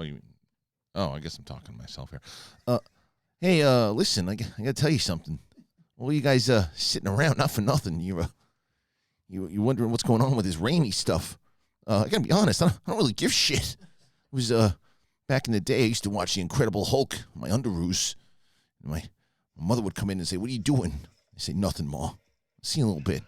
Oh, you mean? Oh, I guess I'm talking to myself here. Hey, listen, I gotta tell you something. Well, you guys sitting around, not for nothing. You're wondering what's going on with this Raimi stuff. I gotta be honest, I don't really give shit. It was back in the day, I used to watch The Incredible Hulk, my underoos. My mother would come in and say, "What are you doing?" I say, "Nothing, Ma. See you in a little bit."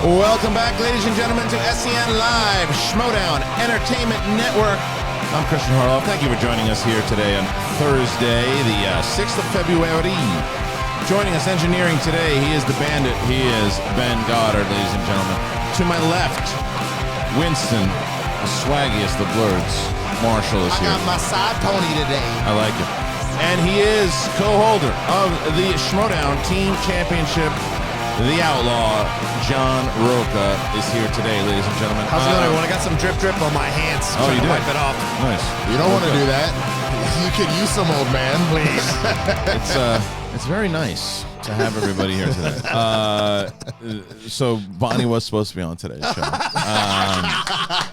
Welcome back, ladies and gentlemen, to SEN Live, Schmoedown Entertainment Network. I'm Kristian. Thank you for joining us here today on Thursday, the 6th of February. Joining us engineering today, he is the bandit. He is Ben Goddard, ladies and gentlemen. To my left, Winston, the swaggiest of blurs. Marshall is here. I got my side pony today. I like it. And he is co-holder of the Schmoedown Team Championship. The outlaw, John Rocha, is here today, ladies and gentlemen. How's it going, everyone? I got some drip on my hands. Oh, you did? Wipe it off. Nice. You don't want to do that. You could use some, old man. Please. It's very nice to have everybody here today. So Bonnie was supposed to be on today's show.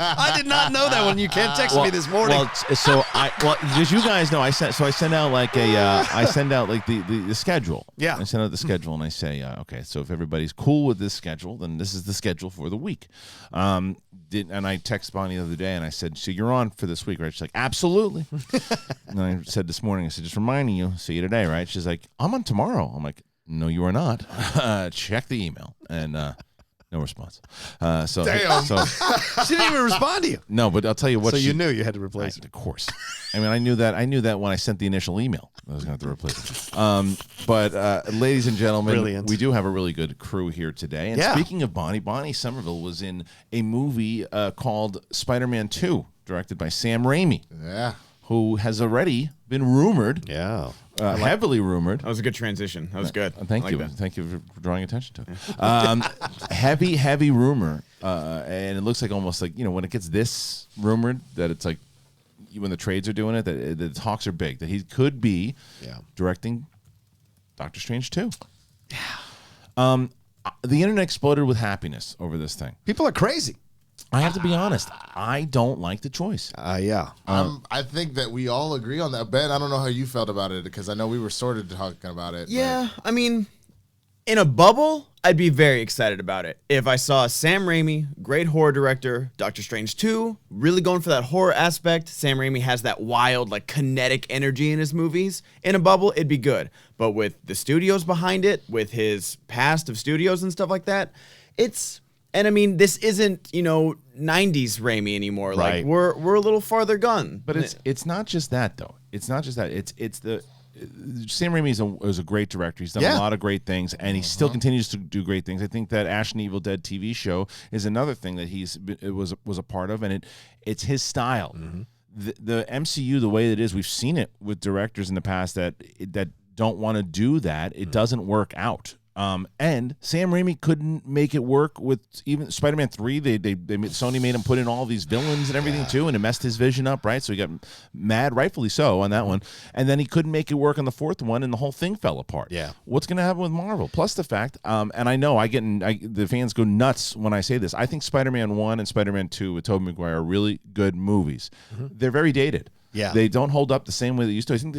I did not know that when you texted me this morning. Well, as you guys know, I send out like the schedule. Yeah. I send out the schedule and I say, okay, so if everybody's cool with this schedule, then this is the schedule for the week. And I texted Bonnie the other day and I said, so you're on for this week, right? She's like, absolutely. And I said this morning, I said, just reminding you, see you today, right? She's like, I'm on tomorrow. I'm like, no, you are not. Check the email. And no response. Damn. So She didn't even respond to you. no, but I'll tell you what. So you knew you had to replace it. Of course. I mean, I knew that when I sent the initial email. I was going to have to replace it. But ladies and gentlemen, Brilliant. we do have a really good crew here today. And Yeah. speaking of Bonnie Somerville was in a movie called Spider-Man 2, directed by Sam Raimi, Yeah. who has already been rumored, Yeah. heavily rumored. That was a good transition. That was good. Thank I you. like that. Thank you for drawing attention to it. Heavy rumor. And it looks like almost like, when it gets this rumored, that it's like when the trades are doing it, that the talks are big, that he could be directing Doctor Strange 2. Yeah. The internet exploded with happiness over this thing. People are crazy. I have to be honest. I don't like the choice. Yeah. I think that we all agree on that. Ben, I don't know how you felt about it because I know we were sort of talking about it. Yeah, I mean, in a bubble, I'd be very excited about it. If I saw Sam Raimi, great horror director, Doctor Strange 2, really going for that horror aspect. Sam Raimi has that wild, like, kinetic energy in his movies. In a bubble, it'd be good. But with the studios behind it, with his past of studios and stuff like that, and I mean, this isn't, 90s Raimi anymore. Right. Like, we're a little farther gone. But it's not just that, though. It's not just that. It's the Sam Raimi is a great director. He's done a lot of great things, and he still continues to do great things. I think that Ash and Evil Dead TV show is another thing that it was a part of, and it's his style. Mm-hmm. The MCU, the way it is, we've seen it with directors in the past that don't want to do that. It doesn't work out. And Sam Raimi couldn't make it work with even Spider-Man 3. Sony made him put in all these villains and everything too, and it messed his vision up, right? So he got mad, rightfully so, on that one. And then he couldn't make it work on the fourth one, and the whole thing fell apart. Yeah. What's going to happen with Marvel? Plus the fact, and I know the fans go nuts when I say this. I think Spider-Man 1 and Spider-Man 2 with Tobey Maguire are really good movies. Mm-hmm. They're very dated. Yeah. They don't hold up the same way they used to. I think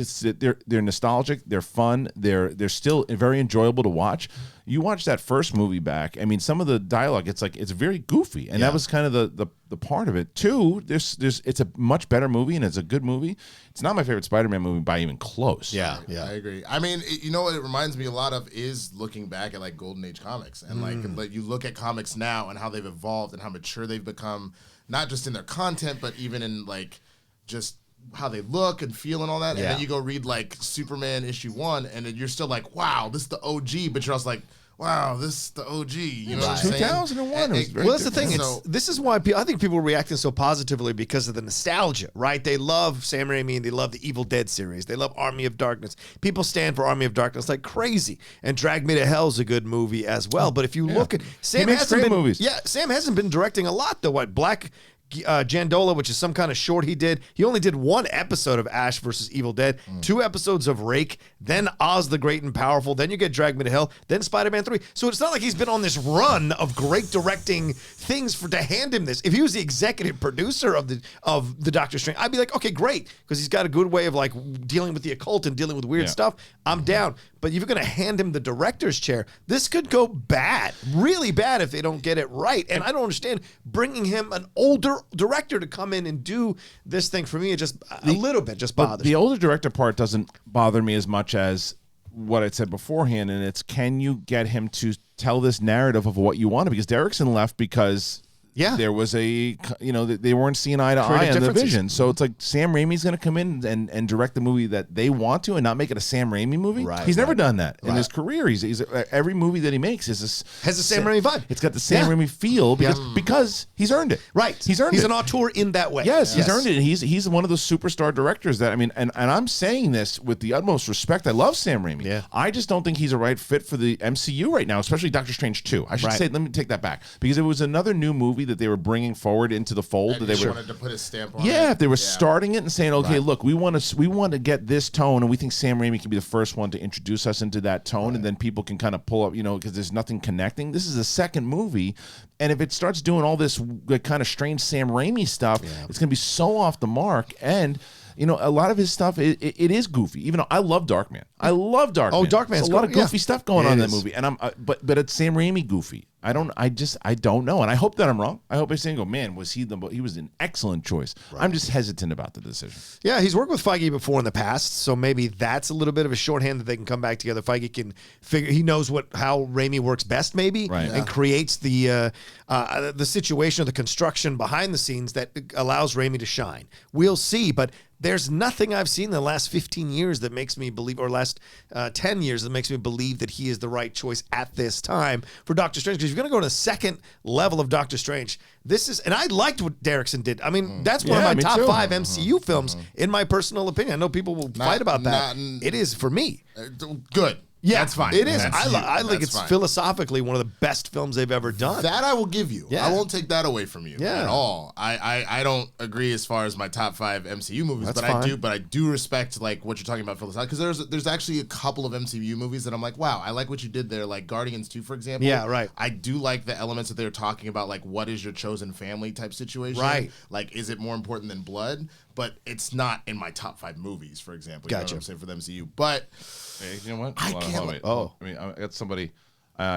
they're nostalgic, they're fun, they're still very enjoyable to watch. You watch that first movie back, I mean, some of the dialogue, it's very goofy, and that was kind of the part of it. Two, it's a much better movie, and it's a good movie. It's not my favorite Spider-Man movie by even close. Yeah. I agree. I mean, you know what it reminds me a lot of is looking back at like Golden Age comics, and like you look at comics now and how they've evolved and how mature they've become, not just in their content, but even in like just how they look and feel and all that. Yeah. And then you go read like Superman issue 1, and then you're still like, wow, this is the OG, but you're also like, wow, this is the OG. You know what I'm saying? 2001. Well, Well, that's the thing. So- This is why I think people are reacting so positively because of the nostalgia, right? They love Sam Raimi and they love the Evil Dead series. They love Army of Darkness. People stand for Army of Darkness like crazy. And Drag Me to Hell's a good movie as well. But if you look at Sam makes hasn't great been movies. Yeah, Sam hasn't been directing a lot though. What Black Jandola, which is some kind of short he did. He only did 1 episode of Ash versus Evil Dead, 2 episodes of Rake, then Oz the Great and Powerful, then you get Drag Me to Hell, then Spider-Man 3. So it's not like he's been on this run of great directing things to hand him this. If he was the executive producer of the Doctor Strange, I'd be like, okay, great, because he's got a good way of like dealing with the occult and dealing with weird stuff. I'm down. But if you're going to hand him the director's chair, this could go bad, really bad if they don't get it right. And I don't understand bringing him an older director to come in and do this thing. For me, it just a little bit just But bothers the me. older director part doesn't bother me as much as what I said beforehand, and it's can you get him to tell this narrative of what you want? Because Derrickson left because there was they weren't seeing eye to eye on the vision. So it's like Sam Raimi's going to come in and direct the movie that they want to and not make it a Sam Raimi movie. Right, he's never done that in his career. He's every movie that he makes has a Sam Raimi vibe. It's got the Sam Raimi feel because he's earned it. Right. He's earned it. He's an auteur in that way. Yes, he's earned it. And he's one of those superstar directors that, I mean, and I'm saying this with the utmost respect. I love Sam Raimi. Yeah. I just don't think he's a right fit for the MCU right now, especially Doctor Strange 2. I should say, let me take that back. Because it was another new movie that they were bringing forward into the fold. And That they he were wanted to put his stamp on it. Yeah, they were starting it and saying, okay, look, we want to get this tone, and we think Sam Raimi can be the first one to introduce us into that tone, and then people can kind of pull up, because there's nothing connecting. This is the second movie, and if it starts doing all this kind of strange Sam Raimi stuff, it's going to be so off the mark. And a lot of his stuff, it is goofy. Even though I love Darkman. I love Darkman. Oh, Darkman's There's a lot of cool. goofy stuff going on in that is. movie, and but it's Sam Raimi goofy. I don't know, and I hope that I'm wrong. I hope I say, man, he was an excellent choice. I'm just hesitant about the decision. Yeah, he's worked with Feige before in the past, so maybe that's a little bit of a shorthand that they can come back together. Feige can figure. He knows how Raimi works best, maybe, and creates the situation or the construction behind the scenes that allows Raimi to shine. We'll see, but there's nothing I've seen in the last 15 years that makes me believe, or last 10 years that makes me believe that he is the right choice at this time for Doctor Strange. Because you're going to go to the second level of Doctor Strange. And I liked what Derrickson did. I mean, that's one of my top 5 MCU films, in my personal opinion. I know people will fight about that. It is for me. Good. Yeah, that's fine. It is. That's I think That's it's fine. philosophically one of the best films they've ever done. That I will give you. Yeah. I won't take that away from you Yeah. at all. I don't agree as far as my top 5 MCU movies, That's but fine. I do respect like what you're talking about philosophically, because there's actually a couple of MCU movies that I'm like, wow, I like what you did there, like Guardians 2, for example. Yeah, right. I do like the elements that they're talking about, like what is your chosen family type situation. Right. Like, is it more important than blood? But it's not in my top 5 movies, for example. You know Gotcha. what I'm saying, for the MCU. But Hey, you know what? I Hold on, can't hold on, let- wait. I mean, I got somebody.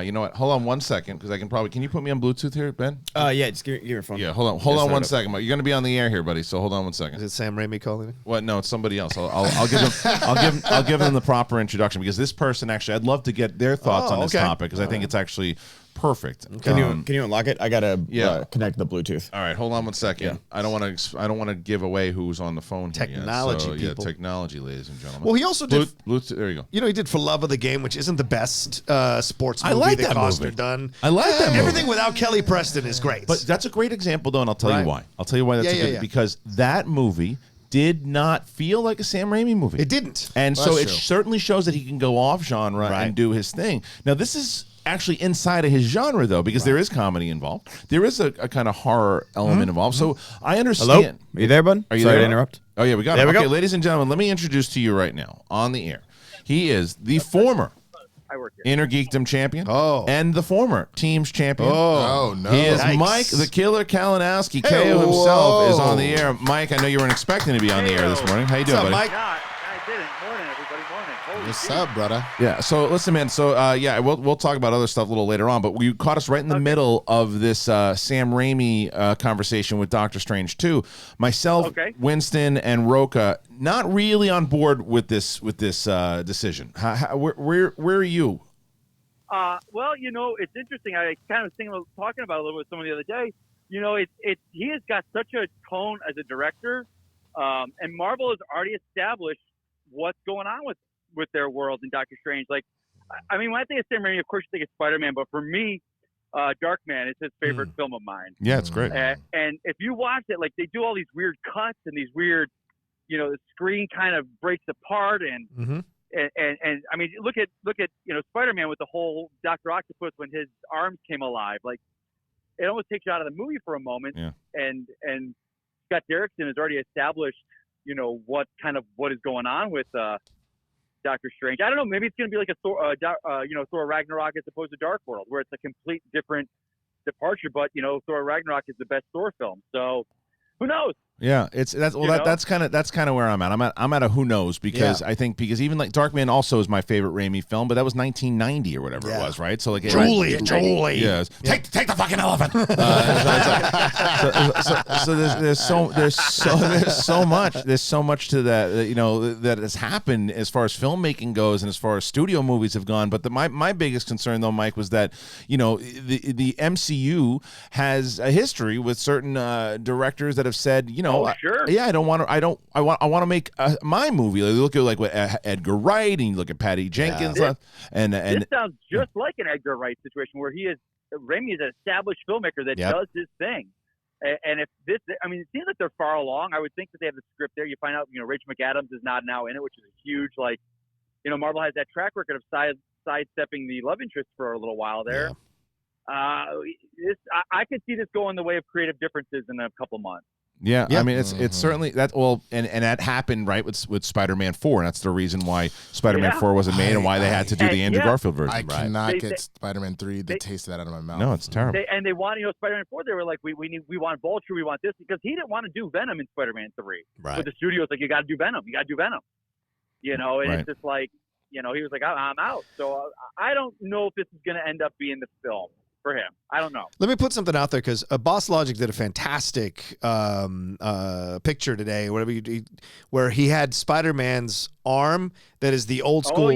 You know what? Hold on one second, because can you put me on Bluetooth here, Ben? Yeah, just give your phone. Yeah, hold on Set one it up. second. You're going to be on the air here, buddy. So hold on one Is second. it Sam Raimi calling me? What? No, it's somebody else. I'll give them. I'll give them the proper introduction, because this person actually, I'd love to get their thoughts on this okay. topic, because I think it's actually perfect. Can you unlock it? I gotta connect the Bluetooth. All right, hold on one second. Yeah. I don't want to give away who's on the phone here. Technology, yet. So, people. technology, ladies and gentlemen. Well, he also did. Bluetooth. There you go. He did For Love of the Game, which isn't the best sports I movie like that that Costner movie. done. I like that movie. Everything without Kelly Preston is great. But that's a great example, though, and I'll tell Right. you why. I'll tell you why that's Yeah. because that movie did not feel like a Sam Raimi movie. It didn't. And Well, so that's it true. certainly shows that he can go off genre Right. and do his thing. Now, this is actually inside of his genre, though, because there is comedy involved. There is a kind of horror element involved. So I understand. Hello? Are you there, bud? Are you Sorry there? to interrupt. Oh, yeah, we got There it. we Okay, go. ladies and gentlemen, let me introduce to you right now on the air. He is the former Inner Geekdom champion and the former Teams champion. oh no, He is Yikes. Mike, the Killer Kalinowski. KO himself is on the air. Mike, I know you weren't expecting to be on the air this morning. How you doing, What's up, buddy? Mike? No, I didn't. Morning, everybody. Morning. Holy What's shit. up, brother? Yeah. So listen, man. So we'll talk about other stuff a little later on. But you caught us right in the middle of this Sam Raimi conversation with Doctor Strange 2. Myself, Winston, and Rocha not really on board with this decision. Where are you? Well, it's interesting. I kind of talking about it a little bit with someone the other day. He has got such a tone as a director And Marvel has already established what's going on with their world in Doctor Strange. Like, I mean, when I think of Sam Raimi, of course you think of Spider-Man, but for me, Darkman is his favorite film of mine. Yeah, it's great. And if you watch it, like they do all these weird cuts and these weird, the screen kind of breaks apart and I mean, look at Spider-Man with the whole Dr. Octopus when his arms came alive. Like it almost takes you out of the movie for a moment. Yeah. And Scott Derrickson has already established, what is going on with Doctor Strange. I don't know. Maybe it's going to be like a Thor Ragnarok as opposed to Dark World, where it's a complete different departure. But Thor Ragnarok is the best Thor film, so who knows? Yeah, that's kind of where I'm at. I'm at a who knows because I think even like Darkman also is my favorite Raimi film, but that was 1990 or whatever it was, right? So like Julie, yes, take the fucking elephant. There's so much to that that has happened as far as filmmaking goes and as far as studio movies have gone. But my biggest concern though, Mike, was that the MCU has a history with certain directors that have said sure. I want to make my movie. Like, look at what Edgar Wright, and you look at Patty Jenkins, and this sounds just like an Edgar Wright situation where Raimi is an established filmmaker that does his thing. And if it seems like they're far along. I would think that they have the script there. You find out, Rachel McAdams is not now in it, which is a huge Marvel has that track record of sidestepping the love interest for a little while there. Yeah. I could see this going the way of creative differences in a couple months. Yeah, I mean it's certainly that. Well, and that happened right with Spider-Man 4, and that's the reason why Spider-Man 4 wasn't made and why they had to do the Andrew Garfield version. I cannot get Spider-Man 3. The taste of that out of my mouth. No, it's terrible. They want Spider-Man 4. They were like, we want Vulture, we want this, because he didn't want to do Venom in Spider-Man 3. Right. But the studio's like, you got to do Venom. And it's just like, he was like, I'm out. So I don't know if this is going to end up being the film for him. I don't know. Let me put something out there because Boss Logic did a fantastic picture today, where he had Spider-Man's arm that is the old school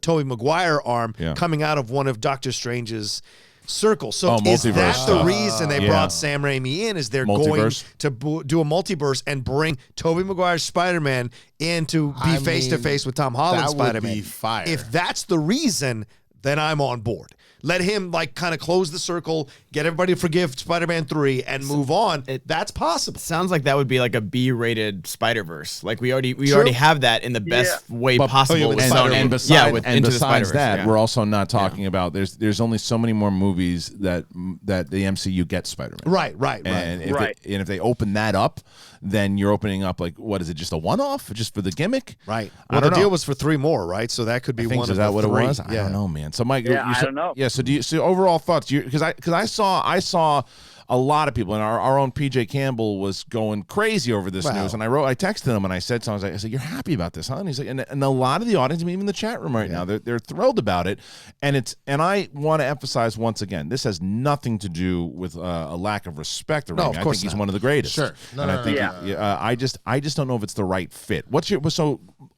Tobey Maguire arm coming out of one of Doctor Strange's circles. So is that the reason they brought Sam Raimi in? Is they're going to do a multiverse and bring Tobey Maguire's Spider-Man in to be face-to-face with Tom Holland's Spider-Man? Would be fire. If that's the reason, then I'm on board. Let him kind of close the circle, get everybody to forgive Spider-Man 3 and move on. That's possible. Sounds like that would be like a B-rated Spider-Verse. Like we already have that in the best way possible. And besides that, we're also not talking about there's only so many more movies that the MCU gets Spider-Man. Right. And if they open that up, then you're opening up what is it, just a one-off just for the gimmick? Right. Well, the deal was for 3 more, right? So that could be one of the 3. Is that what it was? I don't know, man. So Mike, I don't know. Yeah. So overall thoughts? Because I saw a lot of people, and our own PJ Campbell was going crazy over this news, and I texted him and I said something. I said, "You're happy about this, huh?" And he's like, and a lot of the audience, even the chat room right now, they're thrilled about it, and I want to emphasize once again, this has nothing to do with a lack of respect. No, of course I think he's one of the greatest. Sure. I just don't know if it's the right fit. What's your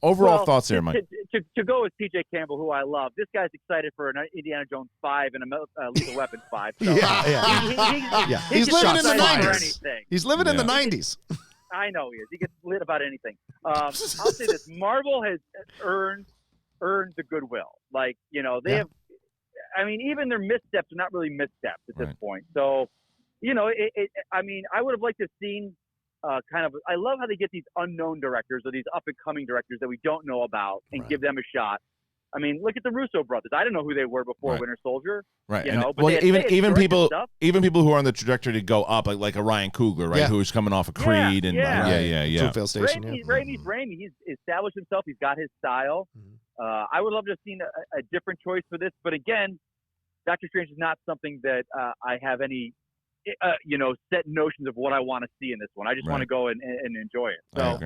overall thoughts there, Mike? To go with PJ Campbell, who I love, this guy's excited for an Indiana Jones 5 and a Lethal Weapon 5. So, He's living in the 90s. He's living in the 90s. I know he is. He gets lit about anything. I'll say this: Marvel has earned the goodwill. They have. I mean, even their missteps are not really missteps at this point. So, I would have liked to have seen. I love how they get these unknown directors or these up-and-coming directors that we don't know about and give them a shot. I mean, look at the Russo brothers. I didn't know who they were before Winter Soldier. Right. But even people who are on the trajectory to go up, like a Ryan Coogler, right, who's coming off of Creed and Fruitvale Station. Raimi's Raimi. He's established himself. He's got his style. I would love to have seen a different choice for this, but again, Doctor Strange is not something that I have any. Set notions of what I want to see in this one. I just want to go and enjoy it. So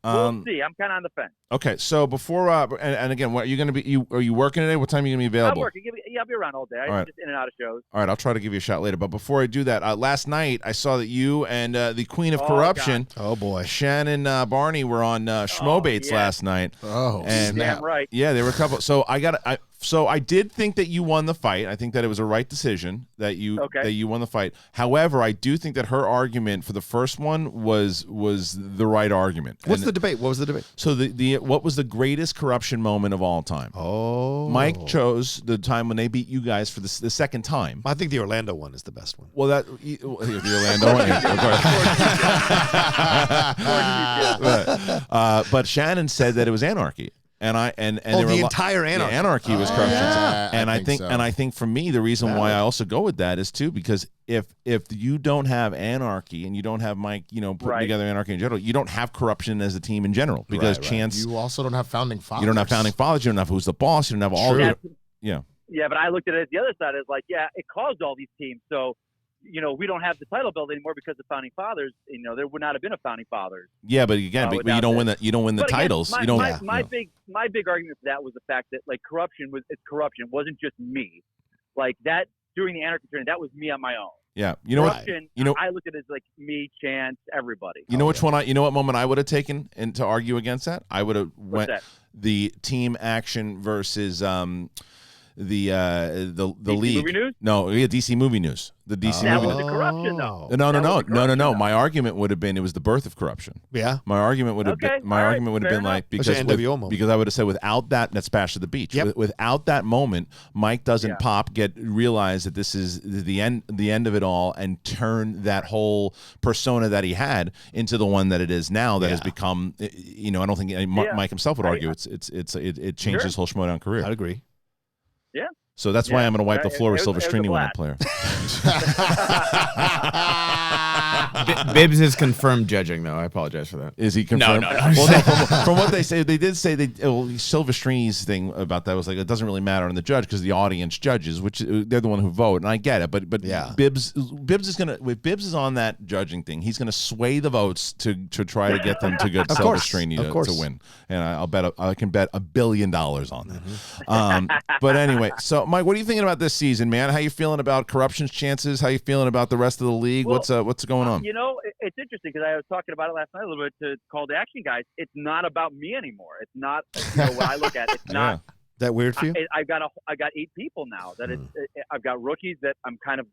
we'll see. I'm kind of on the fence. Okay, so before and again, what are you going to be? Are you working today? What time are you going to be available? I'm working. I'll be around all day. I'm just in and out of shows. All right, I'll try to give you a shot later. But before I do that, last night I saw that you and the Queen of Corruption, Shannon Barney, were on Schmoedown last night. Oh, and damn right. Yeah, there were a couple. So I did think that you won the fight. I think that it was a right decision that you won the fight. However, I do think that her argument for the first one was the right argument. What's the debate? What was the debate? So what was the greatest corruption moment of all time? Oh, Mike chose the time when they beat you guys for the second time. I think the Orlando one is the best one. Well, the Orlando one, but Shannon said that it was anarchy. And the entire anarchy. Anarchy was corruption. Yeah, and I think for me the reason why I also go with that is too because if you don't have anarchy and you don't have Mike, putting together anarchy in general, you don't have corruption as a team in general because Chance. You also don't have founding fathers. You don't have founding fathers. You don't have who's the boss. You don't have all. Yeah, but I looked at it as the other side is like, it caused all these teams. So we don't have the title belt anymore because of founding fathers. There would not have been a founding fathers. Yeah, but again, but you don't win that. You don't win the titles. My big argument for that was the fact that like corruption. It wasn't just me. Like that during the anarchy tournament, that was me on my own. Yeah, corruption, I looked at it as like me, Chance, everybody. Which one? What moment I would have taken and to argue against that? I would have went the team action versus the league. Movie news? No, DC movie news. The DC that movie was news. the corruption, though. No. My argument would have been it was the birth of corruption. Yeah. My argument would have been like because I would have said without that Splash of the Beach. Yep. Without that moment, Mike doesn't realize that this is the end of it all and turn that whole persona that he had into the one that it is now that has become. I don't think Mike himself would argue it changed his whole Schmoedown career. I'd agree. Yeah. So that's why I'm going to wipe the floor with Silvestrini when I play her. Bibbs is confirmed judging, though. I apologize for that. Is he confirmed? No. Well, from what they say, they did say Silvestrini's thing about that was like it doesn't really matter on the judge because the audience judges, which they're the one who vote, and I get it. But Bibbs is gonna if Bibbs is on that judging thing, he's gonna sway the votes to try to get them to get Silvestrini to win, and I can bet $1 billion on that. But anyway, so Mike, what are you thinking about this season, man? How you feeling about corruption's chances? How you feeling about the rest of the league? Well, what's going on? It's interesting because I was talking about it last night a little bit to Call to Action guys. It's not about me anymore. It's not what I look at. It's not that weird for you. I got 8 people now that I've got rookies that I'm kind of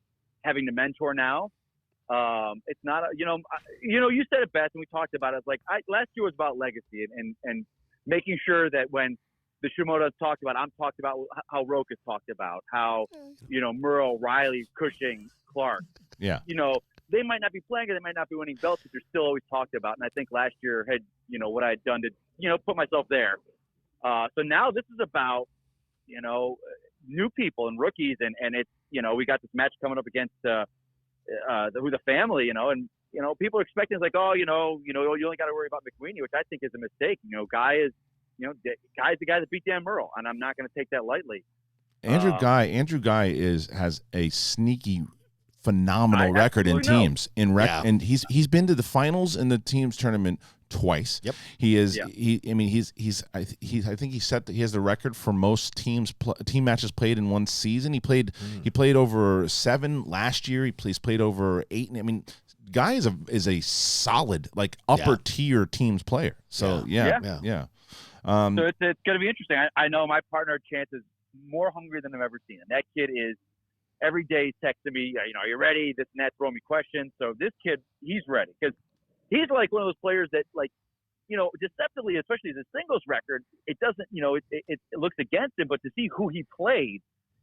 having to mentor now. It's not you said it best and we talked about it. It's like last year was about legacy and making sure that when the Schmoedown talked about, I'm talked about how Rocha's talked about, how, Merle, Riley, Cushing, Clark. Yeah. They might not be playing or they might not be winning belts, but they're still always talked about. And I think last year had, what I had done to, put myself there. So now this is about, new people and rookies. And it's, we got this match coming up against the family, and, people are expecting it's like, you only got to worry about McWeeny, which I think is a mistake. Guy is, Guy's the guy that beat Dan Merle, and I'm not going to take that lightly. Andrew Guy has a sneaky, phenomenal record in teams. And he's been to the finals in the teams tournament twice. Yep. He is. I think he has the record for most team matches played in one season. He played over 7 last year. He's played over 8. I mean, Guy is a solid upper tier teams player. So yeah. So it's going to be interesting. I know my partner Chance is more hungry than I've ever seen, and that kid is every day texting me. Are you ready? This and that, throwing me questions. So this kid, he's ready because he's like one of those players that deceptively, especially the singles record, it doesn't, it looks against him, but to see who he played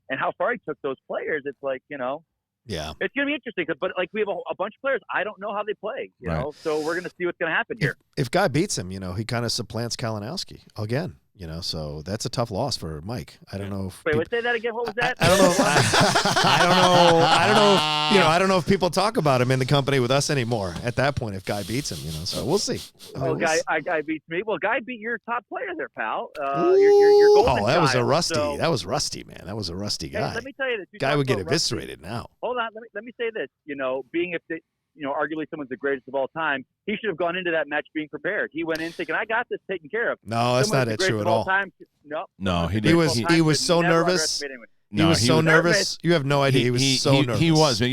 and how far he took those players, it's like Yeah, it's going to be interesting. But we have a bunch of players. I don't know how they play, you know. So we're going to see what's going to happen here. If Guy beats him, he kind of supplants Kalinowski again. So that's a tough loss for Mike. I don't know. Wait, say that again. What was that? I don't know. I don't know if people talk about him in the company with us anymore. At that point, if Guy beats him, so we'll see. Guy beats me. Well, Guy beat your top player there, pal. Your that was a rusty. That was rusty, man. That was a rusty guy. Hey, let me tell you this. Guy would get eviscerated now. Hold on. Let me say this. Being arguably someone's the greatest of all time, he should have gone into that match being prepared. He went in thinking, I got this taken care of. No, that's not true at all. No, he didn't. He was so nervous. He was so nervous. You have no idea. He was so nervous. He was. But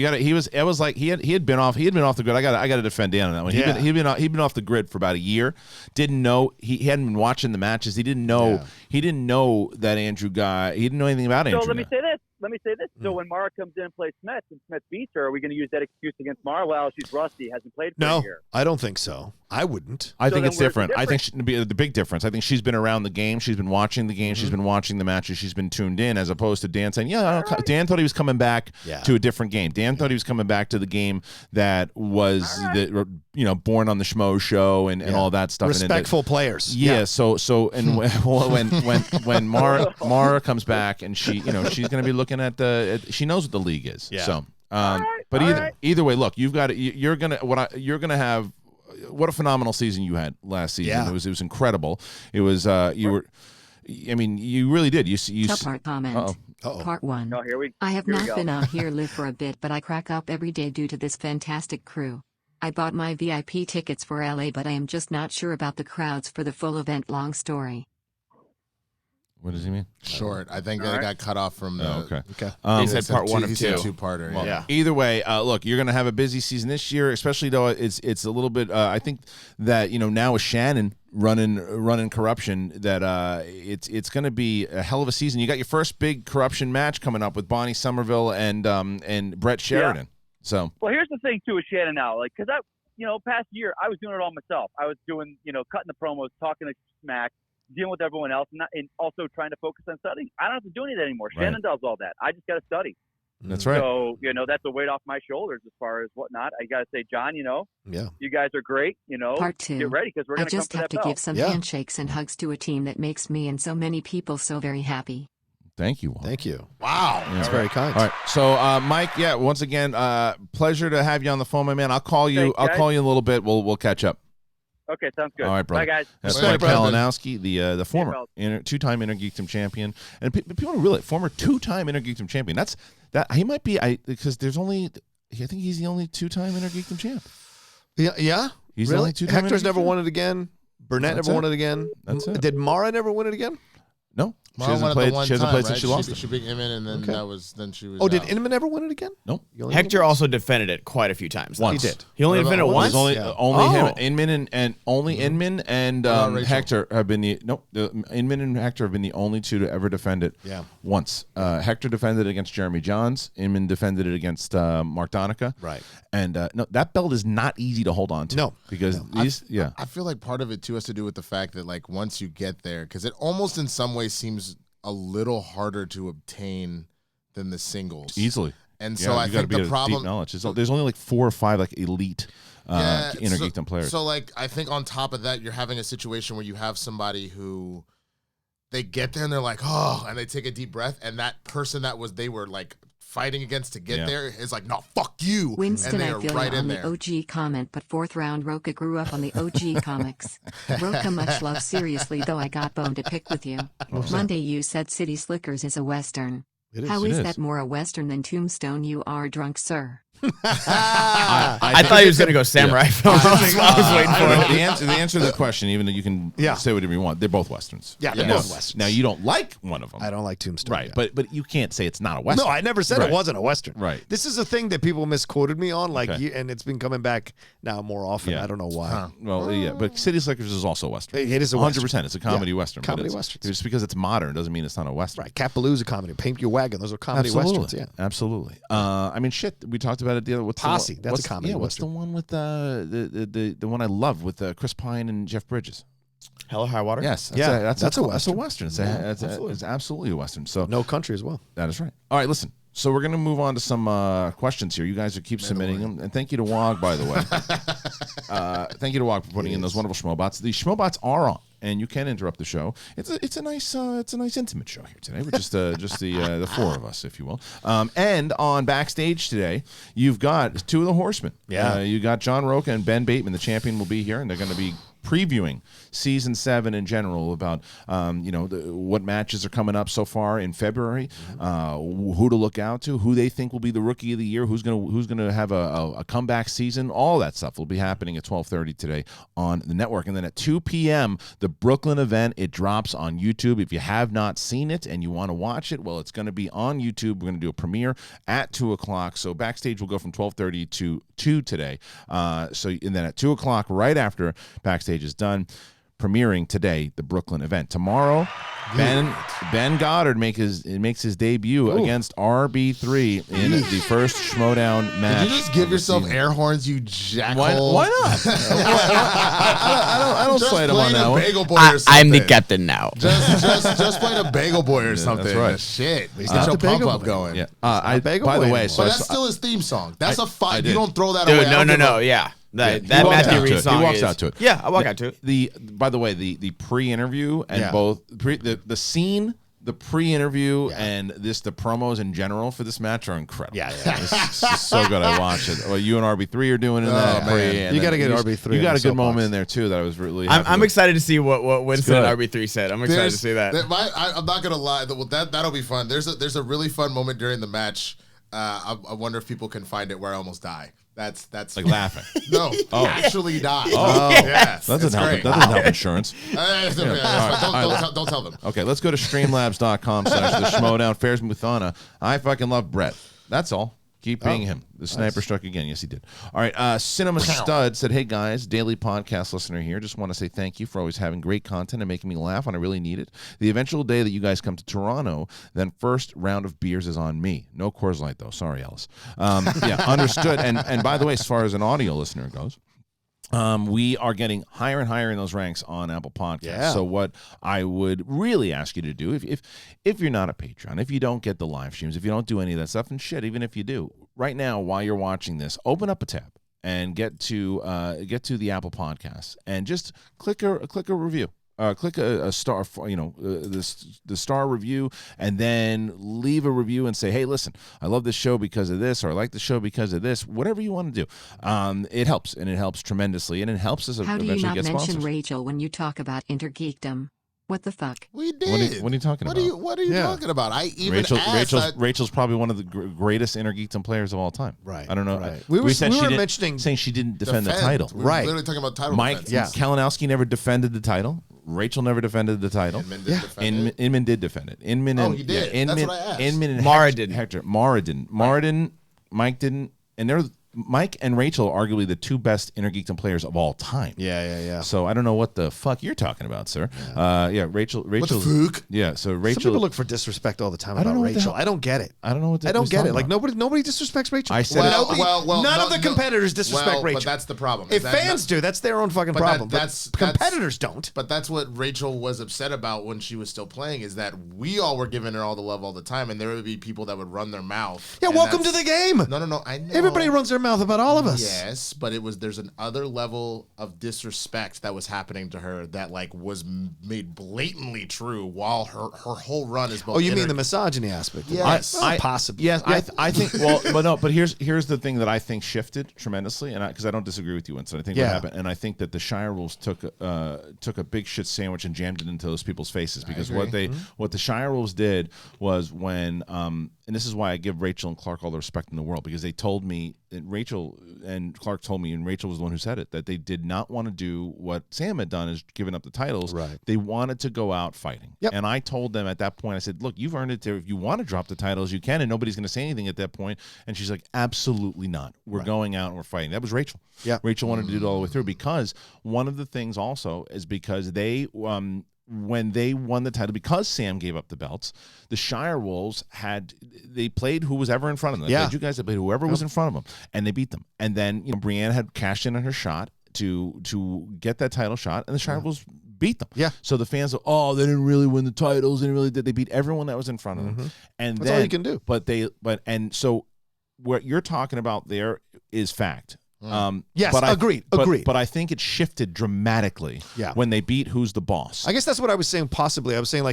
it was like he had been off the grid. I got to defend Dan on that one. He'd been off the grid for about a year. Didn't know he hadn't been watching the matches. He didn't know that Andrew Guy. He didn't know anything about Andrew. So let me say let me say this. So when Mara comes in and plays Smith and Smith beats her, are we going to use that excuse against Mara? Well, she's rusty, hasn't played for a year. I don't think so. I wouldn't. I think it's different. I think the big difference. I think she's been around the game. She's been watching the game. She's been watching the matches. She's been tuned in, as opposed to Dan saying, Dan thought he was coming back to a different game. Dan thought he was coming back to the game that was, born on the Schmo show and all that stuff. Respectful players. Yeah. So when Mara comes back and she's going to be looking at she knows what the league is. Yeah. So, but either way, look, you're going to have. What a phenomenal season you had last season. Yeah. It was incredible. It was you really did. Subpart comment. Uh-oh. Part 1. Oh, I have not been out here live for a bit, but I crack up every day due to this fantastic crew. I bought my VIP tickets for LA, but I am just not sure about the crowds for the full event. Long story. What does he mean? Short. I think they got cut off from the. Okay. He said part 1 of 2. Two-parter. Well, yeah. Either way, look, you're going to have a busy season this year, especially though it's a little bit. I think that now with Shannon running corruption, that it's going to be a hell of a season. You got your first big corruption match coming up with Bonnie Somerville and Brett Sheridan. Yeah. So. Well, here's the thing too with Shannon now, because past year I was doing it all myself. I was doing cutting the promos, talking to smack, dealing with everyone else, and also trying to focus on studying. I don't have to do any of that anymore. Right. Shannon does all that. I just got to study. That's right. So, that's a weight off my shoulders as far as whatnot. I got to say, John, you guys are great. Part 2. Get ready because we're going to come for that I just have to belt. give some handshakes and hugs to a team that makes me and so many people so very happy. Thank you all. Thank you. Wow. That's very kind. All right. So, Mike, once again, pleasure to have you on the phone, my man. I'll call you. I'll call you in a little bit. We'll catch up. Okay, sounds good. All right, brother. Bye, guys. That's Bye, Mike brother. Kalinowski, the former two-time Intergeekdom champion, and people don't realize former two-time Intergeekdom champion. That he might be. Because there's only. I think he's the only two-time Intergeekdom champ. Yeah. He's the only two-time. Hector's never Intergeekdom? won it again. Burnett That's never it. won it again. That's it. Did Mara never win it again? No. She Mara hasn't won it played. the one She hasn't time, played right? since she lost it. She beat him in, and then then she was. Oh, did out. Inman ever win it again? Nope. Hector also defended it quite a few times. Once. He did. He only defended it It once? Only Yeah. him, Inman, and only Inman and Rachel? Hector have been Inman and Hector have been the only two to ever defend it. Yeah. Once. Hector defended it against Jeremy Johns. Inman defended it against Mark Donica. Right. And no, that belt is not easy to hold on to. No. Because I feel like part of it too has to do with the fact that once you get there, because it almost in some ways seems a little harder to obtain than the singles easily. And so I think the problem deep knowledge. There's only 4 or 5 elite Intergeekdom players. So I think on top of that, you're having a situation where you have somebody who they get there and they're like, oh, and they take a deep breath, and that person they were fighting against to get there is like, no, fuck you. Winston, and they I are feel right you in on there. the OG comment, but 4th round Rocha grew up on the OG comics. Rocha, much love. Seriously, though, I got bone to pick with you. Monday, you said City Slickers is a Western. It is. How It is is. that more a Western than Tombstone? You are drunk, sir. I thought he was going to go samurai film. I was waiting for it. The answer to the question, even though you can say whatever you want, they're both Westerns. Yeah, they're Yes. both Westerns. Now, you don't like one of them. I don't like Tombstone. Right, yeah. but you can't say it's not a Western. No, I never said Right. it wasn't a Western. Right. This is a thing that people misquoted me on, Okay. and it's been coming back now more often. Yeah. I don't know why. Well, yeah, but City Slickers is also a Western. It is a 100%. It's a comedy Yeah, Western. but comedy it's- Westerns. Just because it's modern doesn't mean it's not a Western. Right. Capalooza comedy. Paint Your Wagon. Those are comedy Westerns. Yeah. Absolutely. I mean, shit. We talked about it the other. What's Posse, The, that's what's, a comedy Yeah. What's the Western. one with the one I love with Chris Pine and Jeff Bridges? Hell or High Water? Yes. That's a That's a Western. Western. It's, Yeah, it's absolutely a Western. So No Country as well. that is right. All right. Listen. So we're gonna move on to some questions here. You guys are keep submitting them, and thank you to Wog, by the way. Thank you to Wog for putting in those wonderful Schmoebots. The Schmoebots are on, and you can interrupt the show. It's a nice intimate show here today. We're just the 4 of us, if you will. And on backstage today, you've got 2 of the Horsemen. Yeah. You got John Rocha and Ben Bateman. The champion will be here, and they're going to be previewing season 7 in general about what matches are coming up so far in February, who to look out to, who they think will be the rookie of the year, who's gonna have a comeback season. All that stuff will be happening at 12:30 today on the network, and then at 2 p.m. the Brooklyn event, it drops on YouTube. If you have not seen it and you want to watch it, well, it's going to be on YouTube. We're going to do a premiere at 2:00. So backstage will go from 12:30 to 2 today. And then at 2:00, right after backstage is done, premiering today, the Brooklyn event. Tomorrow, Ben Goddard makes his debut against RB3 in the first Schmoedown match. Did you just give yourself air horns, you jackhole? Why not? I don't Just slight him on playing that a one. bagel boy or something. I'm the captain now. Just playing a bagel boy or something. that's right. Shit. Get not your the pump bagel up boy. going. Yeah. Bagel By the boy way, anymore. so But that's still his theme song. That's a I fight. did. You don't throw that Dude, away. I don't give a- yeah. That he Matthew walks out to Reed it. song He walks is- out to it. Yeah, I walk out to it. By the way, the pre-interview and Yeah. the scene, the pre-interview, and the promos in general for this match are incredible. Yeah. It's just so good. I watch it. Well, you and RB3 are doing in that. man. pre, and You then gotta get you RB3 You on got the a good moment soapbox. in there too that I was really. I'm happy with. excited to see what Winston and good. RB3 said. I'm excited to see that. I'm not gonna lie. That'll be fun. There's a really fun moment during the match. I wonder if people can find it where I almost die. That's like laughing. No, actually die. Oh. yes, That doesn't it's help. great. That doesn't help insurance. Don't tell them. Okay, let's go to streamlabs.com/the Schmoedown. Fares Muthana. I fucking love Brett. That's all. Keep being him. The sniper struck again. Yes, he did. All right. Cinema Stud said, "Hey guys, daily podcast listener here. Just want to say thank you for always having great content and making me laugh when I really need it. The eventual day that you guys come to Toronto, then first round of beers is on me. No Coors Light though. Sorry, Ellis. Yeah, understood. And by the way, as far as an audio listener goes." We are getting higher and higher in those ranks on Apple Podcasts. Yeah. So what I would really ask you to do, if you're not a Patreon, if you don't get the live streams, if you don't do any of that stuff, and shit, even if you do, right now while you're watching this, open up a tab and get to the Apple Podcasts and just click a review. Click a star, the star review, and then leave a review and say, hey, listen, I love this show because of this, or I like the show because of this, whatever you want to do. It helps, and it helps tremendously, and it helps us How do eventually you not get mention sponsors. Rachel when you talk about intergeekdom? What the fuck? We did. What are you talking about? What are you talking about? I even asked. Rachel's probably one of the greatest Intergeekdom players of all time. Right. I don't know. Right. We were mentioning saying she didn't defend the title. We were literally talking about title Mike defense. Kalinowski never defended the title. Rachel never defended the title. Inman did defend it. Inman did defend it. Oh, he did. That's what I asked. Inman and Mara didn't. Hector. Mara didn't. Mara didn't. Mike didn't. And they're Mike and Rachel are arguably the two best Intergeekdom players of all time. Yeah. So I don't know what the fuck you're talking about, sir. Rachel. What the fuck? Yeah. So Rachel. Some people look for disrespect all the time I don't about know what the Rachel. hell- I don't get it. I don't know what. I don't who's get it. talking Like about. nobody disrespects Rachel. I said none of the competitors disrespect Rachel. But that's the problem. If fans do, that's their own fucking problem. That's competitors don't. But that's what Rachel was upset about when she was still playing, is that we all were giving her all the love all the time, and there would be people that would run their mouth. Yeah, and welcome to that's- the game. No. I know. Everybody runs their mouth about all of us. Yes, but there's an other level of disrespect that was happening to her that was made blatantly true while her whole run is both. Oh, you mean the misogyny aspect? Yes. Possibly. Yes, I think. Well, but no. But here's the thing that I think shifted tremendously, and because I don't disagree with you, Winston. I think what happened, and I think that the Shire Wolves took a big shit sandwich and jammed it into those people's faces, because what the Shire Wolves did was when and this is why I give Rachel and Clark all the respect in the world, because they told me, and Rachel and Clark told me, and Rachel was the one who said it, that they did not want to do what Sam had done, is giving up the titles. Right. They wanted to go out fighting. Yep. And I told them at that point, I said, look, you've earned it. If you want to drop the titles, you can, and nobody's going to say anything at that point. And she's like, absolutely not. We're going out and we're fighting. That was Rachel. Yeah. Rachel wanted to do it all the way through, because one of the things also is because they when they won the title, because Sam gave up the belts, the Shire Wolves they played who was ever in front of them. They played you guys, they played whoever was in front of them, and they beat them. And then Brienne had cashed in on her shot to get that title shot, and the Shire Wolves beat them. Yeah. So the fans are, oh, they didn't really win the titles. They didn't really did. They beat everyone that was in front of them. And That's then, all you can do. And so what you're talking about there is fact. Yes, but agreed. But I think it shifted dramatically when they beat Who's the Boss. I guess that's what I was saying. Possibly, I was saying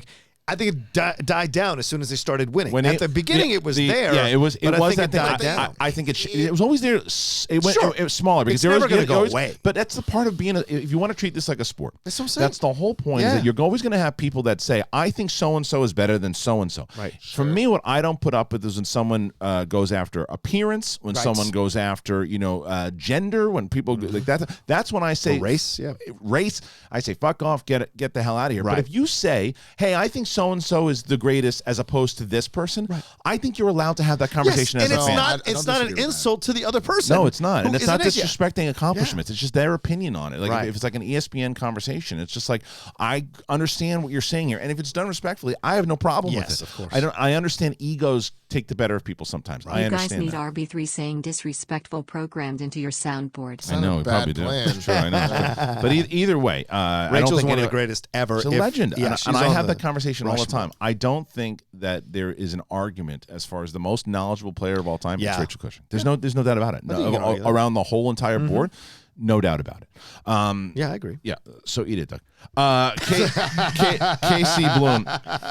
I think it died down as soon as they started winning. At the beginning, it was there. Yeah, it was. It but was I think that it died down. I think it was always there. It was smaller, because It's never going to go away. But that's the part of being. If you want to treat this like a sport, That's what I'm saying. That's the whole point. Is that you're always going to have people that say, "I think so and so is better than so and so." Right. For me, what I don't put up with is when someone goes after appearance, when someone goes after gender, when people like that. That's when I say Or race. Yeah. race. I say fuck off, get the hell out of here. Right. But if you say, hey, I think so and so is the greatest as opposed to this person. I think you're allowed to have that conversation yes, as and a it's fan. not. It's not an insult to the other person. No, it's not, and it's not isn't it? disrespecting accomplishments. It's just their opinion on it. Like Right. if it's like an ESPN conversation, it's just like I understand what you're saying here, and if it's done respectfully, I have no problem with Yes, it. of course. I understand egos take the better of people sometimes. I You guys understand need that. RB3 saying disrespectful programmed into your soundboard. I know we bad probably plan. do. Sure, I know. But either way, I don't Rachel's think one of the any- greatest ever. She's a If- legend, Yeah, and she's I on have the that conversation all the Rushmore. time. I don't think that there is an argument as far as the most knowledgeable player of all time. Yeah. It's Rachel Cushing. There's no doubt about it. think you can argue that. Around the whole entire board, no doubt about it. Yeah, I agree. Yeah, so eat it, Doug. KC Bloom.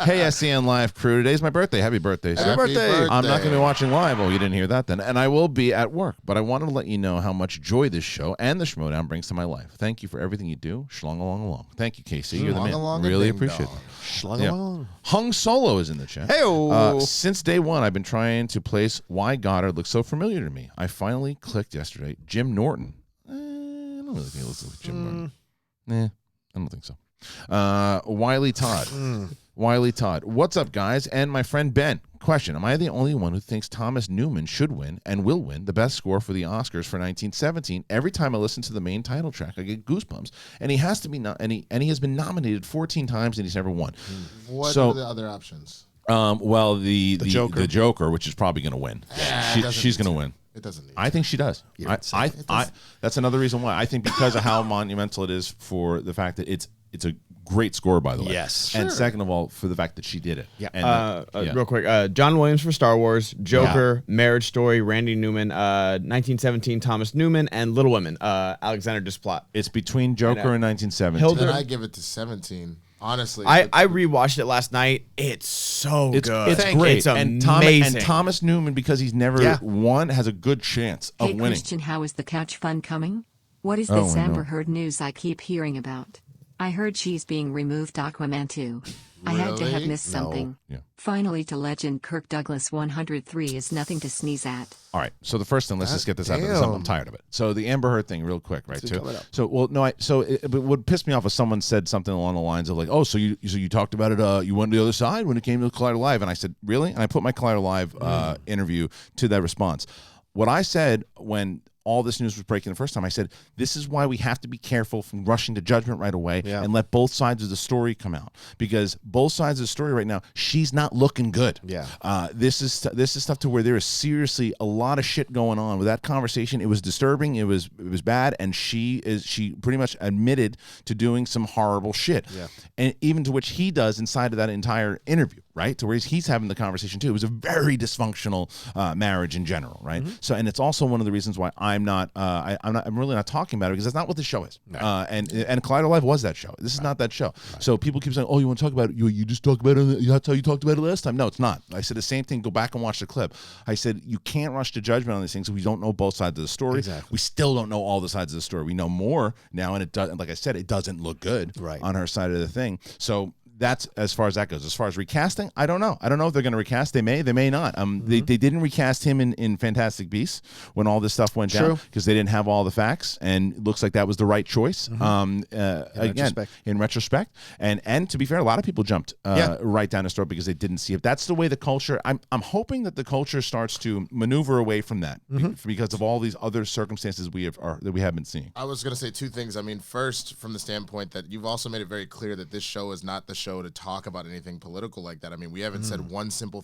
Hey, SEN Live crew. Today's my birthday. Happy birthday, sir. Happy birthday. I'm not going to be watching live. Well, you didn't hear that then. And I will be at work. But I wanted to let you know how much joy this show and the Schmoedown brings to my life. Thank you for everything you do. Schlong along. Thank you, Casey. You're the Schlong man. along, Really ding appreciate dong. it. Schlong Yeah. along. Hung Solo is in the chat. Hey-o. Since day one, I've been trying to place why Goddard looks so familiar to me. I finally clicked yesterday. Jim Norton. I don't really think it looks like Jim Norton. I don't think so. Wiley Todd. Wiley Todd. What's up, guys? And my friend Ben. Question. Am I the only one who thinks Thomas Newman should win and will win the best score for the Oscars for 1917? Every time I listen to the main title track, I get goosebumps. And he has to be and he has been nominated 14 times and he's never won. What So- are the other options? Well, the Joker. the Joker, which is probably going to win. She's going to win. It doesn't need. I think she does. That's another reason why. I think because of how monumental it is for the fact that it's a great score, by the way. Yes. And second of all, for the fact that she did it. Yeah. And, Real quick, John Williams for Star Wars, Joker, Marriage Story, Randy Newman, 1917, Thomas Newman, and Little Women, Alexander Desplat. It's between Joker and 1917. Hilda- Then I give it to 17. Honestly, I rewatched it last night. It's so It's good. it's great. It's and amazing. Thomas Newman, because he's never won, has a good chance of Hey winning. Kristian, how is the couch fun coming? What is Oh, this I know. Amber Heard news I keep hearing about? I heard she's being removed Aquaman 2. I had to have Really? missed something. Yeah. Finally to legend Kirk Douglas 103 is nothing to sneeze at. All right. So the first thing, let's just get this out of the I'm tired of it. So the Amber Heard thing, real quick, right? Too. So well, no. But what pissed me off was someone said something along the lines of like, "Oh, so you talked about it. You went to the other side when it came to Collider Live," and I said, "Really?" And I put my Collider Live interview to that response. What I said when all this news was breaking the first time, I said, this is why we have to be careful from rushing to judgment right away and let both sides of the story come out, because both sides of the story right now, she's not looking good. Yeah. This is stuff to where there is seriously a lot of shit going on with that conversation. It was disturbing. It was bad, and she pretty much admitted to doing some horrible shit. Yeah. And even to which he does inside of that entire interview, right? To where he's having the conversation too. It was a very dysfunctional marriage in general, right? So, and it's also one of the reasons why I'm really not talking about it, because that's not what the show is. And Collider Live was that show. This is not that show. So people keep saying, "Oh, you want to talk about it? You just talk about it. That's how you talked about it last time." No, it's not. I said the same thing. Go back and watch the clip. I said you can't rush to judgment on these things if we don't know both sides of the story. Exactly. We still don't know all the sides of the story. We know more now, and it does. Like I said, it doesn't look good on her side of the thing. So that's as far as that goes. As far as recasting, I don't know. I don't know if they're going to recast. They may not. They didn't recast him in Fantastic Beasts when all this stuff went down, because they didn't have all the facts, and it looks like that was the right choice. In retrospect, and to be fair, a lot of people jumped right down his throat because they didn't see it. That's the way the culture. I'm hoping that the culture starts to maneuver away from that because of all these other circumstances that we have been seeing. I was going to say two things. I mean, first, from the standpoint that you've also made it very clear that this show is not the show to talk about anything political like that. I mean, we haven't said one single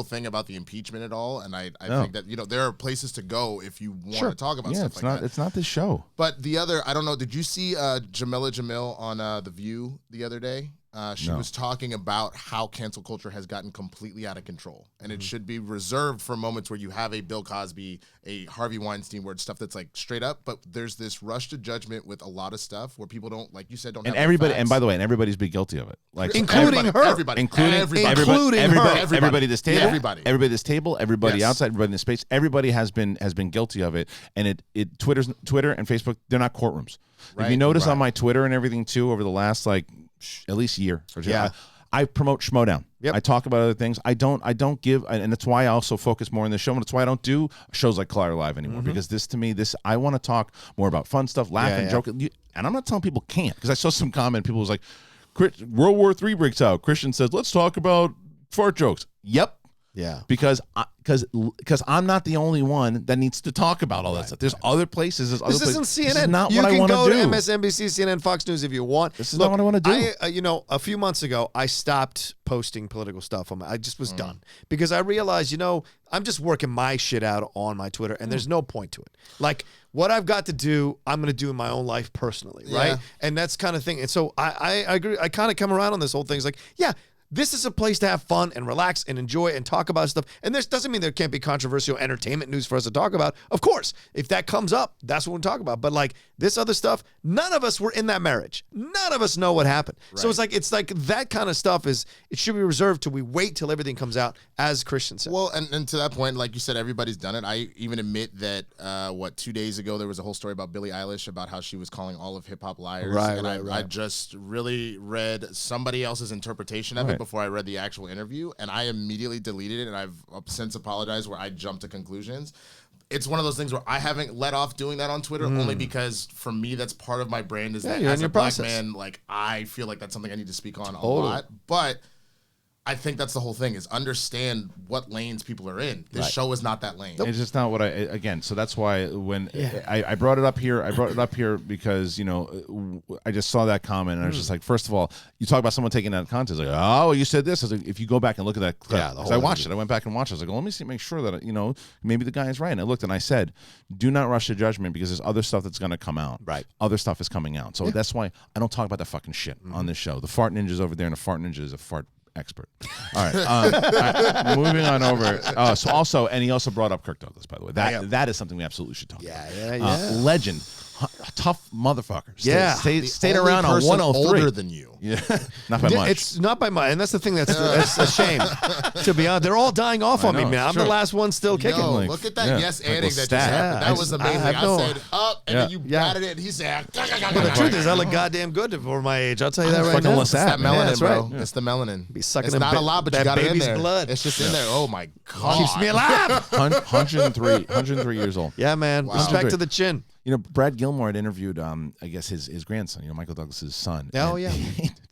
thing about the impeachment at all, and I think that there are places to go if you want to talk about stuff like that. It's not this show. But the other, I don't know. Did you see Jamila Jamil on The View the other day? She was talking about how cancel culture has gotten completely out of control, and it should be reserved for moments where you have a Bill Cosby, a Harvey Weinstein, where it's stuff that's like straight up. But there's this rush to judgment with a lot of stuff where people don't, like you said, don't. And have everybody, the and facts. by the way, and everybody's been guilty of it, like Including her. everybody, everybody this table, everybody at this table, everybody Yes. outside, everybody in the space, everybody has been guilty of it. And Twitter and Facebook, they're not courtrooms. If you notice on my Twitter and everything too, over the last at least year or two, I promote Schmoedown. I talk about other things. I don't give, and that's why I also focus more on this show. And that's why I don't do shows like Collider Live anymore, because I want to talk more about fun stuff, laugh and joke. And I'm not telling people can't, because I saw some comment. People was like, World War III breaks out. Kristian says, let's talk about fart jokes. Yep. Yeah. Because I'm not the only one that needs to talk about all that stuff. There's other places. This isn't CNN. This is not you what I can want to go do. to MSNBC, CNN, Fox News if you want. This is not what I want to do. A few months ago, I stopped posting political stuff. I just was done because I realized, I'm just working my shit out on my Twitter, and there's no point to it. Like, what I've got to do, I'm going to do in my own life personally, right? And that's kind of thing. And so I agree. I kind of come around on this whole thing. It's like, yeah, this is a place to have fun and relax and enjoy and talk about stuff. And this doesn't mean there can't be controversial entertainment news for us to talk about. Of course, if that comes up, that's what we'll talk about. But like this other stuff, none of us were in that marriage. None of us know what happened. Right. So it's like that kind of stuff it should be reserved till we wait till everything comes out, as Kristian said. Well, and to that point, like you said, everybody's done it. I even admit that 2 days ago there was a whole story about Billie Eilish about how she was calling all of hip hop liars. I just really read somebody else's interpretation of it before I read the actual interview, and I immediately deleted it, and I've since apologized where I jumped to conclusions. It's one of those things where I haven't let off doing that on Twitter only because for me that's part of my brand is that as a black man, like I feel like that's something I need to speak on a lot. But I think that's the whole thing is understand what lanes people are in. This show is not that lane. It's just not what so that's why when I brought it up here, because, I just saw that comment and I was just like, first of all, you talk about someone taking that content, like, oh, you said this. I was like, if you go back and look at that clip, because I watched it. I went back and watched it. I was like, well, let me make sure that, maybe the guy is right. And I looked and I said, do not rush to judgment because there's other stuff that's going to come out. Right. Other stuff is coming out. So that's why I don't talk about that fucking shit on this show. The fart ninja's over there and the fart ninja is a fart expert. All right. Moving on over. So also, and he also brought up Kirk Douglas, by the way. That is something we absolutely should talk about. Legend. Tough motherfucker. Stayed around on 103. Older than you. Yeah. Not by much. It's not by much. And that's the thing that's a shame. To be honest, they're all dying off on me, man. I'm the last one still kicking. Yo, look at that adding that just happened. That was amazing. I said up, and then you batted it, and he said, but the truth is, I look goddamn good for my age. I'll tell you that right now. It's that melanin, bro. It's the melanin. Be sucking it's not a lot, but you got it in there. Blood. It's just in there. Oh, my God. Keeps me alive. 103 years old. Yeah, man. Respect to the chin. Brad Gilmore had interviewed, I guess, his grandson, Michael Douglas's son. Oh, and, yeah.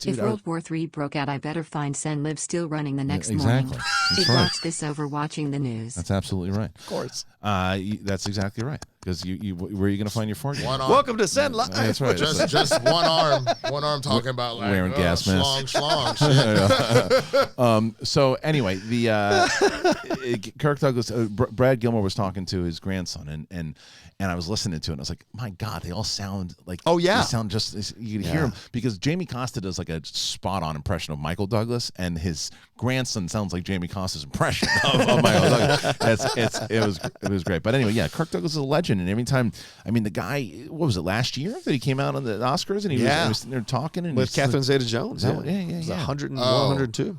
If World War III broke out, I better find SEN Live still running the next morning. He'd watch this over watching the news. That's absolutely right. Of course. That's exactly right. Because where are you going to find your fort? Welcome to SEN Live. That's right. Just one arm talking about like wearing gas masks. Schlong. So anyway, the Kirk Douglas, Brad Gilmore was talking to his grandson, and I was listening to it, and I was like, my God, they all sound like, they sound just, you can hear them, because Jamie Costa does like a spot-on impression of Michael Douglas, and his grandson sounds like Jamie Costa's impression of Michael Douglas. It was great. But anyway, Kirk Douglas is a legend, and every time, the guy, what was it, last year that he came out on the Oscars, and he was sitting there talking, and with Catherine Zeta-Jones. Yeah. It was 101, 102.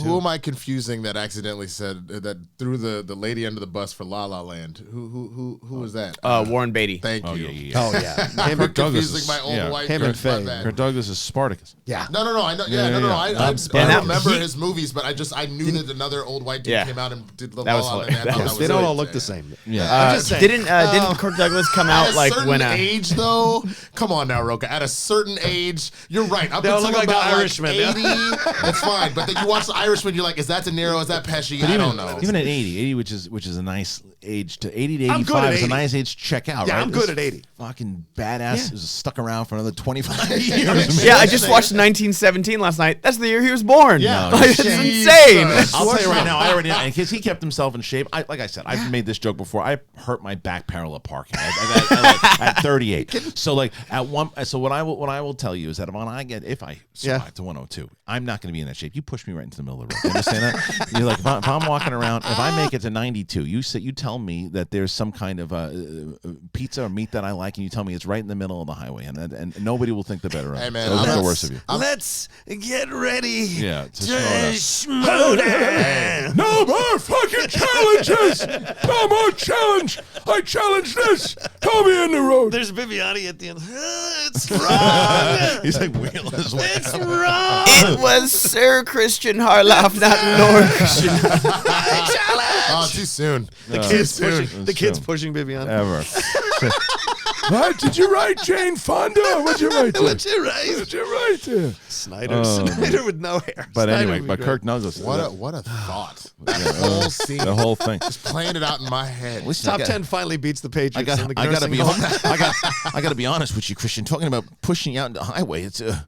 Who am I confusing that accidentally said that threw the lady under the bus for La La Land? Who was that? Warren Beatty. Thank you. Him I'm confusing my old white him and Faye. Kirk Douglas is Spartacus. Yeah. No, I know. I remember his movies, but I knew that another old white dude came out and did La La Land. They don't all look the same. Yeah. Didn't Kirk Douglas come out like when age though? Come on now, Rocha. At a certain age, you're right. Up They until look like about the Irishman. 80, that's fine. But then you watch the Irishman, you're like, is that De Niro? Is that Pesci? I don't know. Even at 80, which is a nice age to 80 to I'm good at 85 is a 80. nice age to check out. Yeah, right? I'm good at 80. Fucking badass is stuck around for another 25 years. Yeah, I just watched 1917 last night. That's the year he was born. Yeah. It's insane. I'll tell you right now, I already know, because he kept himself in shape. Like I said, I've made this joke before. I hurt my back parallel parking at 38. So like what I will tell you is that if I survive to 102, I'm not going to be in that shape. You push me right into the middle of the road. You understand that? You're like, if I'm walking around, if I make it to 92, you tell me that there's some kind of pizza or meat that I like, and you tell me it's right in the middle of the highway, and nobody will think the better of it. Hey man, they'll think the worst of you. Let's get ready. Yeah, to Schmoedown. No more fucking challenges. No more challenge. I challenge this. Throw me in the road. There's Viviani at the end. It's wrong. He's like wheeling his way. It's wrong. It was Sir Christian Harloff, not Lord Christian. Oh, too soon. The kid's pushing Viviani. Ever. What did you write, Jane Fonda? What'd you write? What'd you write? What'd you write? Snyder with no hair. But Snyder anyway, would be but great. Kirk Douglas. What a thought. That whole scene. The whole thing. Just playing it out in my head. Top 10 finally beats the Patriots. in the I gotta nursing be home. I gotta be honest with you, Kristian. Talking about pushing you out into the highway, it's a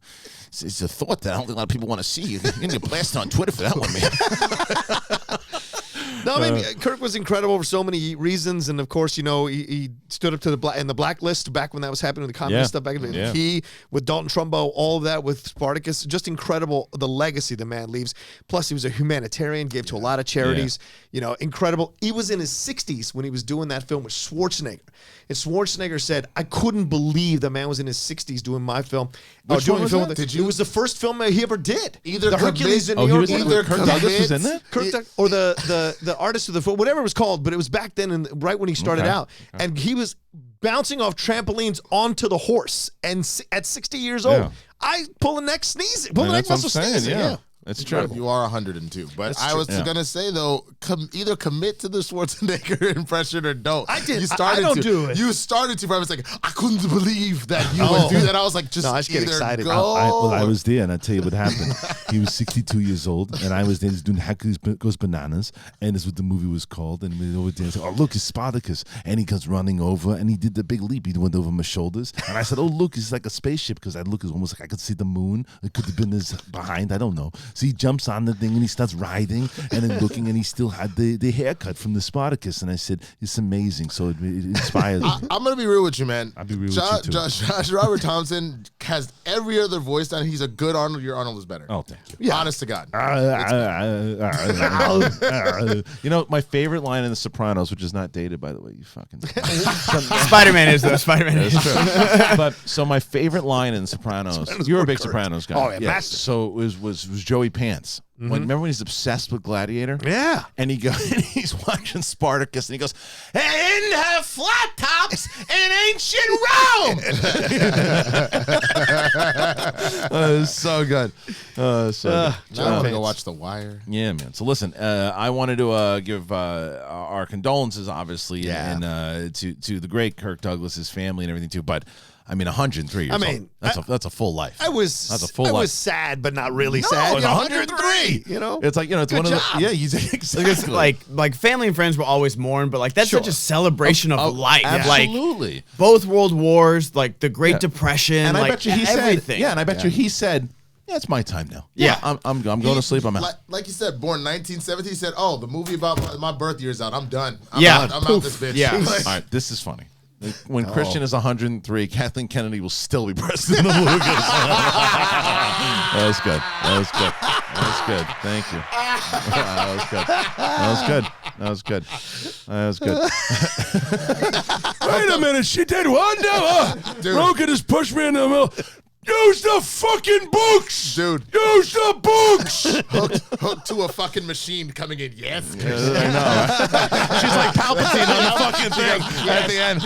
thought that I don't think a lot of people want to see. You're gonna get blasted on Twitter for that one, man. No, I mean, Kirk was incredible for so many reasons, and of course, he stood up to in the blacklist back when that was happening, the communist stuff back in the He with Dalton Trumbo, all of that with Spartacus, just incredible the legacy the man leaves. Plus, he was a humanitarian, gave to a lot of charities. Incredible. He was in his 60s when he was doing that film with Schwarzenegger, and Schwarzenegger said, "I couldn't believe the man was in his 60s doing my film." Which one was that? It was the first film he ever did. Either the Hercules in New he York. was in either Kirk Douglas was in that? Or the artist of the film, whatever it was called, but it was back then and right when he started out, and he was bouncing off trampolines onto the horse, and at 60 years old, I pull a neck sneezing, pull a neck muscle sneezing. Yeah. That's true. You are 102. But That's I true. was going to say, though, either commit to the Schwarzenegger impression or don't. I did. You started I don't to. do it. You started to. But I was like, I couldn't believe that you would do that. I was like, just I just get either excited. go. I was there, and I tell you what happened. He was 62 years old, and I was there doing Hercules Goes Bananas, and that's what the movie was called. And we were there, oh, look, it's Spartacus. And he comes running over, and he did the big leap. He went over my shoulders. And I said, oh, look, it's like a spaceship, because I look, it's almost like I could see the moon. It could have been his behind. I don't know. So he jumps on the thing, and he starts riding, and then looking, and he still had the haircut from the Spartacus. And I said, it's amazing. So it inspired me. I'm going to be real with you, man. I'll be real with you, too. Josh Robert Thompson has every other voice down. He's a good Arnold. Your Arnold is better. Oh, thank you. Yeah. Honest to God. My favorite line in The Sopranos, which is not dated, by the way, you fucking. Spider-Man is, though. Spider-Man is. But so my favorite line in The Sopranos, you're a big Sopranos guy. Oh, yeah, massive. So it was Joey Pants. Remember when he's obsessed with Gladiator? Yeah. And and he's watching Spartacus, and he goes, "And her flat tops in ancient Rome." It's so good. So good. Now I'm going to go watch The Wire. Yeah, man. So listen, I wanted to give our condolences, obviously, and to the great Kirk Douglas's family and everything too. But I mean, 103 years old. That's a full life. That's a full life. was sad, but not really sad. It's 103. It's like it's one of the he's exactly. It's like family and friends will always mourn, but like that's such a celebration of life. Absolutely. Like both world wars, like the Great Depression, and like I bet you he everything. said, and I bet you he said, yeah, it's my time now. Yeah. I'm going to sleep. I'm out. Like you said, born 1970. He said, "Oh, the movie about my birth year's out. I'm done. I'm out this bitch." Yeah. All right, this is funny. When Kristian is 103, Kathleen Kennedy will still be president of Lucas. That was good. Thank you. That was good. Wait a minute. She did what now? Rocha just pushed me in the middle. Use the fucking books! Dude. Use the books! hooked to a fucking machine coming in. Yes. I know. She's like Palpatine on the fucking thing at the end.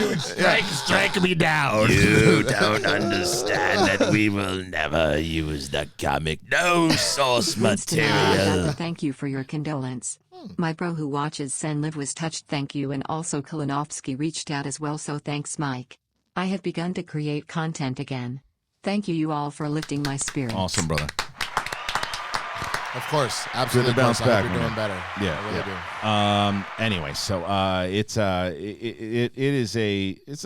Strike me down. You don't understand that we will never use the comic. No source Winston, I material. got to thank you for your condolence. My bro who watches SEN live was touched, thank you, and also Kalinovsky reached out as well, so thanks, Mike. I have begun to create content again. Thank you all for lifting my spirits. Awesome, brother. Of course, absolutely. Good to bounce back. You're doing better. Yeah, I really do. Anyway, so it's a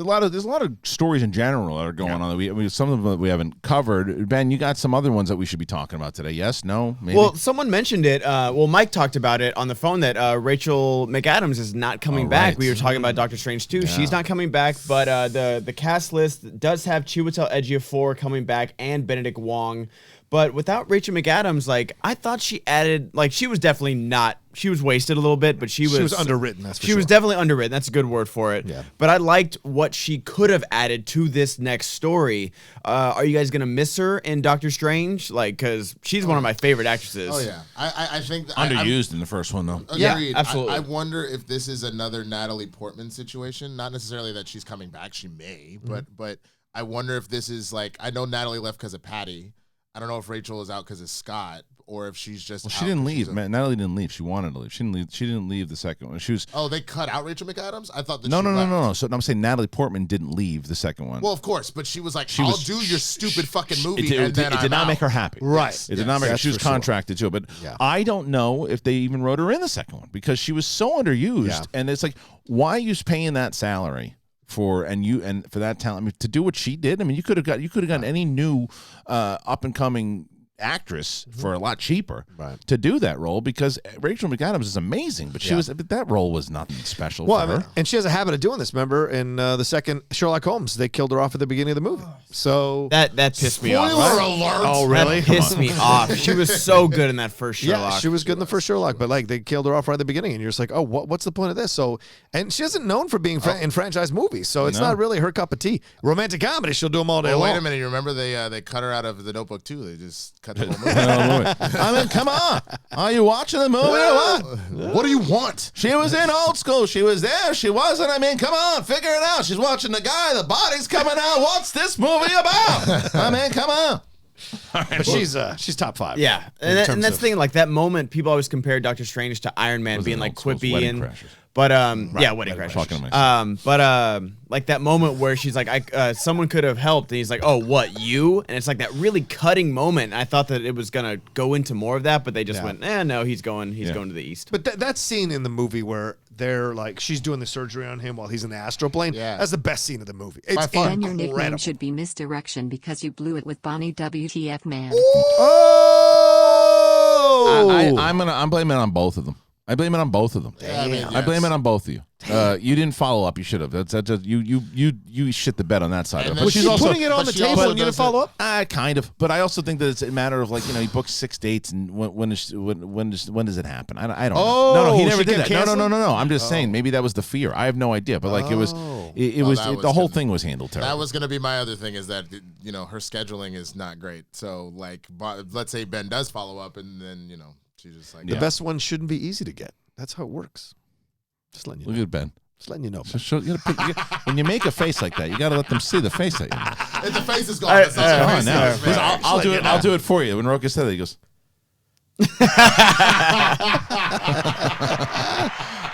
lot of there's a lot of stories in general that are going on. Some of them we haven't covered. Ben, you got some other ones that we should be talking about today? Yes, no, maybe. Well, someone mentioned it. Mike talked about it on the phone that Rachel McAdams is not coming back. Right. We were talking about Doctor Strange 2. She's not coming back, but the cast list does have Chiwetel Ejiofor coming back and Benedict Wong. But without Rachel McAdams, like, I thought she added, like, she was definitely not, she was wasted a little bit, but she was underwritten, that's for She was definitely underwritten. That's a good word for it. Yeah. But I liked what she could have added to this next story. Are you guys going to miss her in Doctor Strange? Like, because she's one of my favorite actresses. Oh, yeah. I think that underused in the first one, though. Yeah, Agreed. absolutely. I wonder if this is another Natalie Portman situation. Not necessarily that she's coming back. She may, but I wonder if this is like, I know Natalie left because of Patty. I don't know if Rachel is out because of Scott, or if she's just. Well, she didn't leave. Natalie didn't leave. She wanted to leave. She didn't leave. She didn't leave the second one. She was. Oh, they cut out Rachel McAdams? I thought that No. So I'm saying Natalie Portman didn't leave the second one. Well, of course, but she was like, I'll do your stupid fucking movie, It did not make her happy. Right. It did not make her. She was contracted to it. But I don't know if they even wrote her in the second one because she was so underused. Yeah. And it's like, why are you paying that salary? For that talent, I mean, to do what she did, I mean, you could have gotten any new up and coming actress for a lot cheaper to do that role because Rachel McAdams is amazing, but but that role was nothing special for her. And she has a habit of doing this. Remember in the second Sherlock Holmes, they killed her off at the beginning of the movie. So that pissed me off. Spoiler alert! Oh, really? That pissed me off. She was so good in that first Sherlock. Yeah, she was good in the first Sherlock, but like they killed her off right at the beginning, and you're just like, oh, what's the point of this? So, and she isn't known for being in franchise movies, so it's not really her cup of tea. Romantic comedy, she'll do them all day long. Wait a minute, you remember they cut her out of The Notebook too? They just cut the whole movie. I mean, come on. Are you watching the movie or what? What do you want? She was in Old School. She was there. She wasn't. I mean, come on. Figure it out. She's watching the guy. The body's coming out. What's this movie about? I mean, come on. But she's top 5. Yeah. And that's the thing. Like that moment, people always compare Doctor Strange to Iron Man being like quippy and. Crashers. But Wedding Crashers. Like that moment where she's like, someone could have helped, and he's like, oh, what, you? And it's like that really cutting moment. And I thought that it was gonna go into more of that, but they just went, no, he's going to the east. But that scene in the movie where they're like, she's doing the surgery on him while he's in the astral plane. Yeah. That's the best scene of the movie. It's far. And your nickname should be Misdirection because you blew it with Bonnie WTF Man. Oh! I'm blaming it on both of them. I blame it on both of them. Damn. I blame it on both of you. You didn't follow up. You should have. That's just you shit the bed on that side. Was she putting it on the table and you didn't follow up? Kind of. But I also think that it's a matter of like he booked 6 dates and when does it happen? I don't know. No, he never did that. No. I'm just saying maybe that was the fear. I have no idea. But like it was the whole thing was handled terribly. That was going to be my other thing is that her scheduling is not great. So like let's say Ben does follow up and then she's just like the best one shouldn't be easy to get. That's how it works. Just letting you know. Look at Ben. Just letting you know. When you make a face like that, you got to let them see the face that you make. If the face is gone. That's not Come on now. I'll do it. I'll do it for you. When Rocha said that, he goes.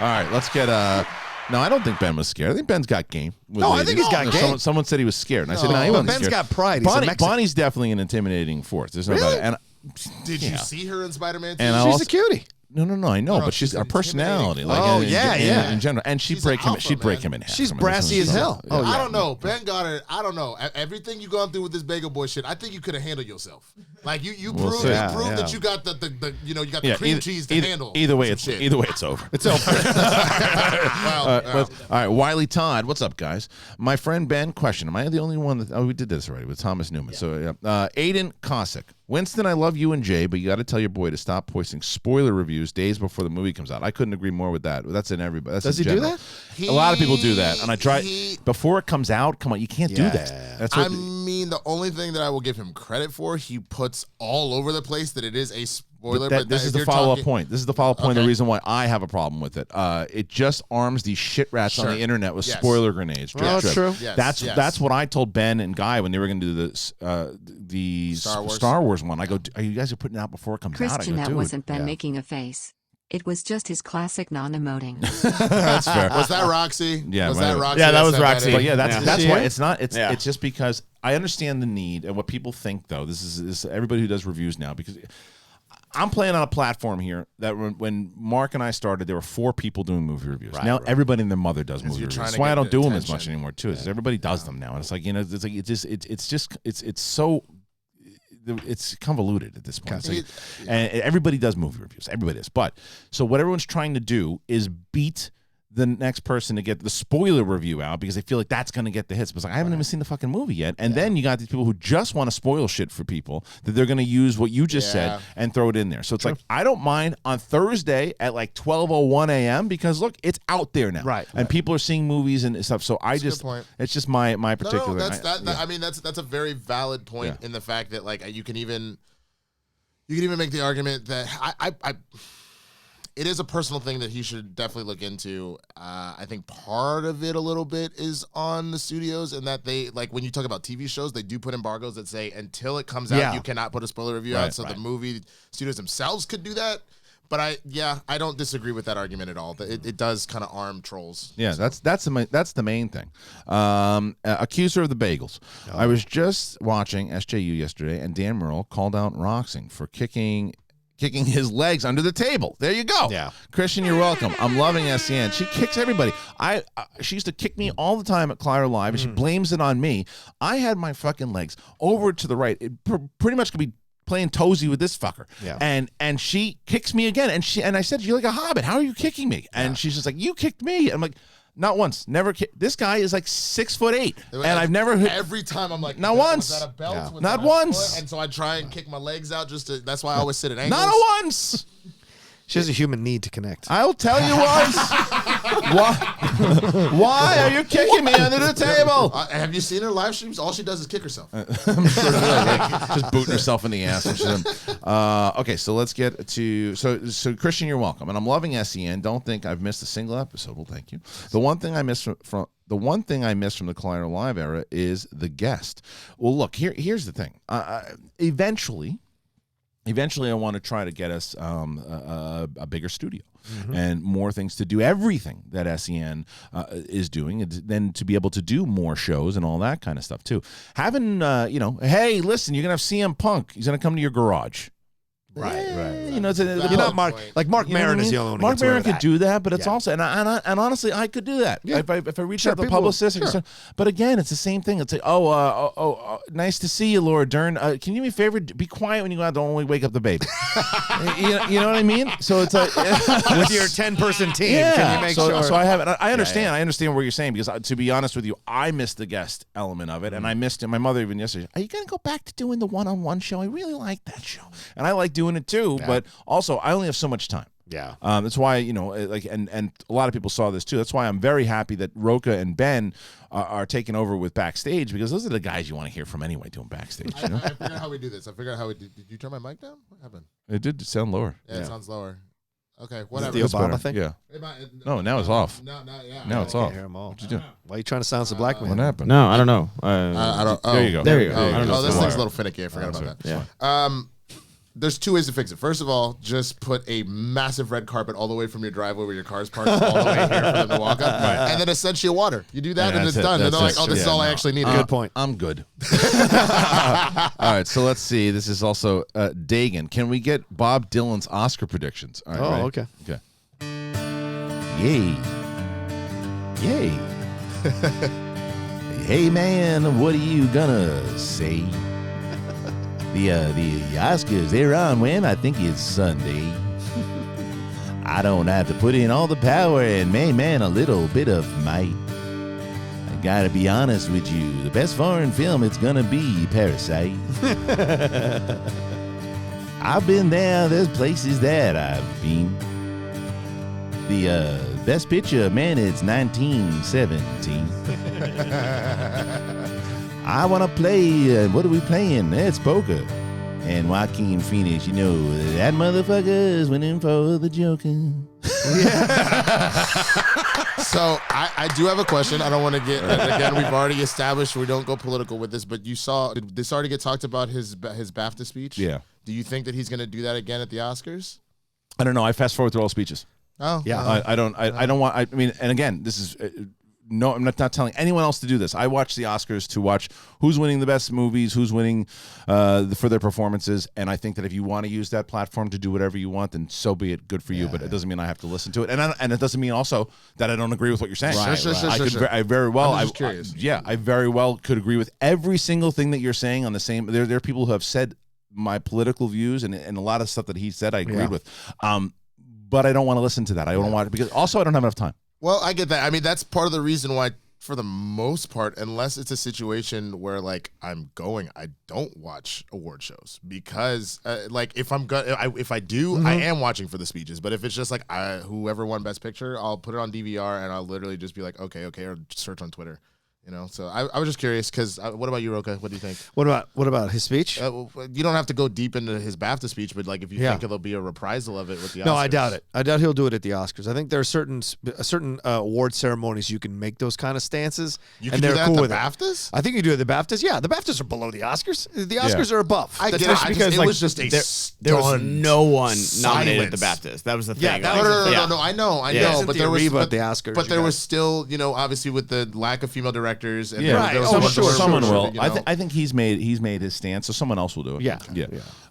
All right, let's get No, I don't think Ben was scared. I think Ben's got game. I think he's got game. Someone said he was scared, and I said, no, he wasn't Ben's scared. Got pride. He's a Mexican. Bonnie's definitely an intimidating force. There's no Really? doubt. And Did you see her in Spider-Man 2? And she's a cutie. No, I know, No, but she's she's her personality. intimidating. Like, yeah. in general, and she'd break him in half. She's I mean, brassy as hell. Yeah. I don't know. Ben Goddard, I don't know. Everything you gone through with this bagel boy shit, I think you could have handled yourself. Like you proved that you got the cream cheese to handle. Either way, it's over. It's over. Well, all right, Wiley Todd, what's up, guys? My friend Ben, question: am I the only one that? Oh, we did this already with Thomas Newman. Yeah. So, Aiden Cossack, Winston, I love you and Jay, but you got to tell your boy to stop posting spoiler reviews days before the movie comes out. I couldn't agree more with that. That's in everybody. That's Does in he do general. that? A lot of people do that, and I try before it comes out. Come on, you can't do that. That's what I mean, the only thing that I will give him credit for, he puts all over the place that it is a spoiler. But this is the follow-up point. This is the follow-up point. The reason why I have a problem with it. It just arms these shit rats on the internet with spoiler grenades. That's true. Yes, That's what I told Ben and Guy when they were going to do this the Star Wars one. I go, are you guys putting it out before it comes out? Kristian, that wasn't Ben making a face. It was just his classic non-emoting. That's fair. Was that Roxy? Yeah, was that Roxy? Yeah, that was Roxy. But yeah, that's why it's not. It's just because I understand the need and what people think. Though this is everybody who does reviews now, because I'm playing on a platform here that when Mark and I started, there were 4 people doing movie reviews. Now everybody and their mother does movie reviews. That's why I don't do them as much anymore too. Is everybody does them now, and it's like it's convoluted at this point. And everybody does movie reviews. Everybody does. But so what everyone's trying to do is beat the next person to get the spoiler review out because they feel like that's going to get the hits. But it's like, I haven't even seen the fucking movie yet. And then you got these people who just want to spoil shit for people that they're going to use what you just said and throw it in there. So it's like, I don't mind on Thursday at like 12:01 a.m. because look, it's out there now. Right. And people are seeing movies and stuff. So it's just my particular. I mean, that's a very valid point in the fact that like you can even make the argument that it is a personal thing that he should definitely look into. I think part of it a little bit is on the studios, and that they, like, when you talk about TV shows, they do put embargoes that say until it comes out, you cannot put a spoiler review out. So the movie studios themselves could do that. But I don't disagree with that argument at all. It does kind of arm trolls. Yeah, so. that's the main thing. Accuser of the bagels. I was just watching SJU yesterday, and Dan Murrell called out Roxing for kicking his legs under the table. There you go. Yeah. Kristian, you're welcome. I'm loving SEN. She kicks everybody. She used to kick me all the time at Clyder Live, and she blames it on me. I had my fucking legs over to the right. It pretty much could be playing toesy with this fucker. Yeah. And she kicks me again. And I said, you're like a hobbit. How are you kicking me? And she's just like, you kicked me. I'm like, not once. Never. This guy is like 6'8", and I've never hit. Every time I'm like, not once. Was that a belt? Yeah. Was not that once. Foot? And so I try and kick my legs out just to. That's why I always sit at angles. Not once. She has a human need to connect. I'll tell you once. Why are you kicking me under the table? Have you seen her live streams? All she does is kick herself. I'm sure just booting herself in the ass. Okay, so let's get to so Kristian, you're welcome, and I'm loving SEN. Don't think I've missed a single episode. Well, thank you. The one thing I missed from the Clyder Live era is the guest. Well, look, here's the thing. Eventually, I want to try to get us a bigger studio and more things to do everything that SEN is doing, and then to be able to do more shows and all that kind of stuff too. Having, hey, listen, you're going to have CM Punk. He's going to come to your garage. Right. You know, you're not Mark. Like Mark Maron is the only one. Mark Maron could do that, but it's also and honestly, I could do that if I reach out to the publicist. But again, it's the same thing. It's like, nice to see you, Laura Dern. Can you do me a favor? Be quiet when you go out. Don't only wake up the baby. you know what I mean? So it's like with your 10-person team. Yeah. Can you make sure? So I have. I understand. Yeah. I understand what you're saying, because to be honest with you, I missed the guest element of it, and I missed it. My mother even yesterday. Are you going to go back to doing the one-on-one show? I really like that show, and I like doing it too. But also, I only have so much time. Yeah. That's why, and a lot of people saw this too. That's why I'm very happy that Rocha and Ben are taking over with Backstage, because those are the guys you want to hear from anyway doing Backstage. I figured out how we do this. Did you turn my mic down? What happened? It did sound lower. Yeah, it sounds lower. Okay, whatever. The Obama thing? Yeah. No, now it's off. Now it's off. Hear them all. What'd you do? Why are you trying to silence the black man? What happened? No, I don't know. I don't. There you go. There you go. Oh, I don't know. this thing's a little finicky. I forgot about that. Yeah. There's two ways to fix it. First of all, just put a massive red carpet all the way from your driveway where your car's parked all the way here for them to walk up. Right. And then essentially water. You do that and it's done. And they're like, this is all I actually need. Good point. I'm good. All right, so let's see. This is also Dagan. Can we get Bob Dylan's Oscar predictions? All right, okay. Okay. Yay. Hey, man, what are you gonna say? The Oscars, they're on when? I think it's Sunday. I don't have to put in all the power and, man, a little bit of might. I gotta be honest with you. The best foreign film, it's gonna be Parasite. I've been there. There's places that I've been. The best picture, man, it's 1917. I want to play, what are we playing? It's poker. And Joaquin Phoenix, that motherfucker is winning for the Joker. So I do have a question. I don't want to get, again, we've already established we don't go political with this, but did this already get talked about his BAFTA speech? Yeah. Do you think that he's going to do that again at the Oscars? I don't know. I fast forward through all speeches. Oh. Yeah. I don't want, and again, this is... No, I'm not telling anyone else to do this. I watch the Oscars to watch who's winning the best movies, who's winning for their performances, and I think that if you want to use that platform to do whatever you want, then so be it. Good for you, but it doesn't mean I have to listen to it, and it doesn't mean also that I don't agree with what you're saying. Sure. I very well. I'm just curious. I very well could agree with every single thing that you're saying on the same. There are people who have said my political views and a lot of stuff that he said I agreed with, but I don't want to listen to that. I don't want it because also I don't have enough time. Well, I get that. I mean, that's part of the reason why, for the most part, unless it's a situation where, like, I don't watch award shows because, if I do, I am watching for the speeches. But if it's just like whoever won Best Picture, I'll put it on DVR and I'll literally just be like, okay, or search on Twitter. You know, so I was just curious because what about you, Rocha? What do you think? What about his speech? Well, you don't have to go deep into his BAFTA speech, but like if you think there'll be a reprisal of it with the Oscars. No, I doubt it. I doubt he'll do it at the Oscars. I think there are certain award ceremonies you can make those kind of stances. You and can do they're that cool at with the it. BAFTAs? I think you do it at the BAFTAs. Yeah, the BAFTAs are below the Oscars. The Oscars are above. I That's get it. just Because like, it was just there was stunned no one nominated at the silence. BAFTAs. That was the Yeah, thing. that Like, was No. I know. Isn't But the there was Reba at the Oscars, But you there guys. was still, obviously with the lack of female directors. And Yeah, Right. there was Oh, so much sure, diversity, someone will. you know. I think he's made his stance, so someone else will do it. Yeah.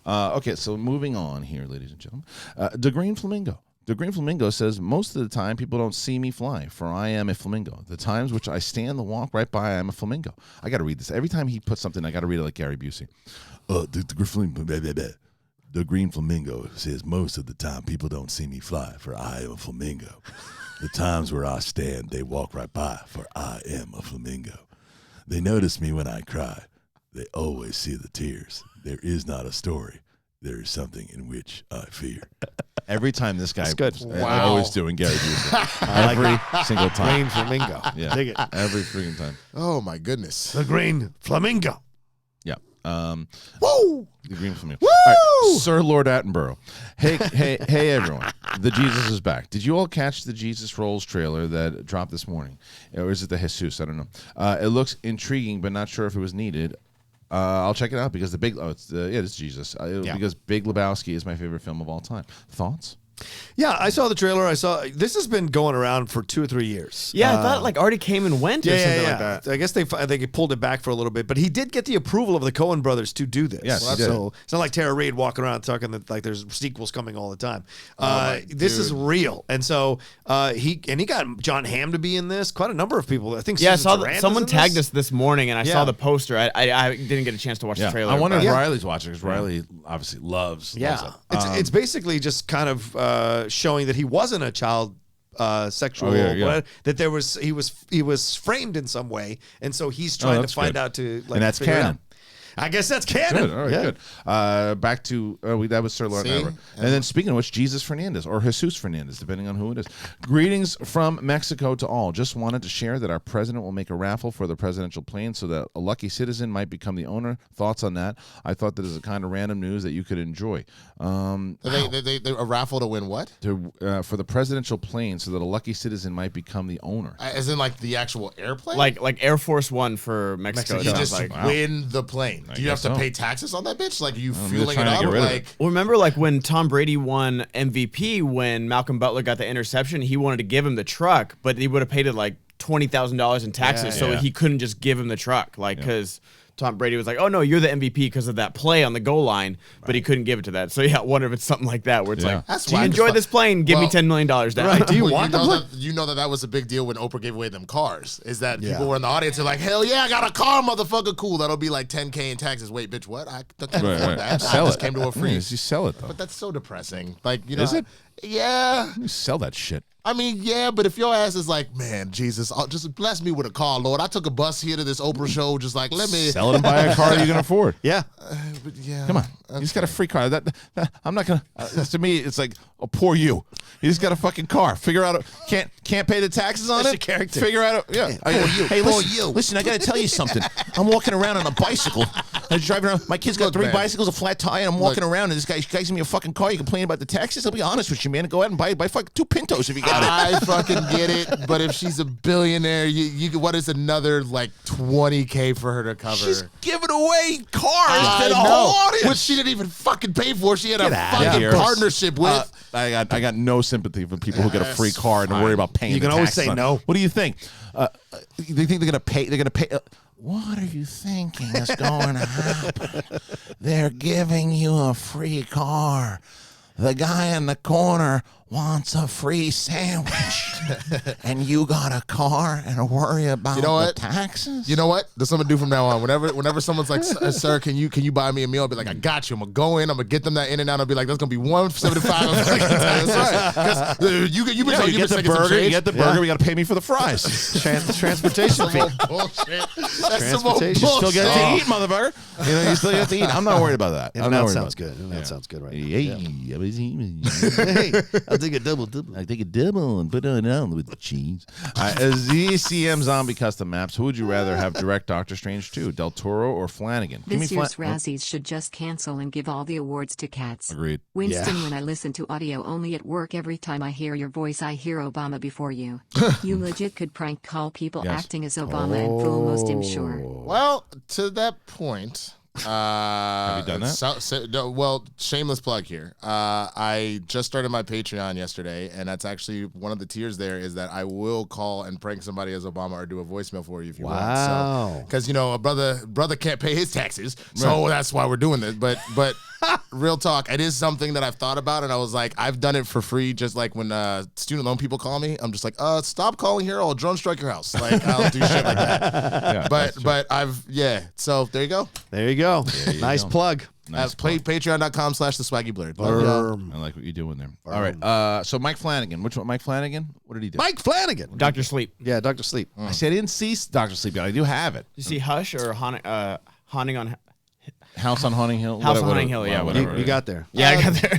Okay, so moving on here, ladies and gentlemen, the Green Flamingo. The Green Flamingo says, most of the time people don't see me fly, for I am a flamingo. The times which I stand the walk right by, I am a flamingo. I got to read this. Every time he puts something, I got to read it like Gary Busey. The Green Flamingo says, most of the time people don't see me fly, for I am a flamingo. The times where I stand, they walk right by, for I am a flamingo. They notice me when I cry. They always see the tears. There is not a story. There is something in which I fear. Every time this guy, That's good. I always doing Gary Busey. Every single time. Green Flamingo. Yeah. Dig it. Every freaking time. Oh my goodness. The Green Flamingo. Yeah. Woo! The Green Flamingo. All right. Sir Lord Attenborough. Hey, everyone. The Jesus is back. Did you all catch the Jesus Rolls trailer that dropped this morning? Or is it the Jesus? I don't know. It looks intriguing, but not sure if it was needed. I'll check it out because it's Jesus. Because Big Lebowski is my favorite film of all time. Thoughts? Yeah, I saw the trailer. This has been going around for 2 or 3 years. Yeah, I thought it like already came and went or something like that. I guess they pulled it back for a little bit, but he did get the approval of the Coen brothers to do this. Yes, he did. So it's not like Tara Reid walking around talking that like there's sequels coming all the time. This is dude. real, and so he got John Hamm to be in this. Quite a number of people. I think. Yeah, I Susan saw Sarandon's someone in tagged this. us this morning, and I Yeah. saw the poster. I didn't get a chance to watch the trailer. I wonder if but- Riley's watching because Riley obviously loves Yeah, it. it's basically just kind of showing that he wasn't a child sexual, yeah. that he was framed in some way, and so he's trying to that's find good. out to like And that's figure it canon. out. I guess that's canon. Good. All right, good. Back to that was Sir Lord See? Attenborough. And then speaking of which, Jesus Fernandez or Jesus Fernandez, depending on who it is. Greetings from Mexico to all. Just wanted to share that our president will make a raffle for the presidential plane so that a lucky citizen might become the owner. Thoughts on that? I thought that is a kind of random news that you could enjoy. They a raffle to win what? For the presidential plane so that a lucky citizen might become the owner. As in like the actual airplane? like Air Force One for Mexico. you it just sounds like. win the plane. Do you have guess to so. pay taxes on that bitch? Like, are you they're fueling it trying to up? get rid of Like, it. Well, remember like when Tom Brady won MVP when Malcolm Butler got the interception, he wanted to give him the truck, but he would have paid it like $20,000 in taxes, so Yeah. he couldn't just give him the truck, like because Tom Brady was like, "Oh no, you're the MVP because of that play on the goal line," but he couldn't give it to that. So yeah, I wonder if it's something like that where it's like, That's "Do you whack as enjoy fuck. this plane? Give me Well, $10 million down." Right. Do you well, want the plane? you know that was a big deal when Oprah gave away them cars. Is that people were in the audience are like, hell yeah, I got a car, motherfucker. Cool. That'll be like $10K in taxes. Wait, bitch, what? I can't afford that. Sell I just it. came to a Yeah, freeze. you sell it though. But that's so depressing. Like, you know, Is it? Yeah. You sell that shit. I mean, yeah, but if your ass is like, man, Jesus, just bless me with a car, Lord. I took a bus here to this Oprah show, just like, let me Sell it and buy a car you can afford. Yeah. But yeah, Come on, you just got a free car. That I'm not gonna. To me, it's like, oh, poor you. You just got a fucking car. Figure out. Can't pay the taxes on That's it. your character. Figure out. Yeah. Hey, listen. I got to tell you something. I'm walking around on a bicycle. I'm driving around. My kid's got Look, 3 man. bicycles, a flat tire, and I'm walking around. And this guy's giving me a fucking car. You complain about the taxes? I'll be honest with you, man. Go ahead and buy fucking 2 Pintos if you got it. I fucking get it, but if she's a billionaire, you what is another like $20K for her to cover? She's giving away cars I to the know, whole audience. which she didn't even fucking pay for. She had a Get outta fucking here. partnership with. I got no sympathy for people who get a free car and worry about paying. You can the always taxes say on it. no. What do you think? They think they're gonna pay? They're gonna pay. What are you thinking is going to happen? They're giving you a free car. The guy in the corner wants a free sandwich, and you got a car and worry about You know what? the taxes. You know what? That's what I'm gonna do from now on. Whenever someone's like, "Sir, can you buy me a meal?" I'll be like, "I got you." I'm gonna go in. I'm gonna get them that in and out. I'll be like, "That's gonna be $175." Because you've been you get the taking some burger. You change. get the burger. We got to pay me for the fries. Transportation fee. Bullshit. That's some more Transportation. Still bullshit. get to eat, motherfucker. You know, you still get to eat. I'm not worried about that. And I'm not that worried sounds about good. And that sounds good, right? Hey, Hey, I take a double. I take a double and put it on with the cheese. As ECM Zombie Custom Maps, who would you rather have direct Doctor Strange 2, Del Toro or Flanagan? This year's Razzies should just cancel and give all the awards to cats. Agreed. Winston, when I listen to audio only at work, every time I hear your voice, I hear Obama before you. You legit could prank call people acting as Obama and fool most, I'm sure. Well, to that point... have you done that? No, well, shameless plug here. I just started my Patreon yesterday, and that's actually one of the tiers there is that I will call and prank somebody as Obama or do a voicemail for you if you want. So, because a brother can't pay his taxes, so that's why we're doing this. But real talk, it is something that I've thought about, and I was like, I've done it for free. Just like when student loan people call me, I'm just like, stop calling here, or I'll drone strike your house. Like I'll do shit like that. Yeah, So there you go. There you go. Nice plug. Nice Patreon.com/theswaggyblurred. I like what you're doing there. All right. So Mike Flanagan. Which one? Mike Flanagan? What did he do? Mike Flanagan. Dr. Sleep. Yeah, Dr. Sleep. I said I didn't see Dr. Sleep yet. I do have it. You see Hush or Haunting on House on Haunting Hill? House on Haunting Hill, yeah. Whatever. You got there. Yeah, I got there.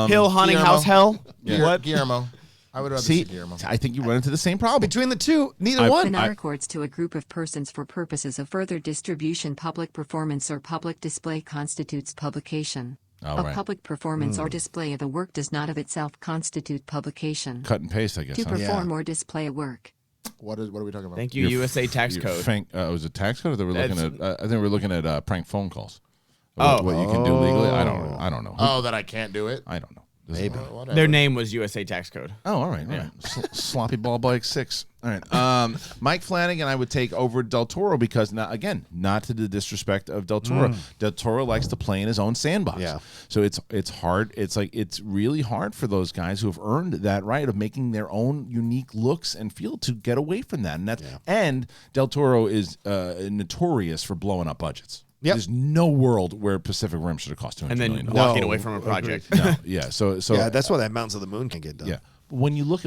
Hill, Haunting Guillermo. House, Hell. What? Guillermo. I would rather see Guillermo. I think you run into the same problem. Between the two, neither one. Banana records to a group of persons for purposes of further distribution, public performance, or public display constitutes publication. Public performance or display of the work does not of itself constitute publication. Cut and paste, I guess. To perform or display a work. What are we talking about? Thank you, USA tax code. Was it tax code? Or they were looking at. I think we were looking at prank phone calls. What you can do legally? I don't know. Oh, that I can't do it? I don't know. Maybe. Their name was USA tax code. Oh, all right. Yeah. Sloppy ball bike 6. All right. Mike Flanagan, I would take over Del Toro because, not to the disrespect of Del Toro. Del Toro likes to play in his own sandbox. Yeah. So it's hard. It's really hard for those guys who have earned that right of making their own unique looks and feel to get away from that. And Del Toro is notorious for blowing up budgets. Yep. There's no world where Pacific Rim should have cost $200 million. And then walking away from a project. Yeah. So yeah, that's why that Mountains of the Moon can get done. Yeah. When you look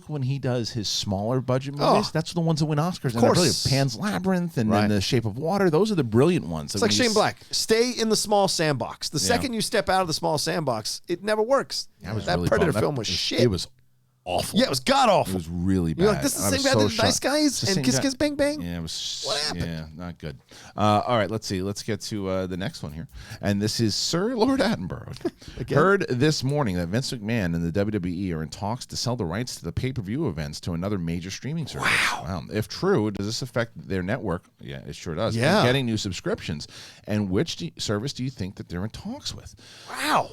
when he does his smaller budget movies, that's the ones that win Oscars. Of course. Pan's Labyrinth and then The Shape of Water. Those are the brilliant ones. It's like Shane Black. Stay in the small sandbox. The second you step out of the small sandbox, it never works. That really Predator bummed. film was shit. It was awful. Yeah, it was god awful. It was really bad. You're like, this is the same guy that did Nice Guys and Kiss Kiss Bang Bang? Yeah, it was. What happened? Yeah, not good. All right, let's see. Let's get to the next one here. And this is Sir Lord Attenborough. Heard this morning that Vince McMahon and the WWE are in talks to sell the rights to the pay-per-view events to another major streaming service. Wow. If true, does this affect their network? Yeah, it sure does. Yeah. And getting new subscriptions. And which service do you think that they're in talks with? Wow.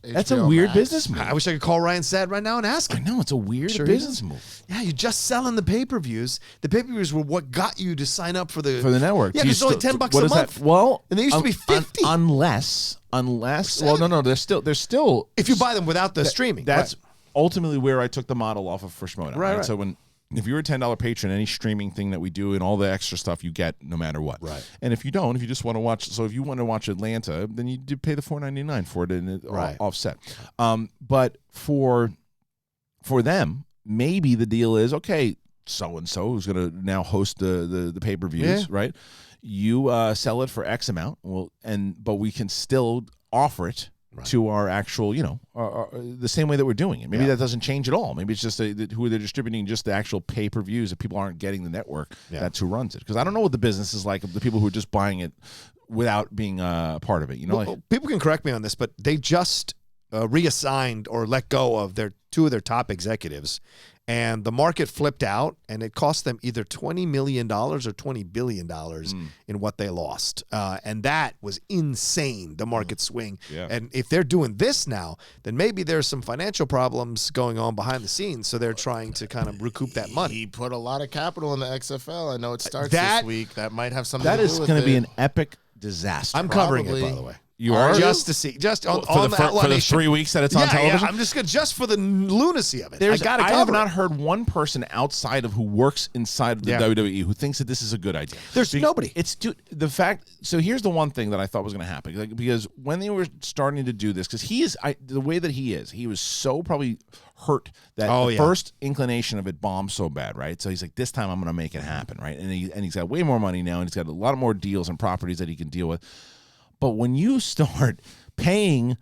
That's a HBO weird Max. business move. I wish I could call Ryan Sad right now and ask I him. know, it's a weird Sure business is. move. Yeah, you're just selling the pay-per-views. The pay-per-views were what got you to sign up for the network. Yeah, Do you because it's only still- $10 what a is month. that? Well, and they used to be 50. Unless well, no, there's still if you buy them without the streaming. That's ultimately where I took the model off of for Schmoedown. Right. So if you're a $10 patron, any streaming thing that we do and all the extra stuff you get no matter what. Right. And if you just want to watch, so if you want to watch Atlanta, then you do pay the $4.99 for it and it offset. But for them, maybe the deal is, okay, so and so who's going to now host the pay-per-views, right? You sell it for X amount, but we can still offer it to our actual, the same way that we're doing it. Maybe that doesn't change at all. Maybe it's just who they're distributing, just the actual pay-per-views. If people aren't getting the network, that's who runs it. Because I don't know what the business is like of the people who are just buying it without being a part of it. Well, people can correct me on this, but they just reassigned or let go of two of their top executives. And the market flipped out, and it cost them either $20 million or $20 billion in what they lost. And that was insane, the market swing. Yeah. And if they're doing this now, then maybe there's some financial problems going on behind the scenes, so they're trying to kind of recoup that money. He put a lot of capital in the XFL. I know it starts That- this week. That might have something that to do is with going to be it. an epic disaster. I'm covering it, Probably. by the way. You are? Just to see, just on for the the Outlaw 3 weeks that it's on television? Yeah, I'm just gonna just for the lunacy of it. I gotta have cover not it. heard one person outside of who works inside of the WWE who thinks that this is a good idea. There's nobody. The fact. So here's the one thing that I thought was going to happen, because when they were starting to do this, because the way that he was so probably hurt that the first inclination of it bombed so bad, right? So he's like, this time I'm going to make it happen, right? And he's got way more money now, and he's got a lot more deals and properties that he can deal with. But when you start paying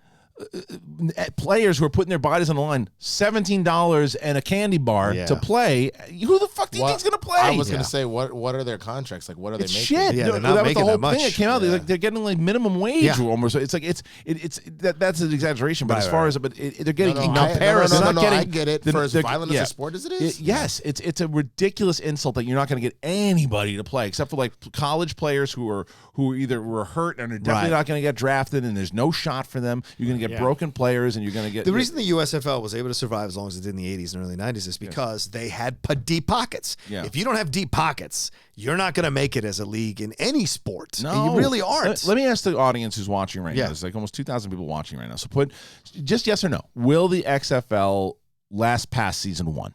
players who are putting their bodies on the line, $17 and a candy bar to play. Who the fuck do you think's gonna play? I was gonna say, what are their contracts like? What are they making? Shit. Yeah, they're No, not that was making the whole that much. thing that came out. They're getting like minimum wage almost. It's like that's an exaggeration, but as far as they're getting Paris. I get it. For as violent as a sport as it is, yes, it's a ridiculous insult that you're not going to get anybody to play except for like college players who either were hurt and are definitely not going to get drafted, and there's no shot for them. You're going to get broken players, and you're going to get the reason the USFL was able to survive as long as it did in the 80s and early 90s is because they had deep pockets. Yeah. If you don't have deep pockets, you're not going to make it as a league in any sport. No, you really aren't. Let me ask the audience who's watching right now. There's like almost 2,000 people watching right now. So put just yes or no. Will the XFL last past season 1?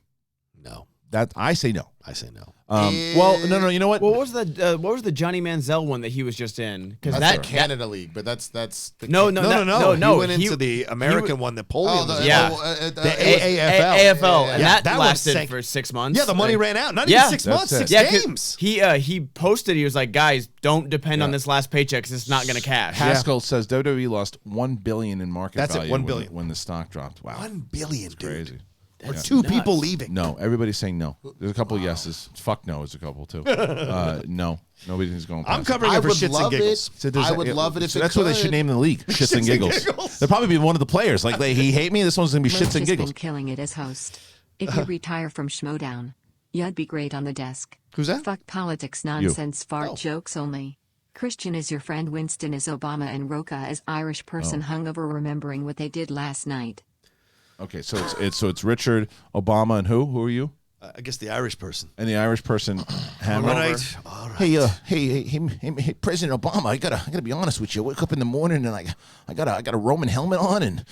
No. That I say no. I say no. Well, no. You know what? What was the Johnny Manziel one that he was just in? Because that's the Canada League, but that's the no. He went into the American one that Polian was the AAFL. AFL, and that one lasted sank. for 6 months. Yeah, the money ran out. Not even 6 months, 6 games. He posted. He was like, "Guys, don't depend on this last paycheck because it's not going to cash." Haskell says WWE lost $1 billion in market That's value. $1 billion when the stock dropped. Wow, $1 billion, dude. Crazy. Or 2 people leaving. No, everybody's saying no. There's a couple of yeses. Fuck no is a couple too. No, nobody's going. I'm covering it for shits and giggles. I would love it if that's what they should name the league. Shits and giggles. They'll probably be one of the players. Like he hate me. This one's gonna be shits and giggles. Been killing it as host. If you retire from Schmoedown, you'd be great on the desk. Who's that? Fuck politics nonsense, fart jokes only. Kristian is your friend, Winston is Obama, and Rocha is Irish person hungover remembering what they did last night. Okay, so it's Richard, Obama, and who? Who are you? I guess the Irish person. And the Irish person, Hammer. All right. Hey, President Obama, I gotta be honest with you. I wake up in the morning and I got a Roman helmet on and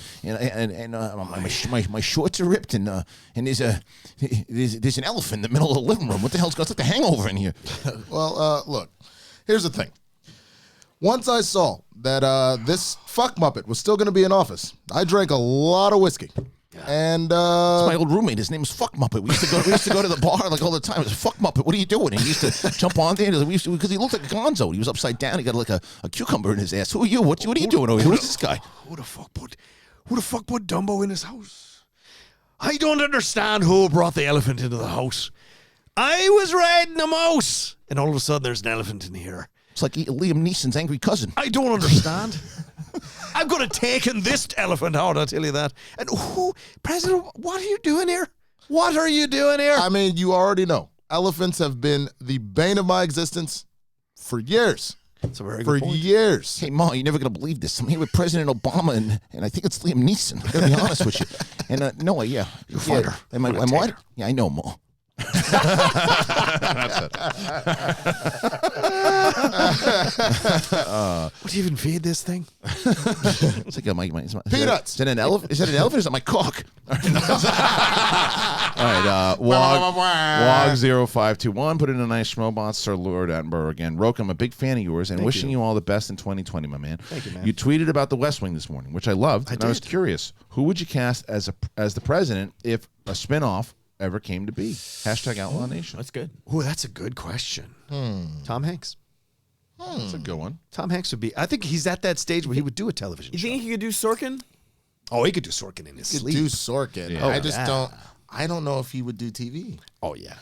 my shorts are ripped and there's an elephant in the middle of the living room. What the hell's got like a hangover in here? Well, look, here's the thing. Once I saw that this fuck Muppet was still going to be in office, I drank a lot of whiskey. And my old roommate, his name was Fuck Muppet. We used to go to the bar like all the time. It was Fuck Muppet. What are you doing? And he used to jump on there because he looked like a gonzo. He was upside down. He got like a cucumber in his ass. Who are you? What are you doing over here? Who's this guy? Who the fuck put Dumbo in his house? I don't understand who brought the elephant into the house. I was riding a mouse, and all of a sudden there's an elephant in here. It's like Liam Neeson's angry cousin. I don't understand. I'm going to take this elephant out, I'll tell you that. And President, what are you doing here? What are you doing here? I mean, you already know. Elephants have been the bane of my existence for years. That's a very good point. Years. Hey, Ma, you're never going to believe this. I'm here with President Obama, and I think it's Liam Neeson. I got to be honest with you. And, no, yeah. You're a fighter. I'm what? Yeah, I know, Ma. What do you even feed this thing? It's like peanuts. Is that an elephant? Is that an elephant? Or is that my cock? All right, Wog0521 put in a nice Schmoebot, Sir Lord Attenborough again. Roke, I'm a big fan of yours and wishing you all the best in 2020, my man. Thank you, man. You tweeted about The West Wing this morning, which I loved. I was curious, who would you cast as the president if a spinoff ever came to be? Hashtag Outlaw Nation. That's good. Oh, that's a good question. Tom Hanks. That's a good one. Tom Hanks would be. I think he's at that stage where he would do a television You show. think he could do Sorkin? Oh, he could do Sorkin in his Could sleep. do Sorkin. Yeah. I just don't. I don't know if he would do TV. Oh yeah.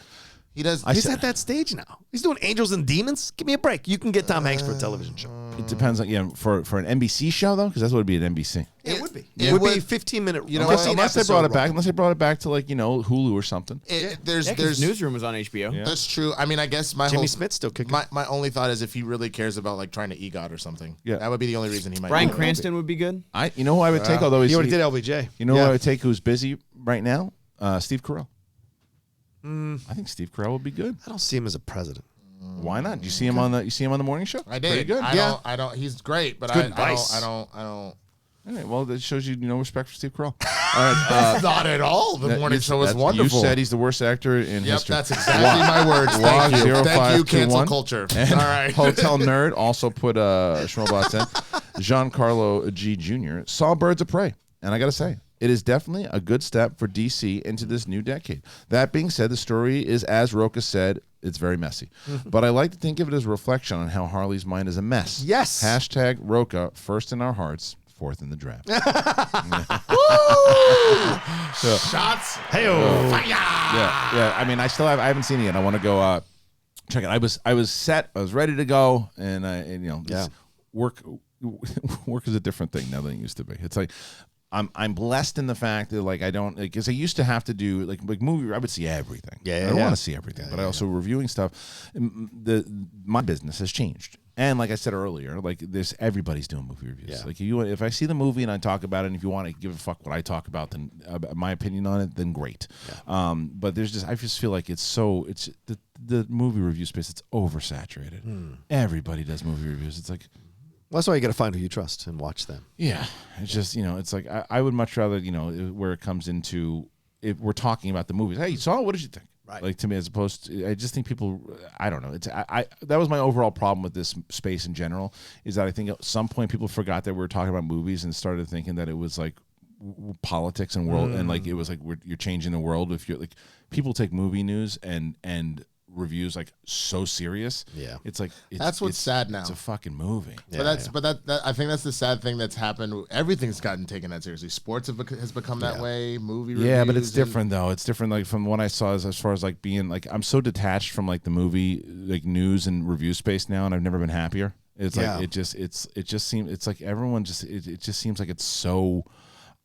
He does. He's at that stage now. He's doing Angels and Demons. Give me a break. You can get Tom Hanks for a television show. It depends on for an NBC show though, because that's what would be an NBC. It would be. It It would be would- 15-minute. You know Unless, what? unless they brought it back. Unless they brought it back to Hulu or something. There's Newsroom was on HBO. Yeah. That's true. I mean, I guess my Jimmy whole Smith's still kicking. my only thought is if he really cares about like trying to EGOT or something. Yeah. That would be the only reason he might. Bryan do it. Cranston would be good. You know who I would take, although He already did LBJ. You know who I would take who's busy right now? Steve Carell. I think Steve Carell would be good. I don't see him as a president. Why not? You see him on the morning show? I did. Pretty good. I don't. He's great, but good I advice. don't. All right, well, that shows you no respect for Steve Carell. All right, Not at all. The morning show was wonderful. You said he's the worst actor in Yep, history. that's exactly my words. Thank you. Thank you, cancel culture. And All right. Hotel Nerd also put Schmoebots in. Giancarlo G. Jr. saw Birds of Prey. And I got to say, it is definitely a good step for DC into this new decade. That being said, the story is, as Rocha said, it's very messy. But I like to think of it as a reflection on how Harley's mind is a mess. Yes. Hashtag Rocha, first in our hearts. fourth in the draft. Shots. Hey-o. Yeah. I mean, I haven't seen it yet. I want to go check it. I was set. I was ready to go, and work is a different thing now than it used to be. It's like I'm blessed in the fact that like I don't like because I used to have to do like movie. I would see everything. I don't want to see everything, but I also reviewing stuff. My business has changed. And like I said earlier, like everybody's doing movie reviews. Yeah. Like if I see the movie and I talk about it, and if you want to give a fuck what I talk about, then my opinion on it, then great. Yeah. But I just feel like it's the movie review space. It's oversaturated. Everybody does movie reviews. It's like. Well, that's why you got to find who you trust and watch them. Yeah, it's just it's like I would much rather where it comes into if we're talking about the movies. Hey, you saw it? What did you think? Right. Like to me, as opposed to, I just think people, I don't know. It's that was my overall problem with this space in general, is that I think at some point people forgot that we were talking about movies and started thinking that it was like politics and world and like it was like you're changing the world. If you're like people take movie news and reviews like so serious. Yeah, it's like that's what's sad now. It's a fucking movie. Yeah, but that I think that's the sad thing that's happened. Everything's gotten taken that seriously. Sports has become that way. Movie reviews. Yeah, but it's different though. It's different like from what I saw as far as like being like I'm so detached from like the movie like news and review space now, and I've never been happier. It's like it just seems it's like everyone just it just seems like it's so.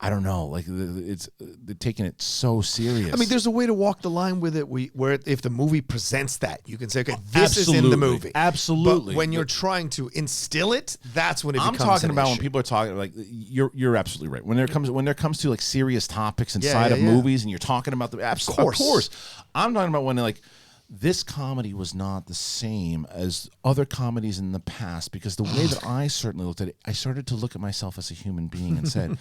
I don't know, like they're taking it so serious. I mean, there's a way to walk the line with it. Where if the movie presents that, you can say, "Okay, this is in the movie." Absolutely. But when you're trying to instill it, that's when it becomes. I'm talking an about issue. when people are talking like you're absolutely right. When there comes to like serious topics inside of movies, and you're talking about the of course. I'm talking about when like. This comedy was not the same as other comedies in the past because the way that I certainly looked at it, I started to look at myself as a human being and said,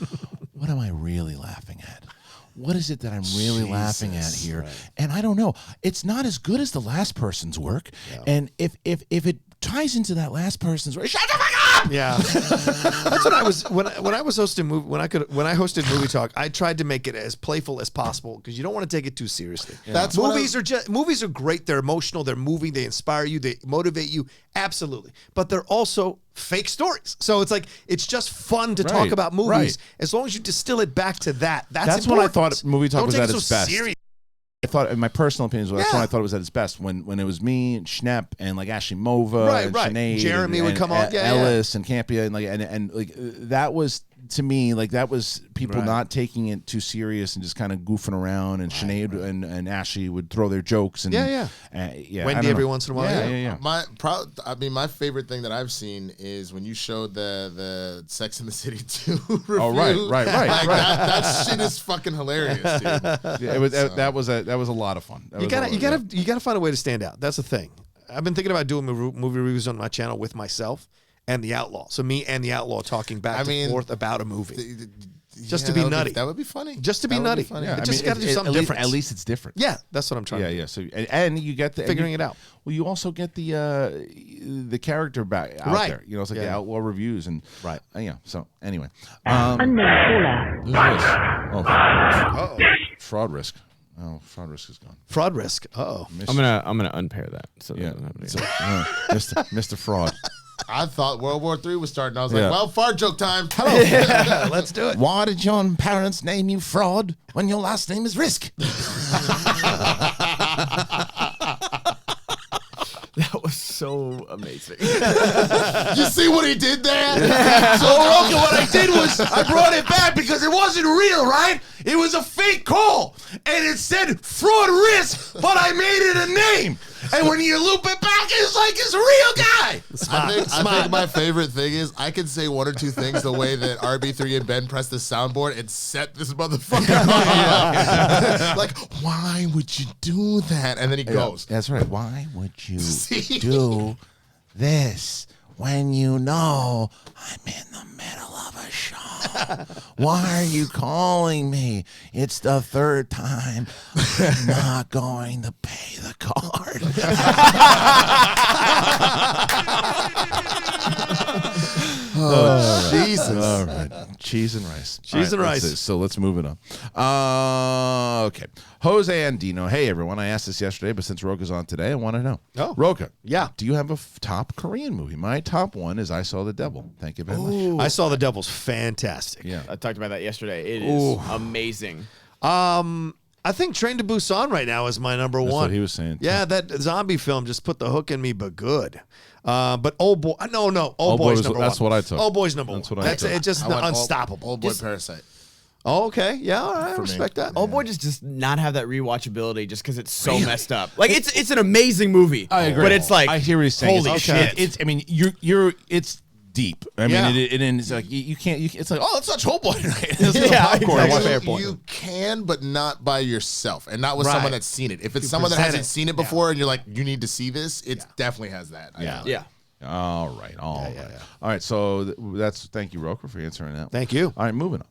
what am I really laughing at? What is it that I'm really laughing at here? Right. And I don't know. It's not as good as the last person's work. Yeah. And if it ties into that last person's work, shut the fuck up! Yeah, that's what I was when I was hosting when I hosted Movie Talk. I tried to make it as playful as possible because you don't want to take it too seriously. Yeah. That's movies are great. They're emotional. They're moving. They inspire you. They motivate you. Absolutely, but they're also fake stories. So it's like it's just fun to talk about movies as long as you distill it back to that. That's when I thought Movie Talk was at its best. Serious. I thought, in my personal opinion, that's when I thought it was at its best. When it was me and Schnepp and like Ashley Mova and Sinead Jeremy would come on, Ellis and Campia and like that was to me like that was people not taking it too serious and just kind of goofing around. And Sinead and Ashley would throw their jokes and Wendy every once in a while. My favorite thing that I've seen is when you showed the Sex and the City 2 review. Oh right. That shit is fucking hilarious, dude. Yeah, it was that was a lot of fun. You gotta find a way to stand out. That's the thing. I've been thinking about doing movie reviews on my channel with myself and the Outlaw. So me and the Outlaw talking back and forth about a movie. Just to be nutty. That would be funny. Just to be nutty. Yeah, just got to do something different. At least it's different. Yeah, that's what I'm trying to do. Yeah. So and you get figuring it out. Well, you also get the character back out there. It's like the Outlaw reviews and So anyway, who's this? Fraud risk. Oh, fraud risk is gone. Fraud risk. Oh, I'm gonna unpair that. So Mr. Fraud. I thought World War III was starting. I was like, well, fart joke time. Hello. Let's do it. Why did your parents name you Fraud when your last name is Risk? That was so amazing. You see what he did there? So, Rocha, what I did was I brought it back because it wasn't real, right? It was a fake call. And it said Fraud Risk, but I made it a name. And when you loop it back, it's like it's a real guy. I think my favorite thing is I can say one or two things the way that RB3 and Ben press the soundboard and set this motherfucker up. Like, why would you do that? And then he goes. That's right. Why would you do this when you know I'm in the middle of a show? Why are you calling me? It's the third time. I'm not going to pay the card. Jesus. All right. Cheese and rice. Cheese and rice. So let's move it on. Okay. Jose Andino. Hey, everyone. I asked this yesterday, but since Roka's on today, I want to know. Oh. Roka. Yeah. Do you have a top Korean movie? My top one is I Saw the Devil. Thank you very much. I Saw the Devil's fantastic. Yeah. I talked about that yesterday. It is amazing. I think Train to Busan right now is my number That's one. what he was saying. Yeah, that zombie film just put the hook in me, but good. But Old Boy, no, Old Boy's number that's one. what I took. Old Boy's number That's one. what I That's took. it's just I went unstoppable. Old Boy Just- Parasite. Oh, okay, yeah, all right, I respect that. Old Boy just not have that rewatchability just because it's so messed up. Like it's an amazing movie. I agree. But it's like I hear what he's saying. holy It's- shit. It's. I mean, it's deep. I mean, Yeah. it's like you can't. It's like, oh, let's watch Whole Boy tonight. It's Yeah, popcorn. exactly. Watch Fair it. point. You can, but not by yourself, and not with Right. someone that's seen it. If it's You someone that present hasn't it. seen it before, and you're like, you need to see this, it definitely has that. Yeah. yeah. All right. All right. So that's thank you, Roker, for answering that. Thank you. All right, moving on.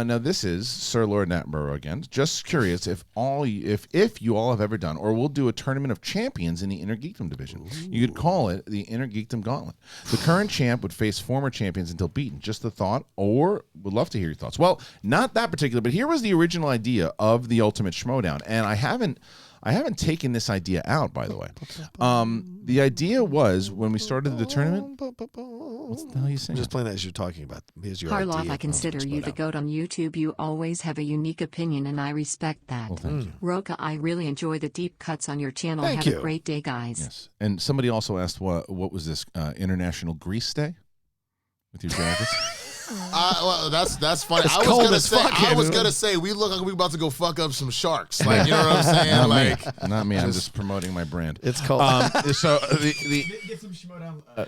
Now this is Sir Lord Nattenborough again. Just curious if you all have ever done or will do a tournament of champions in the Inner Geekdom division. You could call it the Inner Geekdom Gauntlet. The current champ would face former champions until beaten. Just the thought, or would love to hear your thoughts. Well, not that particular, but here was the original idea of the Ultimate Schmoedown, and I haven't taken this idea out, by the way. The idea was when we started the tournament. What's the hell are you saying? I'm just playing that as you're talking about. Here's your Harloff, idea. I consider you the goat on YouTube. You always have a unique opinion, and I respect that. Well, thank you. Roka, I really enjoy the deep cuts on your channel. Thank Have you. a great day, guys. Yes. And somebody also asked what was this International Grease Day with your jackets? Well, that's funny. It's I was cold gonna as say, fuck here, dude. we look like we about to go fuck up some sharks. Like, you know what I'm saying? Not Like, me. Not me. I'm just promoting my brand. It's cold. So the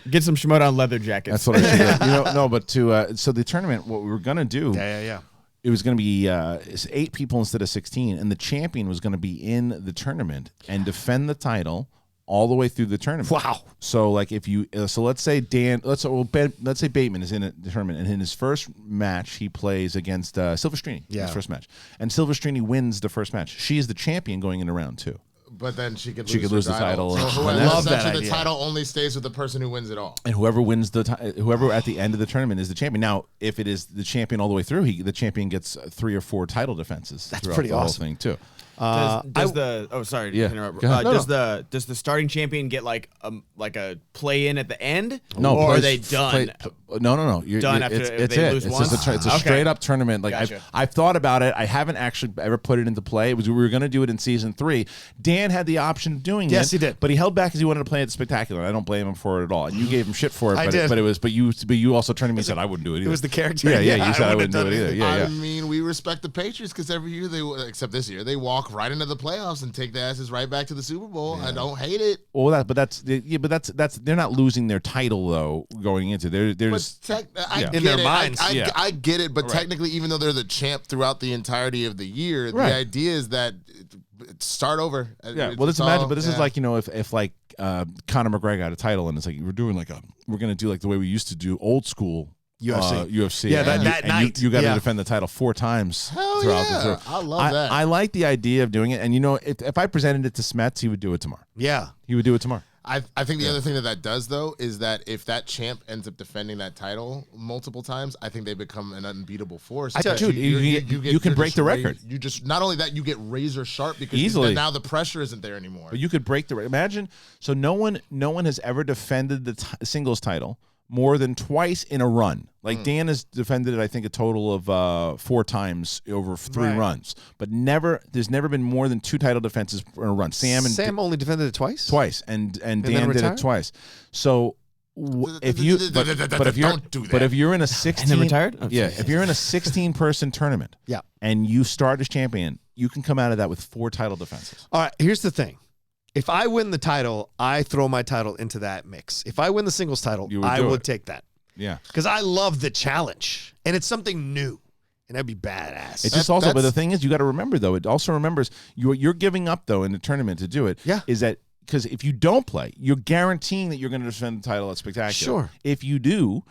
Get some Schmoedown leather jackets. that's what I should do. No, but so the tournament, what we were gonna do. yeah. It was going to be 8 people instead of 16, and the champion was going to be in the tournament and defend the title all the way through the tournament. Wow. So like if you let's say let's say Bateman is in a tournament, and in his first match he plays against Silvestrini. Yeah. His first match, and Silvestrini wins the first match. She is the champion going into round 2. but then she could lose the title. So I whoever, love that essentially the idea. title only stays with the person who wins it all. And whoever wins whoever at the end of the tournament is the champion. Now, if it is the champion all the way through, the champion gets 3 or 4 title defenses. That's throughout pretty the awesome. whole thing too. Sorry to Yeah. interrupt. Go ahead. Does the starting champion get like a play in at the end? No, or are plays- they done? No. You're Done after it's they it. lose It's once? just it's a Okay. straight up tournament. Like Gotcha. I've thought about it. I haven't actually ever put it into play. We were going to do it in season 3. Dan had the option of doing it. Yes, he did. But he held back because he wanted to play it spectacular. I don't blame him for it at all. And you gave him shit for it. I but did. But you also turned to me and said I wouldn't do it either. It was the character. Yeah. You I said I wouldn't wouldn't do it have either. done Yeah. I mean, we respect the Patriots because every year except this year, they walk right into the playoffs and take their asses right back to the Super Bowl. I don't hate it. Well, that's they're not losing their title though going into they're But just I Yeah. get In their it. minds. I get it, but technically, even though they're the champ throughout the entirety of the year, Right. the idea is that start over. Yeah, well, let's imagine. But this is like if like Conor McGregor got a title and it's like we're gonna do like the way we used to do old school UFC. Yeah, that And night. you got to Yeah. defend the title 4 times Hell throughout yeah. the I love that. I like the idea of doing it, and if I presented it to Smets, he would do it tomorrow. Yeah. He would do it tomorrow. I think the other thing that does though is that if that champ ends up defending that title multiple times, I think they become an unbeatable force. Dude, you can break the record. You just not only that, you get razor sharp because Easily. now the pressure isn't there anymore. But you could break the imagine. So no one has ever defended the singles title more than twice in a run. Like Dan has defended it, I think, a total of 4 times over 3 Right. runs, but there's never been more than 2 title defenses in a run. Sam only defended it twice. and Dan then did retired? it twice. So if you but if you're Don't do that. but if you're in a 16 And then retired? Oh, yeah, if you're in a 16-person tournament, Yeah. and you start as champion, you can come out of that with 4 title defenses. All right, here's the thing. If I win the title, I throw my title into that mix. If I win the singles title, You would I do would it. take that. Yeah. Because I love the challenge. And it's something new. And that'd be badass. It's just also, but the thing is, you got to remember though. It also remembers you're giving up though in the tournament to do it. Yeah. Is that because if you don't play, you're guaranteeing that you're going to defend the title at Spectacular. Sure. If you do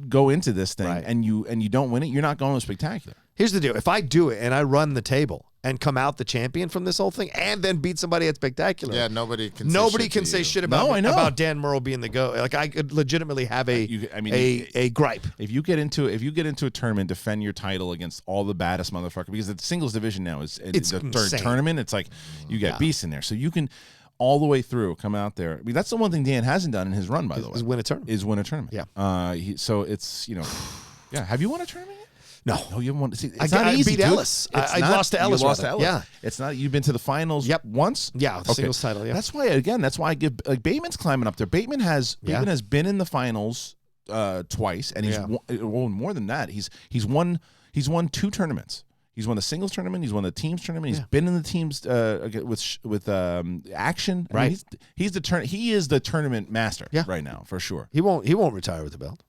go into this thing Right. and you don't win it, you're not going to Spectacular. Here's the deal. If I do it and I run the table, and come out the champion from this whole thing, and then beat somebody at Spectacular. Yeah, nobody can say shit about Dan Murrell being the GOAT. Like, I could legitimately have a gripe. If you get into a tournament, defend your title against all the baddest motherfucker, because the singles division now is It's the third insane. tournament. It's like you get beasts in there, so you can all the way through come out there. I mean, that's the one thing Dan hasn't done in his run, by the way. Is win a tournament. Yeah. So it's yeah. Have you won a tournament? No, you haven't won. See, it's I not easy, beat dude. Ellis. I lost to Ellis. You lost to Ellis. Yeah. It's not. You've been to the finals. Once. Yeah, the singles title. Yeah. That's why. Again, that's why I give Bateman's climbing up there. Bateman has been in the finals twice, and he's won more than that. He's won 2 tournaments. He's won the singles tournament. He's won the teams tournament. He's been in the teams with action. I mean, he is the tournament master right now for sure. He won't retire with the belt.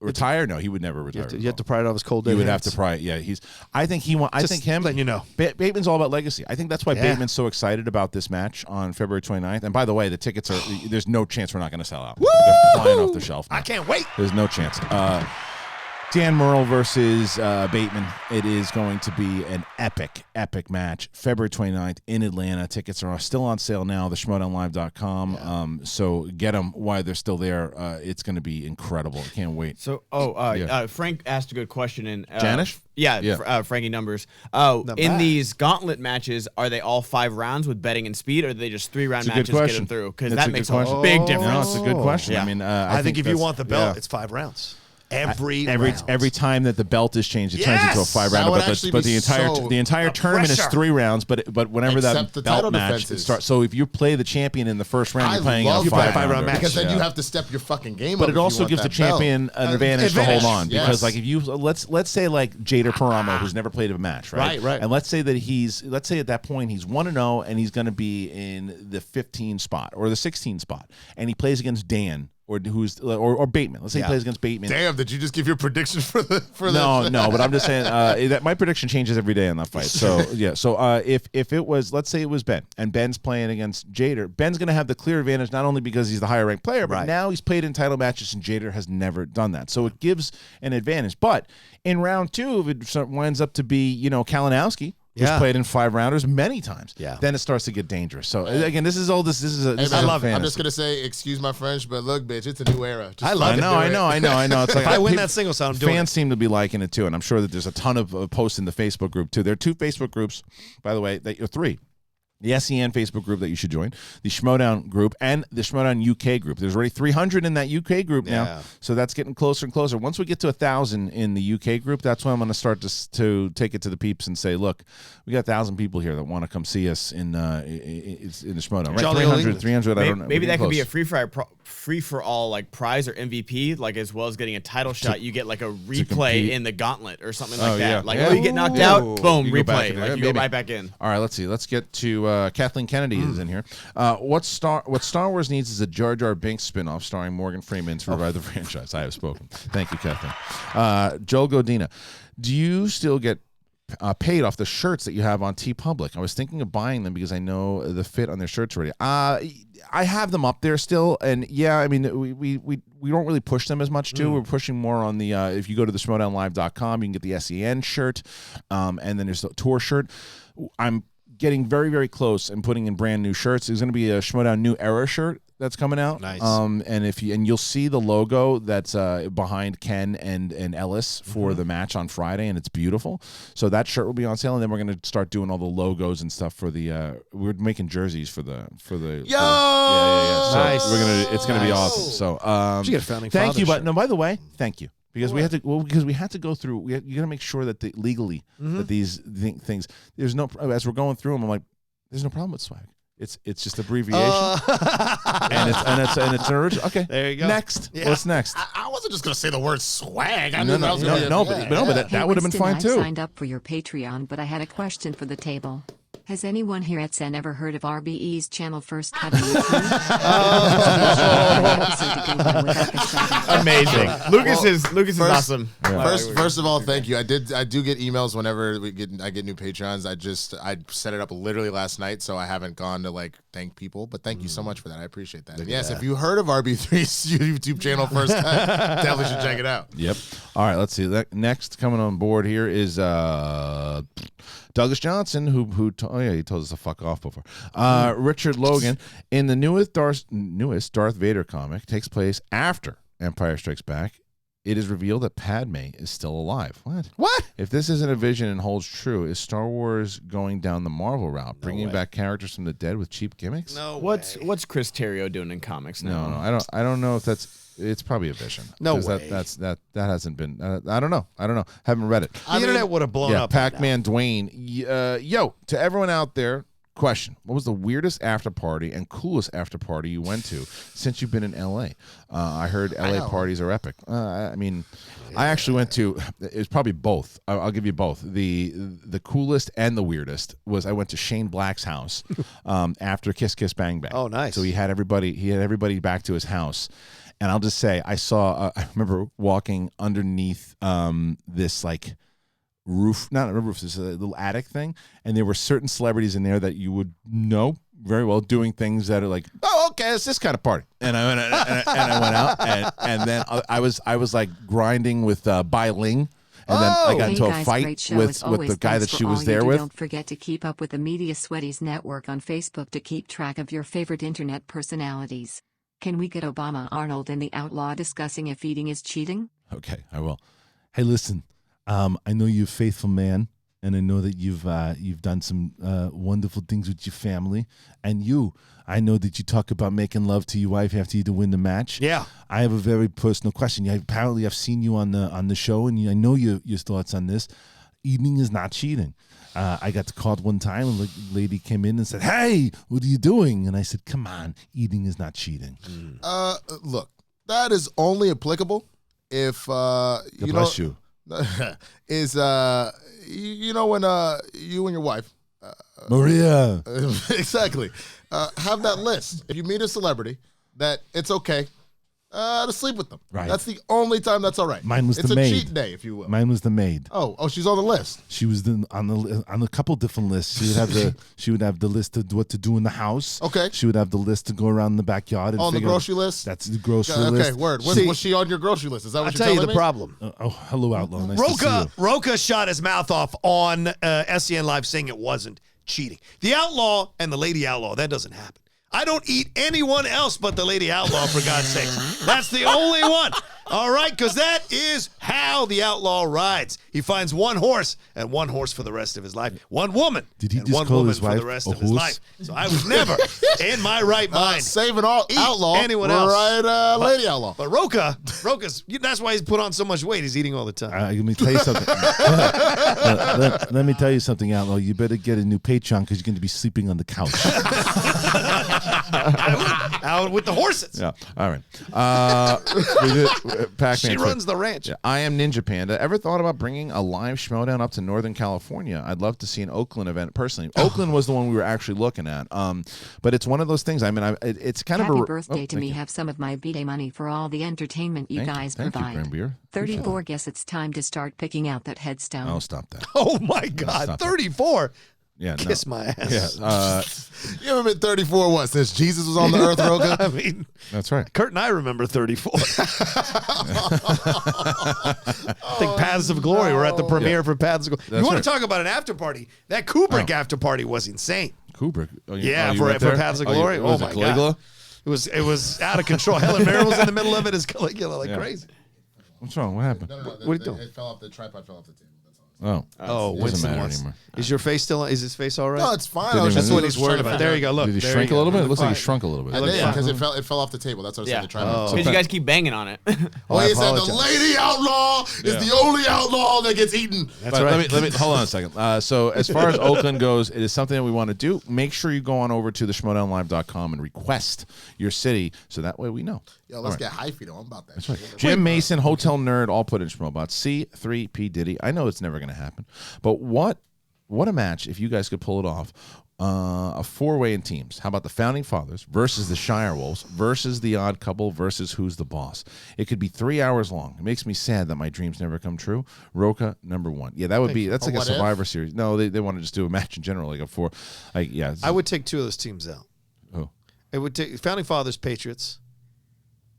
Retire? No, he would never retire. You have to pry it off his cold dead You would hands. have to pry it. Yeah, I think him. Letting you know. Bateman's all about legacy. I think that's why Bateman's so excited about this match on February 29th. And by the way, the tickets are. There's no chance we're not going to sell out. Woo! They're flying off the shelf now. I can't wait. There's no chance. Dan Murrell versus Bateman. It is going to be an epic match. February 29th in Atlanta. Tickets are still on sale now. The Schmoedownlive.com. Yeah. So get them while they're still there. It's going to be incredible. I can't wait. So, Frank asked a good question. And Janish? Frankie Numbers. In these gauntlet matches, are they all 5 rounds with betting and speed, or are they just 3-round matches to get them through? Because that makes a big difference. No, it's a good question. Yeah. I mean, I think if you want the belt, it's 5 rounds. Every time that the belt is changed, it turns into a 5-round. But the entire tournament is 3 rounds. But whenever Except that the belt title match defenses. starts, so if you play the champion in the first round, you're playing a 5-round match. Because then you have to step your fucking game up. But it also gives the champion an advantage to hold on. Yes. Because like if you let's say like Jader Paramo, who's never played a match, right? Right. And let's say at that point he's 1-0 and he's going to be in the 15 spot or the 16 spot, and he plays against Dan. Or Bateman. Let's say he plays against Bateman. Damn! Did you just give your prediction for the? No. But I'm just saying that my prediction changes every day in that fight. So yeah. So if it was, let's say it was Ben, and Ben's playing against Jader, Ben's going to have the clear advantage not only because he's the higher ranked player, but now he's played in title matches, and Jader has never done that. So it gives an advantage. But in round 2, if it winds up to be Kalinowski, who's played in 5-rounders many times. Yeah. Then it starts to get dangerous. So again, this is I love it. I'm just gonna say, excuse my French, but look, bitch, it's a new era. I love it. I know. It's like if I win that singles, I'm doing fans seem to be liking it too, and I'm sure that there's a ton of posts in the Facebook group too. There are 2 Facebook groups, by the way, 3. The SEN Facebook group that you should join, the Schmoedown group, and the Schmoedown UK group. There's already 300 in that UK group now, so that's getting closer and closer. Once we get to 1,000 in the UK group, that's when I'm going to start to take it to the peeps and say, look, we got 1,000 people here that want to come see us in the Schmoedown. Right? 300, I don't know. Maybe that could be a free-for-all like prize or MVP, like as well as getting a title shot. You get like a replay in the gauntlet or something like that. Like, you get knocked out, boom, replay. Like you go right back in. All right, let's see. Let's get to Kathleen Kennedy is in here. What Star Wars needs is a Jar Jar Binks spinoff starring Morgan Freeman to revive the franchise. I have spoken. Thank you, Kathleen. Joel Godina, do you still get paid off the shirts that you have on TeePublic? I was thinking of buying them because I know the fit on their shirts already. I have them up there still, and I mean we don't really push them as much too. We're pushing more on the if you go to the Schmoedownlive.com, you can get the SEN shirt, and then there's the tour shirt. I'm getting very, very close and putting in brand new shirts. There's going to be a Schmoedown New Era shirt that's coming out. Nice. And you'll see the logo that's behind Ken and Ellis for the match on Friday, and it's beautiful. So that shirt will be on sale, and then we're going to start doing all the logos and stuff for the. We're making jerseys for the. So Nice. It's gonna be awesome. So you get a founding thank you, father but no. By the way, thank you. Because we had to go through. You got to make sure that legally that these things. There's no as we're going through them. I'm like, there's no problem with swag. It's just abbreviation, and it's an original. Okay, there you go. Next, what's next? I wasn't just gonna say the word swag. But that would have been fine too. I signed up for your Patreon, but I had a question for the table. Has anyone here at SEN ever heard of RBE's channel First Cut? Amazing. Lucas is awesome. First of all, thank you. I do get emails whenever I get new Patreons. I set it up literally last night, so I haven't gone to like thank people. But thank you so much for that. I appreciate that. And yes, if you heard of RB3's YouTube channel First Cut, definitely should check it out. Yep. All right, let's see. Next coming on board here is Douglas Johnson, he told us to fuck off before. Richard Logan in the newest Darth Vader comic takes place after Empire Strikes Back. It is revealed that Padme is still alive. What? If this isn't a vision and holds true, is Star Wars going down the Marvel route, bringing back characters from the dead with cheap gimmicks? No. What's Chris Terrio doing in comics now? No. I don't know if that's. It's probably a vision. No way. That hasn't been. I don't know. Haven't read it. The internet would have blown up. Pac-Man Dwayne. Yo, to everyone out there. Question: what was the weirdest after party and coolest after party you went to since you've been in L.A.? I heard L.A. parties are epic. I actually went to. It was probably both. I'll give you both. The coolest and the weirdest was I went to Shane Black's house after Kiss Kiss Bang Bang. Oh, nice. So he had everybody back to his house, and I'll just say I saw. I remember walking underneath this like. Not a roof, this is a little attic thing, and there were certain celebrities in there that you would know very well doing things that are like, oh, okay, it's this kind of party. And I went out, and then I was like grinding with Bai Ling, and then I got into a fight with the guy that she was there with. Don't forget to keep up with the Media Sweaties Network on Facebook to keep track of your favorite internet personalities. Can we get Obama, Arnold, and the Outlaw discussing if eating is cheating? Okay, I will. Hey, listen. I know you're a faithful man, and I know that you've done some wonderful things with your family. And I know that you talk about making love to your wife after you win the match. Yeah. I have a very personal question. Apparently, I've seen you on the show, and I know your thoughts on this. Eating is not cheating. I got called one time, and the lady came in and said, "Hey, what are you doing?" And I said, "Come on, eating is not cheating." Look, that is only applicable if God bless you. Is when you and your wife Maria exactly have that list. If you meet a celebrity, that it's okay to sleep with them. Right. That's the only time that's all right. Mine was it's the a maid. cheat day, if you will. Mine was the maid. Oh, she's on the list. She was on a couple different lists. She would have the list of what to do in the house. Okay. She would have the list to go around the backyard. And On the figure grocery list? That's the grocery Okay, list. word. Was she on your grocery list? Is that what I'll you're tell you telling the me? problem. Hello, Outlaw. Nice to see you. Rocha shot his mouth off on SEN Live saying it wasn't cheating. The Outlaw and the Lady Outlaw, that doesn't happen. I don't eat anyone else but the Lady Outlaw, for God's sake. That's the only one. All right, because that is how the Outlaw rides. He finds one horse, and one horse for the rest of his life. One woman, Did he and just one call woman his for wife the rest a of his horse? life. So I was never in my right mind. Saving Outlaw. anyone else. Right, Lady Outlaw. But Rocha's, that's why he's put on so much weight. He's eating all the time. Let me tell you something. Let me tell you something, Outlaw. You better get a new Patreon because you're going to be sleeping on the couch. Out with the horses. Yeah. All right. Pac-Man. She runs the ranch. Yeah. I am Ninja Panda. Ever thought about bringing a live Schmoedown up to Northern California? I'd love to see an Oakland event personally. Oakland was the one we were actually looking at. But it's one of those things. I mean, it's kind Happy of a birthday to me. Have some of my B-Day money for all the entertainment you guys Thank provide. you, Grandbeer. 34. Guess it's time to start picking out that headstone. Oh, stop that. Oh, my God. Stop it. 34. Yeah, no. Kiss my ass. Yeah, You ever been 34 what? Since Jesus was on the earth, Rocha? I mean, that's right. Kurt and I remember 34. I think Paths of Glory. We're at the premiere for Paths of Glory. You want right. to talk about an after party? That Kubrick after party was insane. Kubrick. Oh, Yeah, you for went there? Paths of Glory. Was Oh it my Caligula? God. It was out of control. Helen Mirren was in the middle of it as Caligula, like crazy. What's wrong? What happened? No, What are you doing? It fell off the tripod, fell off the table. That's all. Oh. Oh, Doesn't Winston matter wants. anymore. Is your face still? Is his face all right? No, it's fine. Did he That's really- what he's worried about. There you go. Look, Did he there shrink you a little go. bit? It looks like he Fine. shrunk a little bit. I look did fine. because it fell off the table. That's what I said. Yeah. The tripod. Because you guys keep banging on it. Well, he I said the apologize. lady outlaw is the only outlaw that gets eaten. That's But right. let me hold on a second. So as far as Oakland goes, it is something that we want to do. Make sure you go on over to the schmoedownlive.com and request your city, so that way we know. Yo, let's get hyphy though. I'm about that. That's right. Jim Mason, Hotel Nerd, all put in Schmoebot. C3P Diddy. I know it's never going to happen, but what a match if you guys could pull it off. A four-way in teams. How about the Founding Fathers versus the Shire Wolves versus the Odd Couple versus Who's the Boss? It could be 3 hours long. It makes me sad that my dreams never come true. Rocha, #1. Yeah, that would be. That's like a what if? Survivor Series. No, they want to just do a match in general, like a four. Like yeah, I would take two of those teams out. Oh, It would take Founding Fathers, Patriots,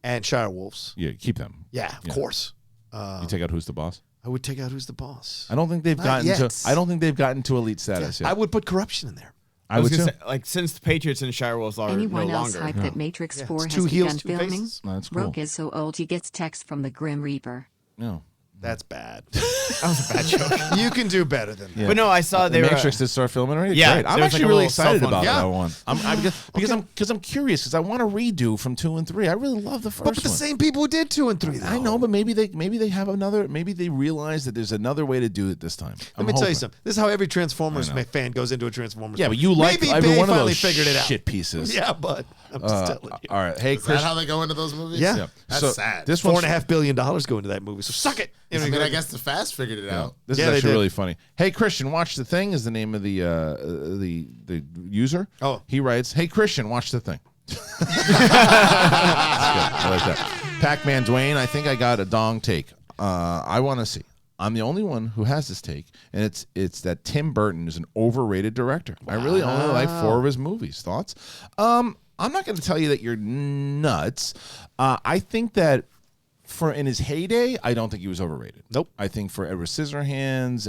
and Shire Wolves. yeah, keep them. Yeah, of course. You take out Who's the Boss? I would take out Who's the Boss. I don't think they've gotten yet. to. I don't think they've gotten to elite status yet. I would put corruption in there. I would gonna too. say, like, since the Patriots and Shirewolves are Anyone no else longer. hype that Matrix 4 It's has two heels, begun two filming? faces. No, that's cool. Roke is so old he gets texts from the Grim Reaper. No. That's bad. That was a bad joke. You can do better than that. Yeah. But no, I saw The they were. Matrix did start filming already. Yeah, Great. I'm there was actually like a really little excited cell phone about video. that one. Because I'm curious because I want to redo from 2 and 3. I really love the first But the one. same people who did 2 and 3. Though. I know, but maybe they have another. Maybe they realize that there's another way to do it this time. Let me tell you something. This is how every Transformers I know. fan goes into a Transformers. Yeah, movie. but you like Maybe every Bay one of finally those figured it out. shit pieces. Yeah, but I'm just telling you. All right, hey Is that Chris. how they go into those movies? Yeah. Yeah. That's So sad. This one's $4.5 billion go into that movie. So suck it. You know, I mean, go- I guess the Fast figured it out. This Yeah, is they actually did. really funny. Hey, Kristian, watch the thing is the name of the user. Oh. He writes, "Hey, Kristian, watch the thing." That's good. I like that. Pac-Man Dwayne, I think I got a dong take. I want to see. I'm the only one who has this take, and it's that Tim Burton is an overrated director. I really only like 4 of his movies. Thoughts? I'm not going to tell you that you're nuts. I think that in his heyday, I don't think he was overrated. Nope. I think for Edward Scissorhands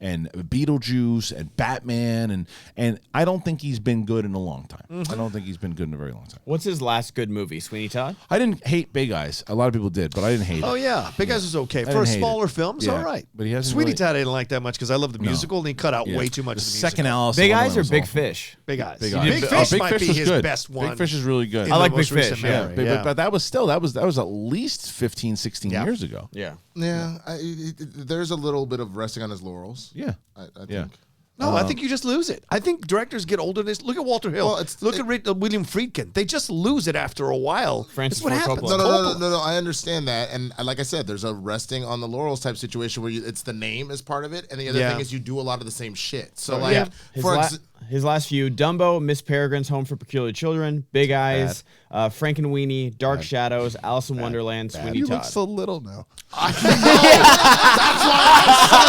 and Beetlejuice and Batman and I don't think he's been good in a long time. I don't think he's been good in a very long time. What's his last good movie? Sweeney Todd? I didn't hate Big Eyes. A lot of people did, but I didn't hate Oh it. yeah, Big Eyes was okay for didn't a hate smaller it. film. It's Yeah, all right. but he hasn't Sweetie really- Todd I didn't like that much because I love the musical and he cut out Yeah. way too much The of the second musical. Alice. Big in Eyes or Wonderland Big was awful. Fish? Big Eyes. Big Big, Eyes. Fish Big might Fish be was his good. best one. Big Fish is really good. in I the like most Big recent Fish, yeah. memory, But that was at least 15, 16 Yeah. years ago. Yeah. Yeah, there's a little bit of resting on his laurels. Yeah. I Yeah. think. No, I think you just lose it. I think directors get older. Look at Walter Hill. Well, look at William Friedkin. They just lose it after a while. Francis That's what Ford happens. Coppola. No. I understand that, and like I said, there's a resting on the laurels type situation where it's the name is part of it, and the other Yeah. thing is you do a lot of the same shit. So Yeah. like, His last few: Dumbo, Miss Peregrine's Home for Peculiar Children, Big Eyes, Frankenweenie, Dark Shadows, Alice in Wonderland, Sweeney Todd. little now. that's why I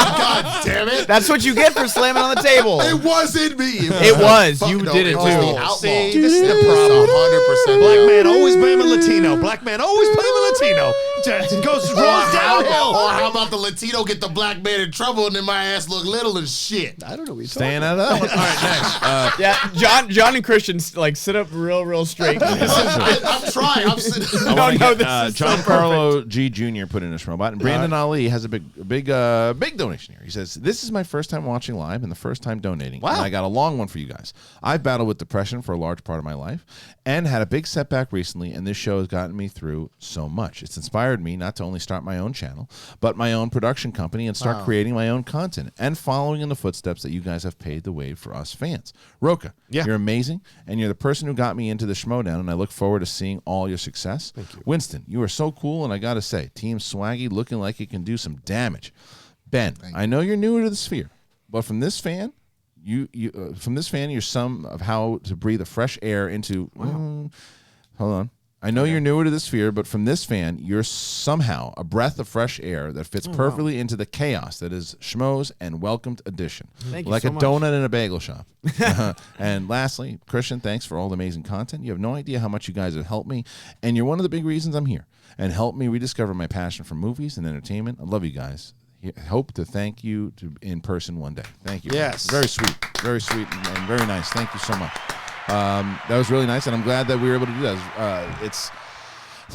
said, God damn it! That's what you get for slamming on the table. It wasn't me. It was. You did it was too. the outlaw. See, This is the problem. 100%. Black man always blame a Latino. Black man always blame a Latino. It rolls downhill. Or how about the Latino get the black man in trouble and then my ass look little and shit? I don't know what you're Staying out of that one. All right, next. Yeah, John and Kristian like sit up real straight. I'm trying. I'm sitting. I wanna no, get, this is so John Carlo G. Jr. put in a Schmoedown, and Brandon Ali has a big donation here. He says, "This is my first time watching live and the first time donating. Wow. And I got a long one for you guys. I've battled with depression for a large part of my life and had a big setback recently, and this show has gotten me through so much. It's inspired me not to only start my own channel, but my own production company and start creating my own content and following in the footsteps that you guys have paved the way for us fans. Rocha, you're amazing, and you're the person who got me into the Schmoedown, and I look forward to seeing all your success. Thank you. Winston, you are so cool, and I got to say, Team Swaggy looking like it can do some damage. Ben, I know you're newer to the sphere, but from this fan, you're some of how to breathe a fresh air into. Hold on. I know you're newer to the sphere, but from this fan, you're somehow a breath of fresh air that fits perfectly into the chaos that is Schmo's and welcomed addition. Thank you like so a much. donut in a bagel shop. And lastly, Kristian, thanks for all the amazing content. You have no idea how much you guys have helped me, and you're one of the big reasons I'm here and helped me rediscover my passion for movies and entertainment. I love you guys. Hope to thank you in person one day. Thank you. Yes. Very sweet and very nice. Thank you so much. That was really nice, and I'm glad that we were able to do that. It's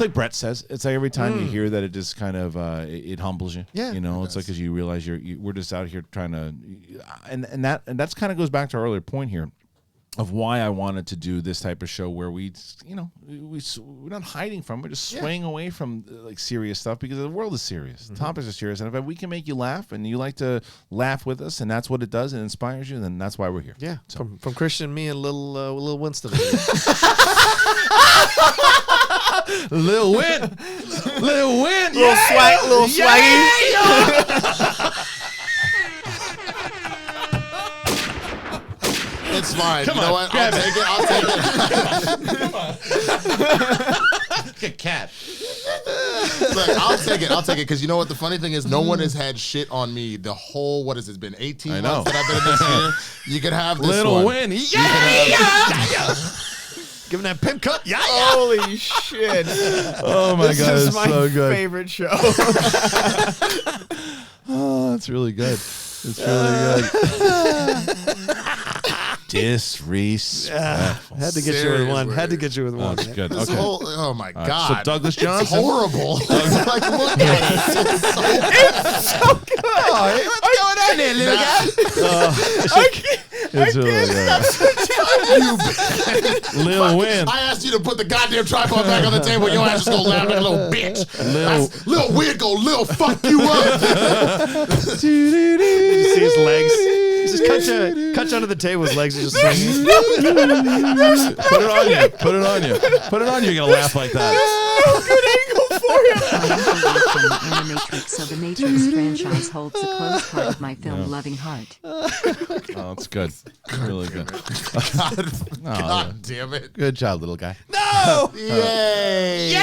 like Brett says. It's like every time you hear that, it just kind of it humbles you. Yeah, you know, it's like because you realize we're just out here trying to, and that's kind of goes back to our earlier point here of why I wanted to do this type of show where we're not hiding from, we're just swaying away from like serious stuff because the world is serious. The topics are serious, and if we can make you laugh and you like to laugh with us, and that's what it does, and inspires you, then that's why we're here. Yeah, So. from Kristian, me, and little Winston. Lil Win, Little swaggy. It's fine. You know what? I'll take it. Good cat. Look, I'll take it because you know what the funny thing is, no one has had shit on me the whole what has it been 18 I know. months that I've been in this year. You could have this Little one. Win, Give him that pimp cut. Yeah. Holy shit. Oh my This God, is it's my so good. favorite show. Oh, that's really good. It's really good. Disrespectful. Had to get you with one. Had to get you with one. That's good. This Okay. whole, oh my All right, God. so Douglas It's Johnson. horrible. Like, look at it. It's so What's going on there, little guy? It's really good. Lil Win. I asked you to put the goddamn tripod back on the table. Your ass just gonna laugh like a little bitch. Lil Win go, Lil fuck you up. Did you see his legs? He just cut you under the table. His legs are just swinging. Put it on you. Put it on you. Put it on you. You're gonna laugh like that. The Matrix, so the Matrix franchise holds a close part of my film-loving heart. Oh, it's good. Really good. God damn it. Good job, little guy. Yay.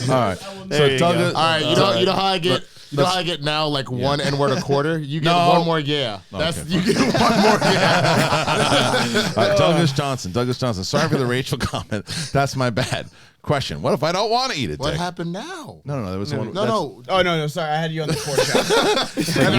All right. There you Douglas. All right, you know how I get. You know how I get now, like one N-word a quarter? You get No. one more, yeah. Okay, You get one more, yeah. All right, Douglas Johnson. Douglas Johnson. Sorry for the Rachel comment. That's my bad. Question. What if I don't want to eat it, What Dick? happened now? No. That was the one. No. Oh, no, sorry. I had you on the fourth shot. And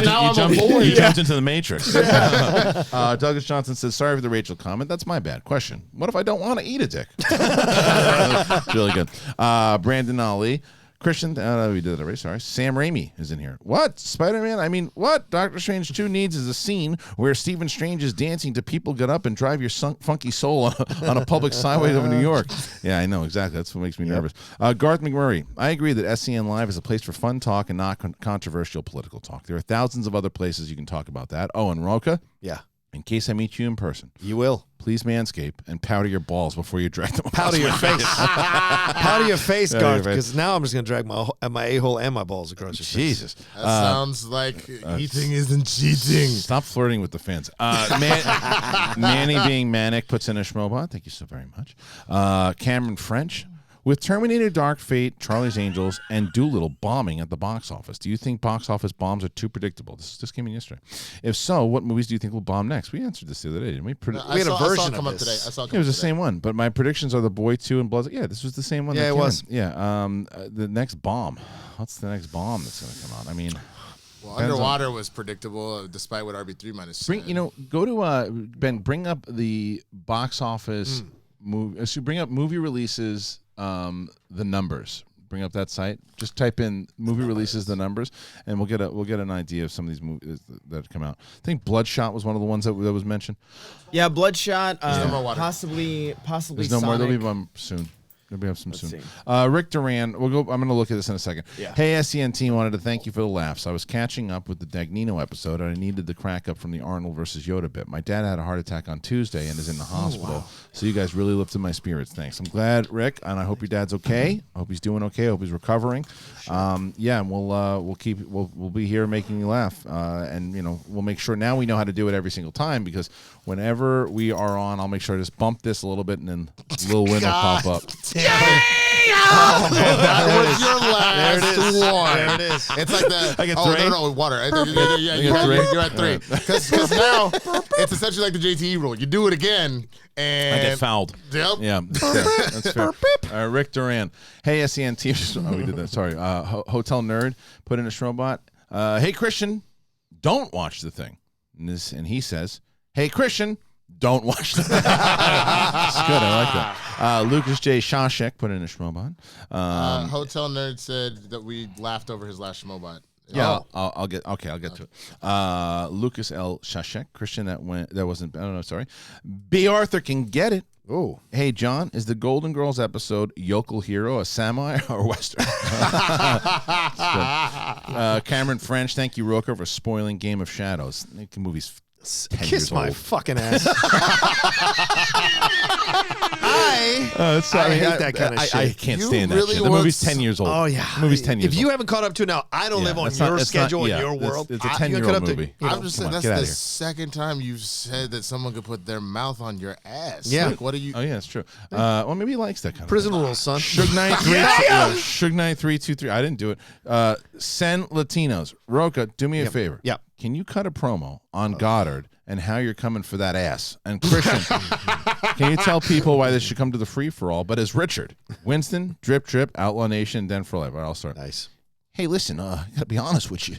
now I'm a boy. You jumped into the Matrix. Douglas Johnson says, sorry for the Rachel comment. That's my bad. Question. What if I don't want to eat a dick? It's really good. Brandon Ali. Kristian, we did that already. Sorry. Sam Raimi is in here. What? Spider-Man? I mean, what Doctor Strange 2 needs is a scene where Stephen Strange is dancing to People Get Up and Drive Your Funky Soul on a public sideway of New York. Yeah, I know. Exactly. That's what makes me nervous. Garth McMurray. I agree that SEN Live is a place for fun talk and not controversial political talk. There are thousands of other places you can talk about that. Oh, and Rocha? Yeah. In case I meet you in person, You will. please manscape and powder your balls before you drag them. Powder your face. Powder your face, Powder your Garth, face. because now I'm just going to drag my a-hole and my balls across your face. Jesus. That sounds like eating isn't cheating. Stop flirting with the fans. Manny being manic puts in a Schmoedown. Thank you so very much. Cameron French. With Terminator Dark Fate, Charlie's Angels, and Doolittle bombing at the box office, do you think box office bombs are too predictable? This came in yesterday. If so, what movies do you think will bomb next? We answered this the other day, didn't we? We had a version I saw it of come up this. today. I saw it It come was the up today. same one, but my predictions are The Boy 2 and Blood. Yeah, this was the same one. Yeah, that it came was. in. Yeah. The next bomb. What's the next bomb that's going to come out? I mean, Well, depends Underwater was predictable, despite what RB3 minus said. go to Ben. Bring up the box office movie. So bring up movie releases. The numbers. Bring up that site. Just type in movie releases, the numbers, and we'll get an idea of some of these movies that come out. I think Bloodshot was one of the ones that was mentioned. Yeah, Bloodshot. no more water. Possibly There's no more. Sonic. There'll be one soon. Maybe have some Let's soon. see. Rick Duran. I'm going to look at this in a second. Yeah. Hey, SEN team, wanted to thank you for the laughs. I was catching up with the Dagnino episode, and I needed the crack up from the Arnold versus Yoda bit. My dad had a heart attack on Tuesday and is in the hospital. So you guys really lifted my spirits. Thanks. I'm glad, Rick, and I hope your dad's okay. I hope he's doing okay. I hope he's recovering. Yeah, and we'll be here making you laugh, and we'll make sure now we know how to do it every single time, because whenever we are on, I'll make sure I just bump this a little bit, and then Lil Win will pop up. That was your last one. There it is. It's like the. I get oh, three? no, water. Yeah, get three? you're at three. Because now it's essentially like the JTE rule. You do it again, and. I get fouled. Yep. Yeah, that's fair. Rick Duran. Hey, SEN team. Oh, we did that. Sorry. Hotel Nerd put in a Schmoedown. Hey, Kristian, don't watch the thing. And he says, hey, Kristian, don't watch the thing. It's good. I like that. Lucas J. Shashek put in a Schmoedown. Hotel Nerd said that we laughed over his last Schmoedown. Yeah, I'll get to it. Lucas L. Shashek, Kristian, that wasn't. I don't know. Sorry. B. Arthur can get it. Oh, Hey, John, is the Golden Girls episode Yokel Hero a samurai or Western? Cameron French, thank you, Roker, for spoiling Game of Shadows. The movie's 10 kiss years my old. fucking ass. I hate that kind of I shit. can't You stand really that shit. The want movie's 10 years old. Oh yeah, The movie's 10 years If you old. haven't caught up to it now, I don't live on it's not- your it's not- schedule yeah, in your world. It's a You 10-year-old got up to- movie. I'm just saying Come on, that's get outta the here. second time you've said that someone could put their mouth on your ass. Yeah. Like, what are you? Oh, yeah, it's true. Well, maybe he likes that kind Prison of thing. rules, son. Suge Knight 323. I didn't do it. SEN Latinos. Roca, do me a favor. Yeah. can you cut a promo on Goddard and how you're coming for that ass? And Kristian, can you tell people why they should come to the free-for-all? But as Richard, Winston, Drip Drip, Outlaw Nation, Den for Life. All right, I'll start. Nice. Hey, listen, I gotta be honest with you.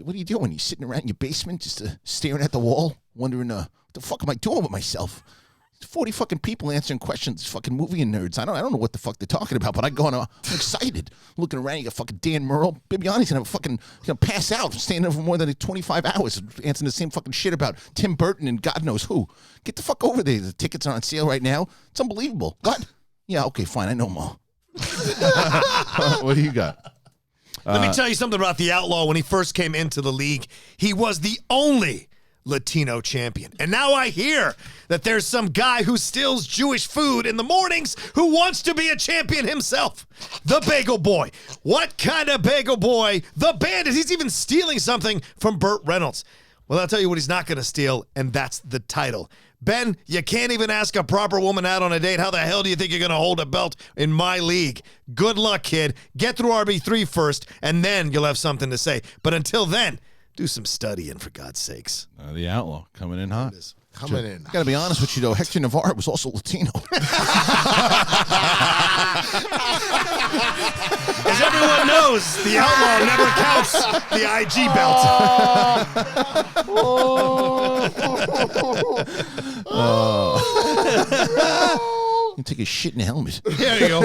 What are you doing? You sitting around in your basement just staring at the wall, wondering, what the fuck am I doing with myself? 40 fucking people answering questions, fucking movie nerds. I don't know what the fuck they're talking about, but I'm excited. Looking around, you got fucking Dan Merle. Bibiani's gonna pass out, staying there for more than 25 hours, answering the same fucking shit about Tim Burton and God knows who. Get the fuck over there. The tickets are on sale right now. It's unbelievable. What? Yeah, okay, fine. I know more. What do you got? Let me tell you something about the Outlaw. When he first came into the league, he was the only Latino champion. And now I hear that there's some guy who steals Jewish food in the mornings who wants to be a champion himself. The Bagel Boy. What kind of Bagel Boy? The Bandit. He's even stealing something from Burt Reynolds. Well, I'll tell you what he's not going to steal, and that's the title. Ben, you can't even ask a proper woman out on a date. How the hell do you think you're going to hold a belt in my league? Good luck, kid. Get through RB3 first, and then you'll have something to say. But until then, do some studying, for God's sakes. The Outlaw coming in hot. Coming in. I gotta be honest with you, though. Hector Navarro was also Latino. As everyone knows, the Outlaw never counts the IG belt. You take a shit in a helmet. There you go.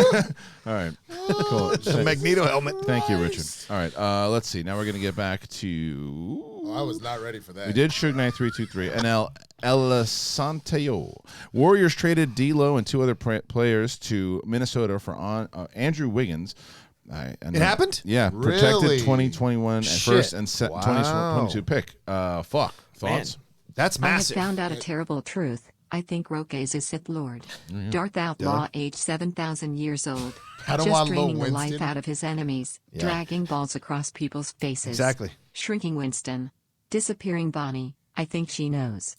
All right. Cool. The Magneto helmet. Thank you, Richard. All right. Let's see. Now we're going to get back to... I was not ready for that. We did Suge Knight 323 and El Santayo. Warriors traded D'Lo and two other players to Minnesota for Andrew Wiggins. It happened? Yeah. Really? Protected 2021 and Shit. first and 2022 pick. Fuck. Thoughts? That's massive. I have found out a terrible truth. I think Rocha is a Sith Lord. Darth Outlaw, age 7,000 years old. How do I just know draining the Winston? life out of his enemies. Dragging balls across people's faces. Exactly. Shrinking Winston. Disappearing Bonnie. I think she knows.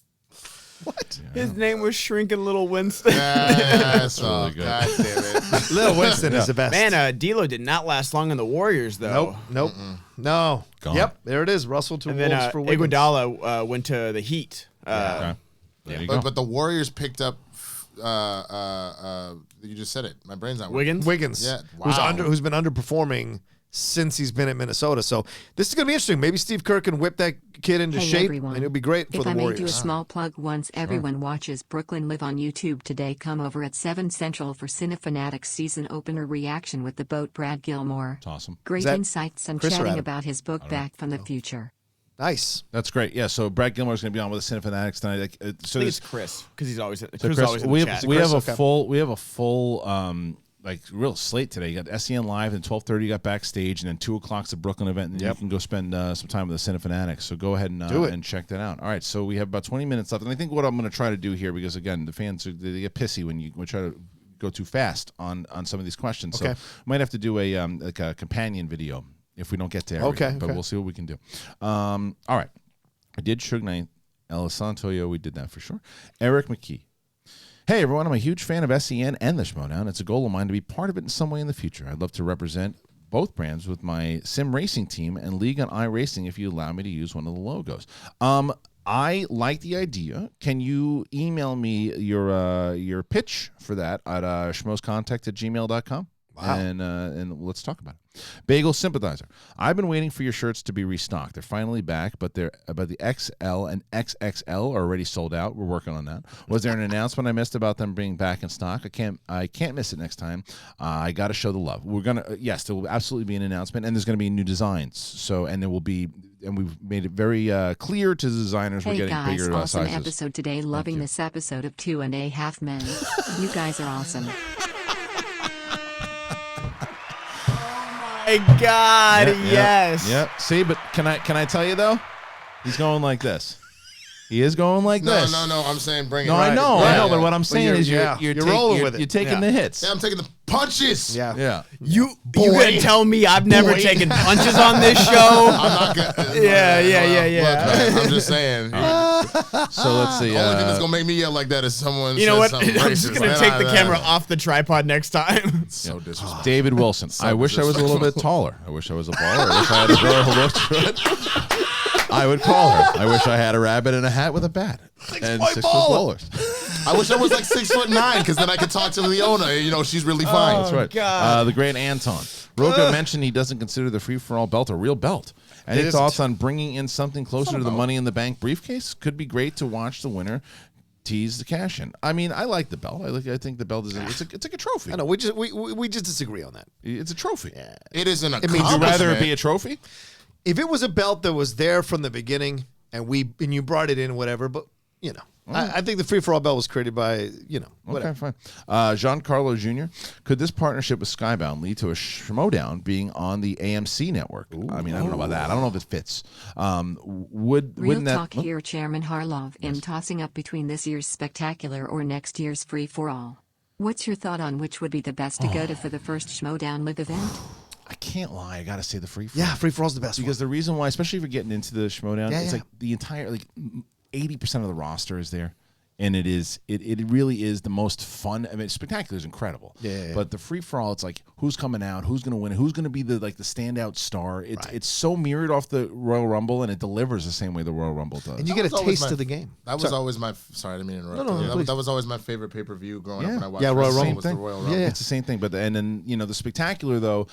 What? His name was Shrinking Little Winston. That's really all. good. God damn it. Little Winston is the best. Man, D'Lo did not last long in the Warriors, though. Nope. No. Gone. Yep. There it is. Russell to And Wolves then for Wiggins. Iguodala went to the Heat. Okay. There you go. But the Warriors picked up. You just said it. My brain's not working. Wiggins. Wiggins. Yeah. Wow. Who's been underperforming since he's been at Minnesota. So this is going to be interesting. Maybe Steve Kerr can whip that kid into Hey, shape, everyone. and it'll be great for If the I may Warriors. do a small plug once everyone watches Brooklyn Live on YouTube today, come over at 7 Central for Cinefanatics season opener reaction with the boat Brad Gilmore. It's awesome. Great that insights and Chris or chatting Adam? about his book Back from the Future. Nice. That's great. Yeah, so Brad Gilmore's going to be on with the Cinefanatics tonight. So I think it's there's- Chris because he's always so Chris Chris, always in we the have, chat. we have a Okay. full like real slate today. You got SEN Live, and 12:30 you got backstage, and then 2 o'clock's the Brooklyn event, and then you can go spend some time with the Cinefanatics. So go ahead and Do it. and check that out. All right, so we have about 20 minutes left, and I think what I'm going to try to do here, because again, the fans they get pissy when we try to go too fast on some of these questions. Okay. So might have to do a like a companion video if we don't get to everything. Okay, But okay. we'll see what we can do. All right, I did Suge Knight, El Santoyo. We did that for sure. Eric McKee. Hey everyone, I'm a huge fan of SEN and the Schmoedown. It's a goal of mine to be part of it in some way in the future. I'd love to represent both brands with my sim racing team and League on iRacing if you allow me to use one of the logos. I like the idea. Can you email me your pitch for that at schmoescontact@gmail.com? Wow. And let's talk about it. Bagel Sympathizer. I've been waiting for your shirts to be restocked. They're finally back, but the XL and XXL are already sold out. We're working on that. Was there an announcement I missed about them being back in stock? I can't miss it next time. I got to show the love. We're gonna yes, there will absolutely be an announcement, and there's going to be new designs. So and there will be, and we've made it very clear to the designers we're Hey getting guys, bigger awesome sizes. episode today. Loving you. this episode of 2.5 Men. You guys are awesome. My God, yes. Yep. See, but can I tell you though? He's going like this. He is going like this. No. I'm saying bring it. No, I know, Right. but what I'm saying you're- is yeah, you're rolling with it. You're taking Yeah. the hits. Yeah, I'm taking the punches. Yeah. Yeah. You gonna tell me I've never taken punches on this show? I'm not gonna. Yeah. Look, man, I'm just saying. So let's see. The only thing that's gonna make me yell like that is someone. You know what? says something I'm just racist. gonna Like, take nah, the nah, camera nah. off the tripod next time. So disrespectful. David Wilson. I wish I was a little bit taller. I wish I was a baller. I wish I had a girl who looked good. I would call her. I wish I had a rabbit in a hat with a bat. And 6 foot ballers. I wish I was like 6'9", because then I could talk to the owner. You know, she's really fine. That's right. God. The great Anton. Rocha mentioned he doesn't consider the free-for-all belt a real belt. Any thoughts on bringing in something closer to the Money in the Bank briefcase? Could be great to watch the winner tease the cash in. I mean, I like the belt. I think the belt is it's like a trophy. I know we just disagree on that. It's a trophy. Yeah. It is an Would accomplishment. you rather it be a trophy? If it was a belt that was there from the beginning and you brought it in, whatever, but you know. I think the free-for-all belt was created by, whatever. Okay, fine. Giancarlo Jr., could this partnership with Skybound lead to a Schmoedown being on the AMC network? I mean, I don't know about that. I don't know if it fits. Real talk here, Chairman Harlov. I'm tossing up between this year's Spectacular or next year's Free-for-All. What's your thought on which would be the best to go to for the first Schmoedown live event? I can't lie. I got to say the free-for-all. Yeah, free-for-all's the best Because the reason why, especially if you're getting into the Schmoedown, it's like the entire, 80% of the roster is there. And it really is the most fun. I mean, Spectacular is incredible. Yeah. But the free for all, it's like who's coming out, who's going to win, who's going to be the standout star. It's so mirrored off the Royal Rumble, and it delivers the same way the Royal Rumble does. And you get a taste of the game. That was always my. Sorry, I didn't mean to interrupt. No, that was always my favorite pay-per-view growing up when I watched Royal wrestling. Rumble. Was the Royal Rumble. It's the same thing. But and then the Spectacular though.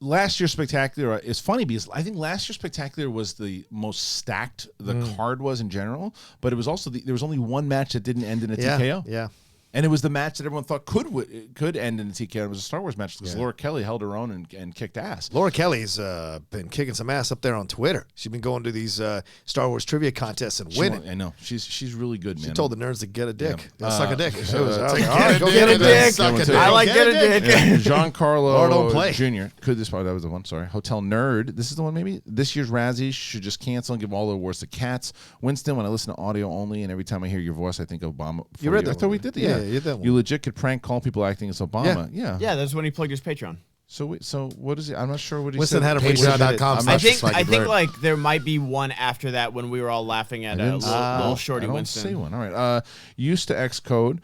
Last year's Spectacular is funny because I think last year's Spectacular was the most stacked the card was in general, but it was also there was only one match that didn't end in a TKO. Yeah. And it was the match that everyone thought could end in a TKO. It was a Star Wars match because Laura Kelly held her own and kicked ass. Laura Kelly's been kicking some ass up there on Twitter. She's been going to these Star Wars trivia contests and winning. I know. She's really good, man. She told the nerds to get a dick. Suck a dick. Go get a dick. I like get a dick. Giancarlo don't play. Jr. That was the one. Sorry. Hotel Nerd. This is the one maybe. This year's Razzies should just cancel and give all the awards to cats. Winston, when I listen to audio only and every time I hear your voice, I think of Obama. You read that? I thought we did that. Yeah, you did that one. You legit could prank call people acting as Obama. Yeah. Yeah, that's when he plugged his Patreon. So what is it? I'm not sure what he Winston said. had a Patreon.com. I think like there might be one after that when we were all laughing at little shorty I don't Winston. see one. All right. Used to X code.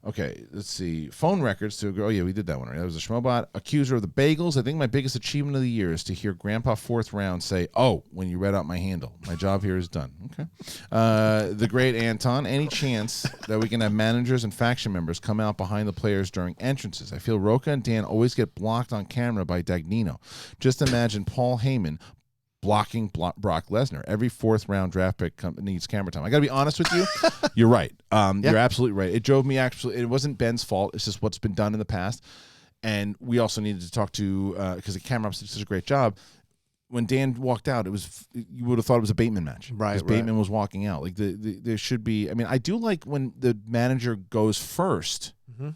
Okay, let's see. Phone records to a girl. Oh, yeah, we did that one. Right? That was a Schmoebot. Accuser of the bagels. I think my biggest achievement of the year is to hear Grandpa Fourth Round say, "Oh," when you read out my handle. My job here is done. Okay. The great Anton. Any chance that we can have managers and faction members come out behind the players during entrances? I feel Rocha and Dan always get blocked on camera by Dagnino. Just imagine Paul Heyman blocking Brock Lesnar. Every fourth round draft pick needs camera time. I got to be honest with you. You're right. You're absolutely right. It drove me it wasn't Ben's fault. It's just what's been done in the past. And we also needed to talk to, because the camera did such a great job. When Dan walked out, you would have thought it was a Bateman match. Right. Because Bateman was walking out. Like there should be, I mean, I do like when the manager goes first,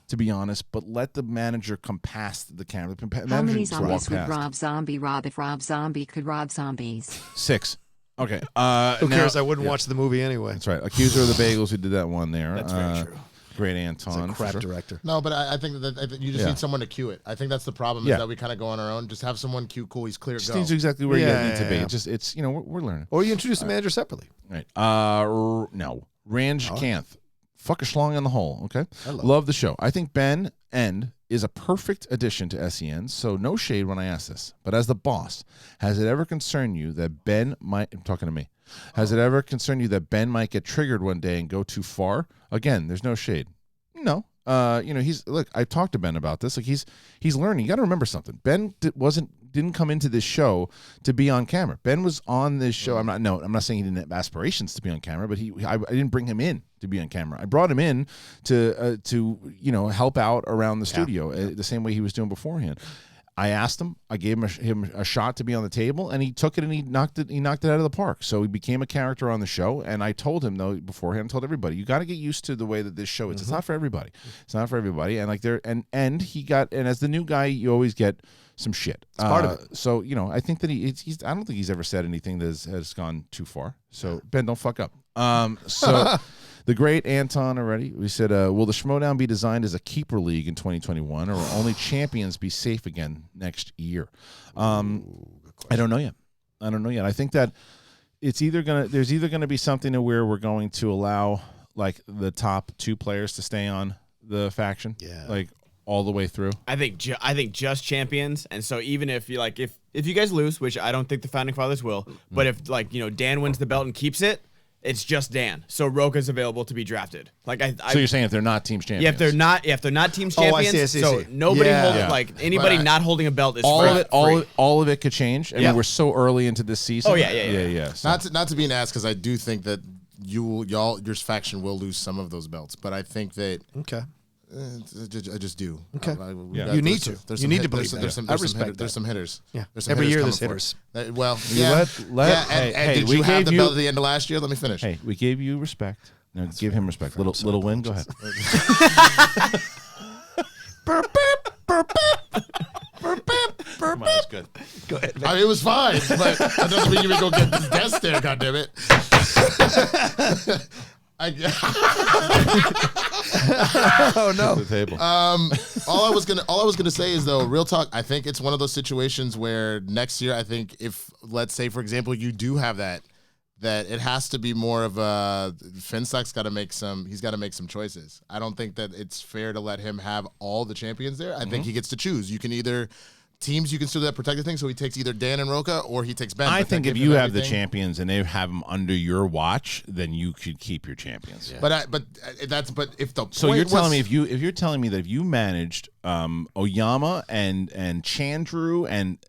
to be honest, but let the manager come past the camera. How many zombies would Rob Zombie rob if Rob Zombie could rob zombies? 6. Okay. Who cares? I wouldn't watch the movie anyway. That's right. Accuser of the Bagels who did that one there. That's very true. Great Anton. Crap director. No, but I think that you just need someone to cue it. I think that's the problem is that we kind of go on our own. Just have someone cue. Cool, he's clear. Just Go. needs exactly where you need to be. It's we're learning. Or you introduce the manager separately. Right. No. Range Canth. Fuck a schlong in the hole. Okay. Love the show. I think Ben End is a perfect addition to SEN. So no shade when I ask this, but as the boss, has it ever concerned you that Ben might? I'm talking to me. Has it ever concerned you that Ben might get triggered one day and go too far? Again, there's no shade. No. I've talked to Ben about this. Like he's learning. You got to remember something. Ben didn't come into this show to be on camera. Ben was on this show. I'm not saying he didn't have aspirations to be on camera, but I didn't bring him in to be on camera. I brought him in to help out around the studio the same way he was doing beforehand. I asked him. I gave him a shot to be on the table, and he took it and he knocked it out of the park. So he became a character on the show. And I told him though beforehand, told everybody, you got to get used to the way that this show is. It's not for everybody. It's not for everybody. And and as the new guy, you always get some shit. It's part of it. So I think that I don't think he's ever said anything that has gone too far. So Ben, don't fuck up. The great Anton already. We said, will the Schmoedown be designed as a keeper league in 2021, or will only champions be safe again next year? I don't know yet. I think that there's either gonna be something to where we're going to allow like the top 2 players to stay on the faction, like all the way through. I think just champions, and so even if you if if you guys lose, which I don't think the Founding Fathers will, but if Dan wins the belt and keeps it, it's just Dan. So Rocha's available to be drafted. So you're saying if they're not teams champions? Yeah, if they're not teams champions, I see. so nobody Yeah. holds anybody not holding a belt is all free. of it. All of it could change. I mean, we're so early into this season. Oh, yeah. So. Not to be an ass, because I do think that your faction will lose some of those belts, but I think that Okay. I just do. Okay. You need to. You need to believe that. I respect that. There's some hitters. Yeah. There's some Every year coming there's for it. hitters. Well, You yeah. hey, Did we you have gave the belt at the end of last year? Let me finish. Hey, we gave you respect. Now give him respect. Little win. Go ahead. Come on, that's good. Go ahead. I mean, it was fine, but that doesn't mean you would go get this desk there, goddammit. Oh no. The table. All I was gonna say is, though, real talk, I think it's one of those situations where next year, I think if, let's say, for example, you do have that it has to be more of a Finstock's got to make some choices. I don't think that it's fair to let him have all the champions there. I think he gets to choose. You can either teams, you can still do that protective thing, so he takes either Dan and Rocha or he takes Ben. I but think then if give you him have the everything. champions and they have them under your watch, then you could keep your champions. But if the So point you're telling was- me if you're telling me that if you managed Oyama and Chandru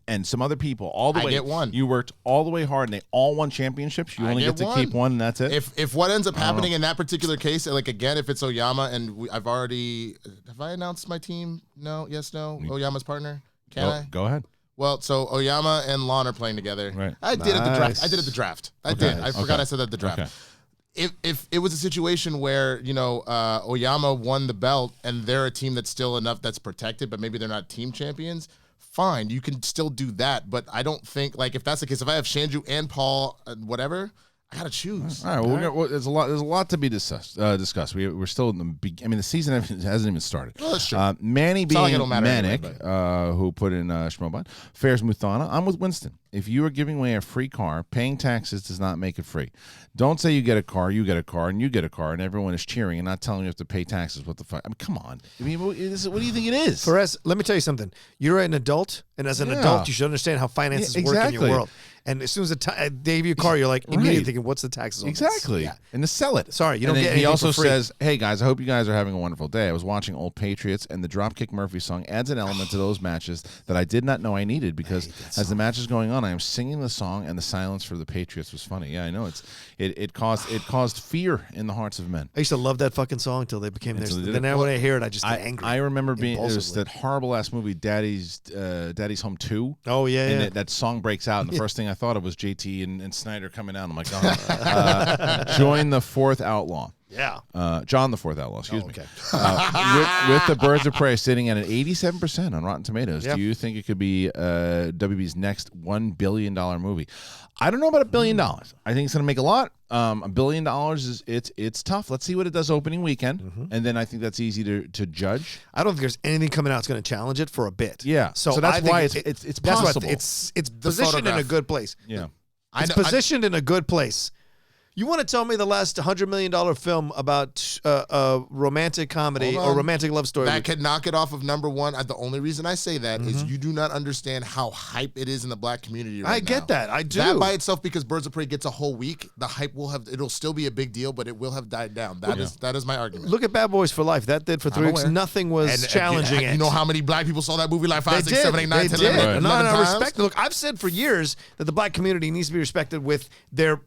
and some other people all the I way, get one. you worked all the way hard and they all won championships. You I only get get to one. keep one and that's it. If what ends up happening in that particular case, like again, if it's Oyama and have I announced my team? No, yes, no. Oyama's partner. Can I? Go ahead. Well, so Oyama and Lon are playing together. Right. I did at the draft. Nice. I did at the draft. I Okay. did. I forgot I said that at the draft. Okay. If it was a situation where Oyama won the belt and they're a team that's still enough that's protected, but maybe they're not team champions, fine, you can still do that. But I don't think, like, if that's the case, if I have Shanju and Paul and whatever, I gotta choose. All right. Well, there's a lot to be discussed. We're still in the the season hasn't even started. Well, that's true. Manny It's not like being it'll matter Manic, anyway, who put in Schmoedown, Fares Muthana. I'm with Winston. If you are giving away a free car, paying taxes does not make it free. Don't say you get a car, you get a car, and you get a car, and everyone is cheering and not telling you have to pay taxes. What the fuck? I mean, come on. I mean, what do you think it is? Perez, let me tell you something. You're an adult, and as an adult, you should understand how finances work in exactly. your world. And as soon as they give you a car, you're like immediately Right. thinking, "What's the taxes on this?" Exactly. Yeah. And to sell it. Sorry, you And don't then get he anything also for free. says, "Hey guys, I hope you guys are having a wonderful day. I was watching Old Patriots, and the Dropkick Murphy song adds an element to those matches that I did not know I needed because as the match is going on, I am singing the song, and the silence for the Patriots was funny. Yeah, I know it caused fear in the hearts of men. I used to love that fucking song until they became theirs. Until they did Then it. now when I hear it, I just get angry. I remember being there's impulsively. that horrible ass movie, Daddy's Home 2. Oh, yeah, and yeah. that song breaks out, and the first thing I thought of was JT and Snyder coming out. I'm like, oh. Join the Fourth Outlaw. Yeah. John the Fourth Outlaw, excuse me. okay. With the Birds of Prey sitting at an 87% on Rotten Tomatoes, Yep. do you think it could be WB's next $1 billion movie? I don't know about $1 billion. I think it's going to make a lot. $1 billion is it's tough. Let's see what it does opening weekend, and then I think that's easy to judge. I don't think there's anything coming out that's going to challenge it for a bit. Yeah. So, So that's I think why it's that's why possible. it's positioned in a photograph. good place. Yeah. It's positioned in a good place. You want to tell me the last $100 million film about a romantic comedy Hold or on. romantic love story? That could knock it off of number one. The only reason I say that is you do not understand how hype it is in the black community right I get now. that. I do. That by itself, because Birds of Prey gets a whole week, the hype it'll still be a big deal, but it will have died down. That is my argument. Look at Bad Boys for Life. That did for 3 weeks. aware. Nothing was And, challenging it. You know how many black people saw that movie like 5, They 6, did. 7, 8, 9, They 10, did. 11, 11 No, times? respect. Look, I've said for years that the black community needs to be respected with their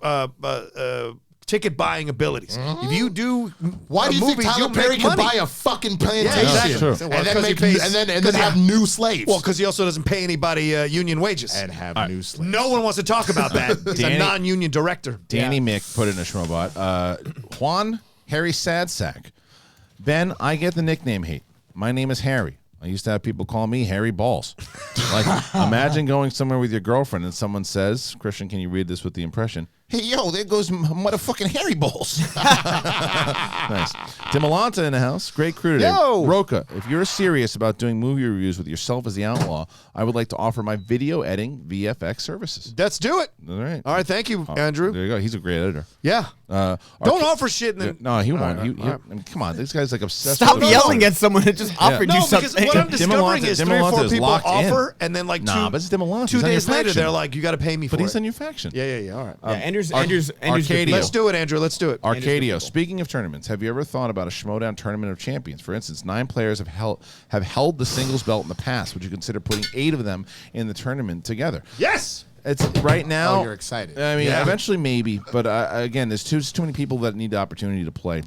ticket buying abilities. If you do Why do you think movies, Tyler you Perry make can money. buy a fucking plantation exactly. True. and then Because he pays- and then because he- have new slaves? Well, because he also doesn't pay anybody union wages. and have new slaves. No one wants to talk about that. He's Danny- a non-union director. Danny Mick put in a Schmoebot. Juan Harry Sadsack. Ben, I get the nickname hate. My name is Harry. I used to have people call me Harry Balls. Like, imagine going somewhere with your girlfriend and someone says, Kristian, can you read this with the impression? Hey, yo, there goes motherfucking Harry Balls. Nice. Tim Alonta in the house. Great crew today. Yo! Rocha, if you're serious about doing movie reviews with yourself as the outlaw, I would like to offer my video editing VFX services. Let's do it. All right. All right, thank you, Andrew. There you go. He's a great editor. Yeah. Don't offer shit. And then, No, he won't. right, I all right. mean, come on. This guy's like obsessed Stop with yelling at someone that just offered No, you because something. what I'm discovering is 3 or 4 is people locked in. offer, and then like Nah, but it's Tim Alonta. 2 He's on your days later, faction. they're like, you got to pay me for But he's it. in your faction. Yeah. All right. Yeah, Andrew's Arcadio. Let's do it, Andrew. Let's do it. Arcadio. Speaking of tournaments, have you ever thought about a Schmoedown tournament of champions? For instance, 9 players have held the singles belt in the past. Would you consider putting 8 of them in the tournament together? Yes. It's right now. Oh, you're excited. I mean, Yeah. eventually maybe, but again, there's too many people that need the opportunity to play.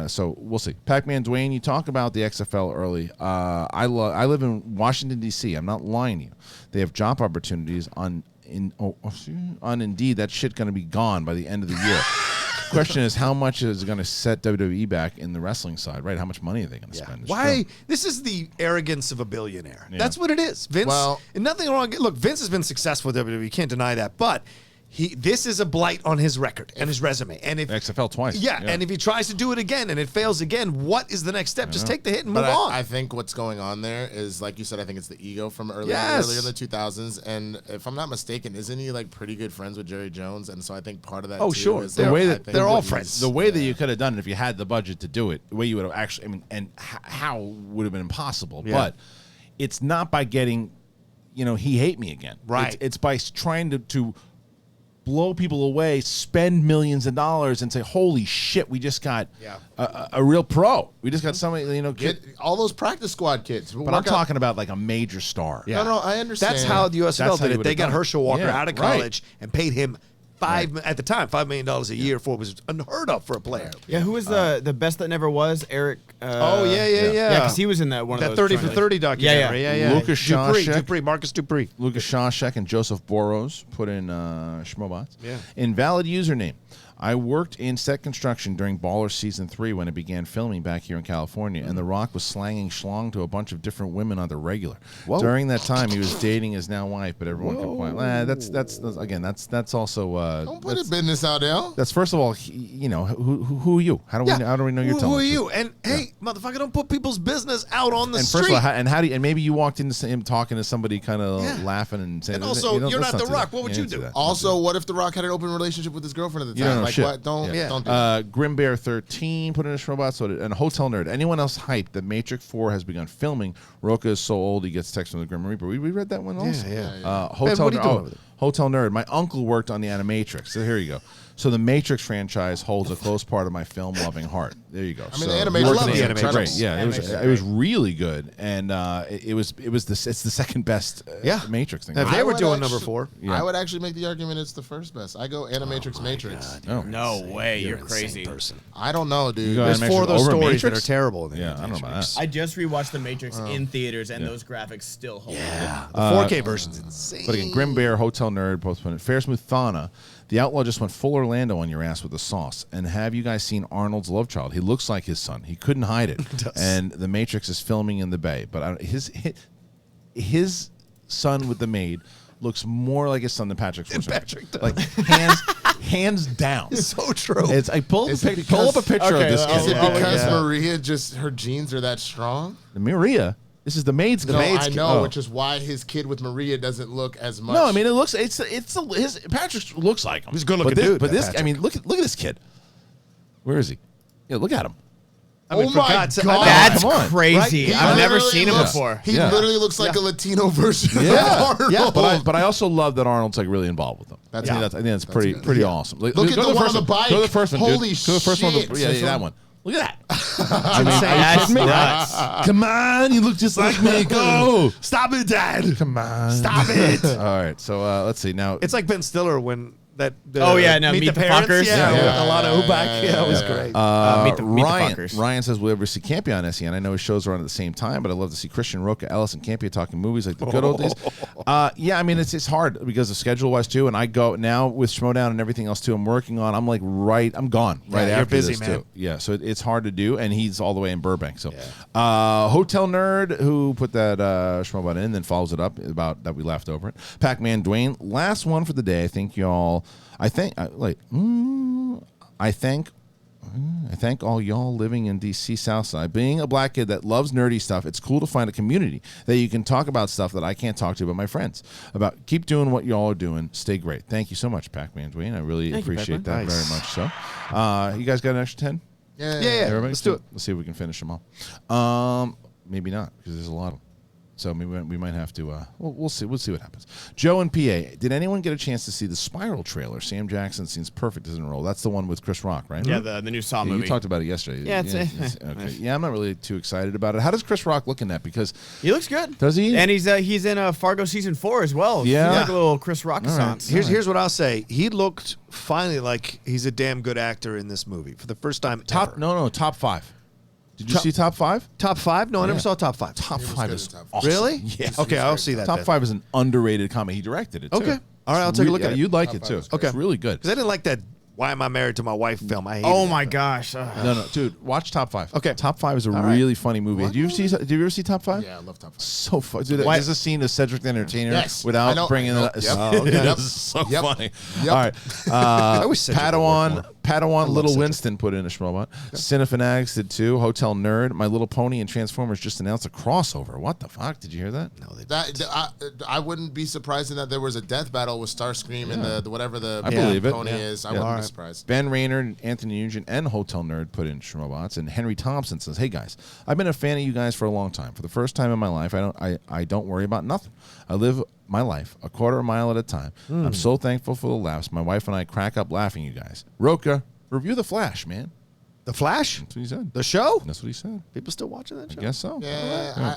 So we'll see. Pac-Man Dwayne, you talk about the XFL early. I live in Washington D.C. I'm not lying to you. They have job opportunities on Indeed. That shit going to be gone by the end of the year. Question is, how much is it going to set WWE back in the wrestling side, right? How much money are they going to spend? It's Why? true. This is the arrogance of a billionaire. Yeah. That's what it is. Vince, Well- and nothing wrong. Look, Vince has been successful with WWE. You can't deny that. But this is a blight on his record and his resume. And if XFL twice. Yeah, and if he tries to do it again and it fails again, what is the next step? Just take the hit and move But on. I think what's going on there is, like you said, I think it's the ego from earlier Yes. in the 2000s. And if I'm not mistaken, isn't he like pretty good friends with Jerry Jones? And so I think part of that. Oh, too sure. is They're- like, way I that- think they're all what he's- friends. The way that you could have done it if you had the budget to do it, the way you would have actually, I mean, and how would have been impossible. Yeah. But it's not by getting, he hate me again. Right. It's by trying to blow people away, spend millions of dollars, and say, "Holy shit, we just got a real pro. We just got somebody, Get all those practice squad kids. But I'm talking about like a major star. Yeah. No, I understand. That's how the USFL That's how did you it. would They have got done it. Herschel Walker Yeah, out of right. college and paid him at the time $5 million a year for it was unheard of for a player. Yeah, who was the best that never was? Eric. Oh yeah. Yeah, because he was in that one that of those 30 for 30 documentary. Yeah. Lucas Shawshek. Marcus Dupree. Lucas Shawshek and Joseph Boros put in Schmoebots. Yeah. Invalid username. I worked in set construction during Ballers Season 3 when it began filming back here in California, and The Rock was slanging schlong to a bunch of different women on the regular. Whoa. During that time, he was dating his now wife, but everyone kept quiet. That's also Don't put his business out there. that's first of all, who are you? How do we know you're telling Who are the you? truth? And hey, motherfucker, don't put people's business out on the And street. first of all, and maybe you walked into him talking to somebody, kind of laughing and saying, And also, you're let's not The do Rock. that. What would you don't do? that. Also, what if The Rock had an open relationship with his girlfriend at the You time? don't know Like, shit. what? Don't Yeah. do that. Grimbear 13 put in a robot, and Hotel Nerd. Anyone else hyped that Matrix 4 has begun filming? Rocha is so old he gets text from the Grim Reaper. We read that one also. Hotel what are you doing Nerd. over there? Hotel Nerd. My uncle worked on the Animatrix. So here you go. So the Matrix franchise holds a close part of my film-loving heart. There you go. I mean, So the Animatrix I love was the incredible. Great. Yeah, it was really good, and it's the second best Matrix thing. If they I were would doing actually- number 4. Yeah. I would actually make the argument it's the first best. I go Animatrix Matrix. No. No way, you're crazy. I don't know, dude. go There's Animatrix 4 of those over stories that are Matrix? terrible. In the Yeah, I don't know about Matrix. that. I just rewatched The Matrix in theaters, and those graphics still hold. Yeah, the 4K version's insane. But again, Grim Bear, Hotel Nerd, both put it. Fair Smooth Thana, the Outlaw just went full Orlando on your ass with the sauce. And have you guys seen Arnold's Love Child? He looks like his son. He couldn't hide it. And The Matrix is filming in the Bay. But his son with the maid looks more like his son than Patrick Schwarzenegger. Patrick does. Like hands down. so true. It's I pull up Is a it pic, pull up a picture Okay, of this Is kid. it because yeah. Maria just her genes are that strong? Maria. This is the maid's kid. No, maid's I kid. know, Oh. which is why his kid with Maria doesn't look as much. No, I mean it looks his Patrick looks like him. He's a good-looking but this, dude, But that this, Patrick. I mean, look at this kid. Where is he? Yeah, look at him. I mean, Oh for my God's sake, God. That's come on. crazy. Right? I've never literally seen him looks- before. He Yeah. literally looks like a Latino version Yeah, of Arnold. yeah. But I also love that Arnold's like really involved with them. That's I think good. that's pretty good. pretty Yeah. awesome. Like, Look at go the to one first on the bike. Go to the first one, dude. Holy Go to the first one. shit. Yeah, that one. Look at that. I mean, That's nuts. Come on, you look just like me. Go. Stop it, Dad. Come on. Stop it. All right. So let's see now. It's like Ben Stiller when that. Oh, yeah, no, Meet the Parents. Fuckers. Yeah, Yeah. with a lot of Ubach. Yeah, it was yeah. great. Meet the Ryan. fuckers. Ryan says, "Will ever see Campy on SEN? I know his shows are on at the same time, but I'd love to see Kristian, Rocha, Ellis, and Campy talking movies like the good old days." Yeah, I mean it's hard because of schedule wise too, and I go now with Schmoedown and everything else too. I'm working on. I'm gone right you're after busy, this man. too. Yeah, so it's hard to do, and he's all the way in Burbank. So, Hotel Nerd who put that Schmoedown in, then follows it up about that we left over it. Pac-Man Dwayne, last one for the day. I think y'all I thank all y'all living in DC Southside. Being a black kid that loves nerdy stuff, it's cool to find a community that you can talk about stuff that I can't talk to about my friends. Keep doing what y'all are doing. Stay great. Thank you so much, Pac-Man Dwayne. I really appreciate that very much. So, you guys got an extra 10? Yeah. Everybody? Let's do it. Let's see if we can finish them all. Maybe not, because there's a lot of them. So maybe we might have to. We'll see. We'll see what happens. Joe and PA. Did anyone get a chance to see the Spiral trailer? Sam Jackson seems perfect as a role. That's the one with Chris Rock, right? Yeah, the new Saw movie. You talked about it yesterday. Yeah, okay. Yeah, I'm not really too excited about it. How does Chris Rock look in that? Because he looks good. Does he? And he's in Fargo season 4 as well. Yeah, he's like a little Chris Rock right. Here's what I'll say. He looked finally like he's a damn good actor in this movie for the first time ever. Top 5. Did you see top 5? Top 5? No, I never saw top 5. Top 5 is top awesome. Really? Yeah. Okay, I'll see that. Top 5 is an underrated comedy. He directed it too. Okay. All right, I'll take a look at it. You'd like Top it 5 too. is great. Okay. It's really good. Because I didn't like that Why Am I Married to My Wife film. I hated Oh that. my gosh. No, dude, watch Top 5. Okay. Top 5 is a right. really funny movie. Did you ever see Top 5? Yeah, I love top 5. So fun. Dude, there's a scene of Cedric the Entertainer Yes. I without know. bringing I know. it up. Yep. Oh, okay. It is so Yep. funny. Yep. All right. I wish Cedric would work more. Padawan Little Cedric. Winston put in a Schmoedown. Cinefanatics did too. Hotel Nerd. My Little Pony and Transformers just announced a crossover. What the fuck? Did you hear that? No, they I wouldn't be surprised in that there was a death battle with Starscream and the whatever the I believe it. pony Yeah. is. I Yeah. wouldn't be surprised. Ben Raynor, Anthony Nugent, and Hotel Nerd put in Schmoebots, and Henry Thompson says, "Hey guys, I've been a fan of you guys for a long time. For the first time in my life, I don't worry about nothing. I live my life a quarter mile at a time. I'm so thankful for the laughs. My wife and I crack up laughing. You guys, Rocha, review The Flash, man. The Flash? That's what he said. The show? That's what he said. People still watching that show? I guess so. Yeah,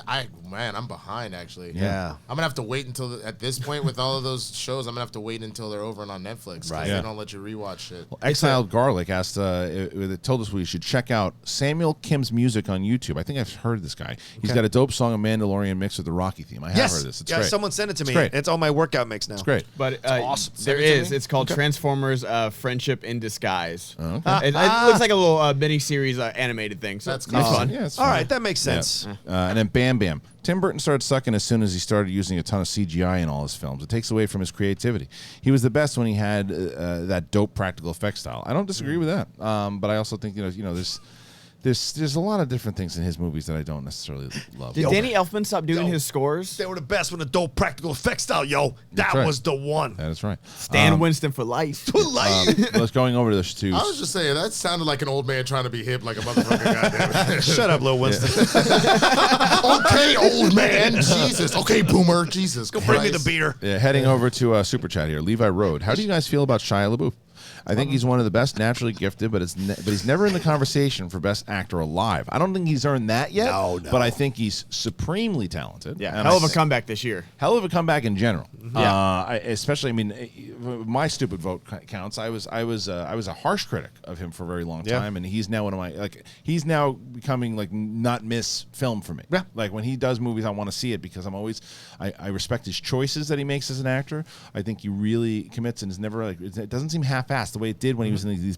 man, I'm behind actually. Yeah. I'm gonna have to wait until at this point with all of those shows. I'm gonna have to wait until they're over and on Netflix. Right. They Yeah. don't let you rewatch shit. Exiled Garlic asked, it told us we should check out Samuel Kim's music on YouTube. I think I've heard this guy. He's got a dope song, a Mandalorian mix with the Rocky theme. I have heard this. It's yeah, great. someone sent it to me. great. It's on my workout mix now. It's great. But awesome. There Send it to is. me. It's called Transformers Friendship in Disguise. Okay. It looks like a little mini-series animated thing. So That's it's cool. fun. Yeah, it's All fun. right, that makes sense. And then Bam Bam. Tim Burton started sucking as soon as he started using a ton of CGI in all his films. It takes away from his creativity. He was the best when he had that dope practical effect style. I don't disagree with that. But I also think there's a lot of different things in his movies that I don't necessarily love. Did Danny Elfman stop doing his scores? They were the best with the dope practical effects style, yo. That right. was the one. That is right. Stan Winston for life. Let's going over to the two. I was just saying that sounded like an old man trying to be hip, like a motherfucker. Goddamn it. Shut up, Lil Winston. Okay, old man. Jesus. Okay, boomer. Jesus. Go Bring me the beer. Heading over to Super Chat here. Levi Road. How do you guys feel about Shia LaBeouf? I think he's one of the best naturally gifted, but he's never in the conversation for best actor alive. I don't think he's earned that yet. No. But I think he's supremely talented. Yeah, And hell of I a comeback this year. Hell of a comeback in general. Yeah. Especially, I mean, my stupid vote counts. I was a harsh critic of him for a very long time, and he's now one of my he's now becoming not miss film for me. Yeah. Like when he does movies, I want to see it because I respect his choices that he makes as an actor. I think he really commits and is never it doesn't seem half-assed the way it did when he was in these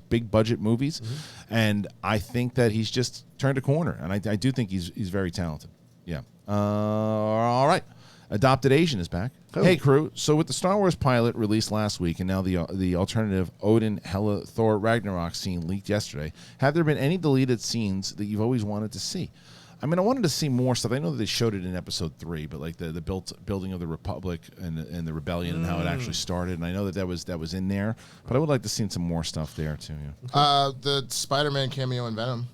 big budget movies, and I think that he's just turned a corner, and I do think he's very talented. Yeah. All right. Adopted Asian is back. Oh. Hey crew. So with the Star Wars pilot released last week and now the alternative Odin, Hela, Thor, Ragnarok scene leaked yesterday, have there been any deleted scenes that you've always wanted to see? I mean, I wanted to see more stuff. I know that they showed it in episode 3, but like the building of the Republic and the rebellion and how it actually started. And I know that was in there, but I would like to see some more stuff there too. Yeah. The Spider-Man cameo in Venom.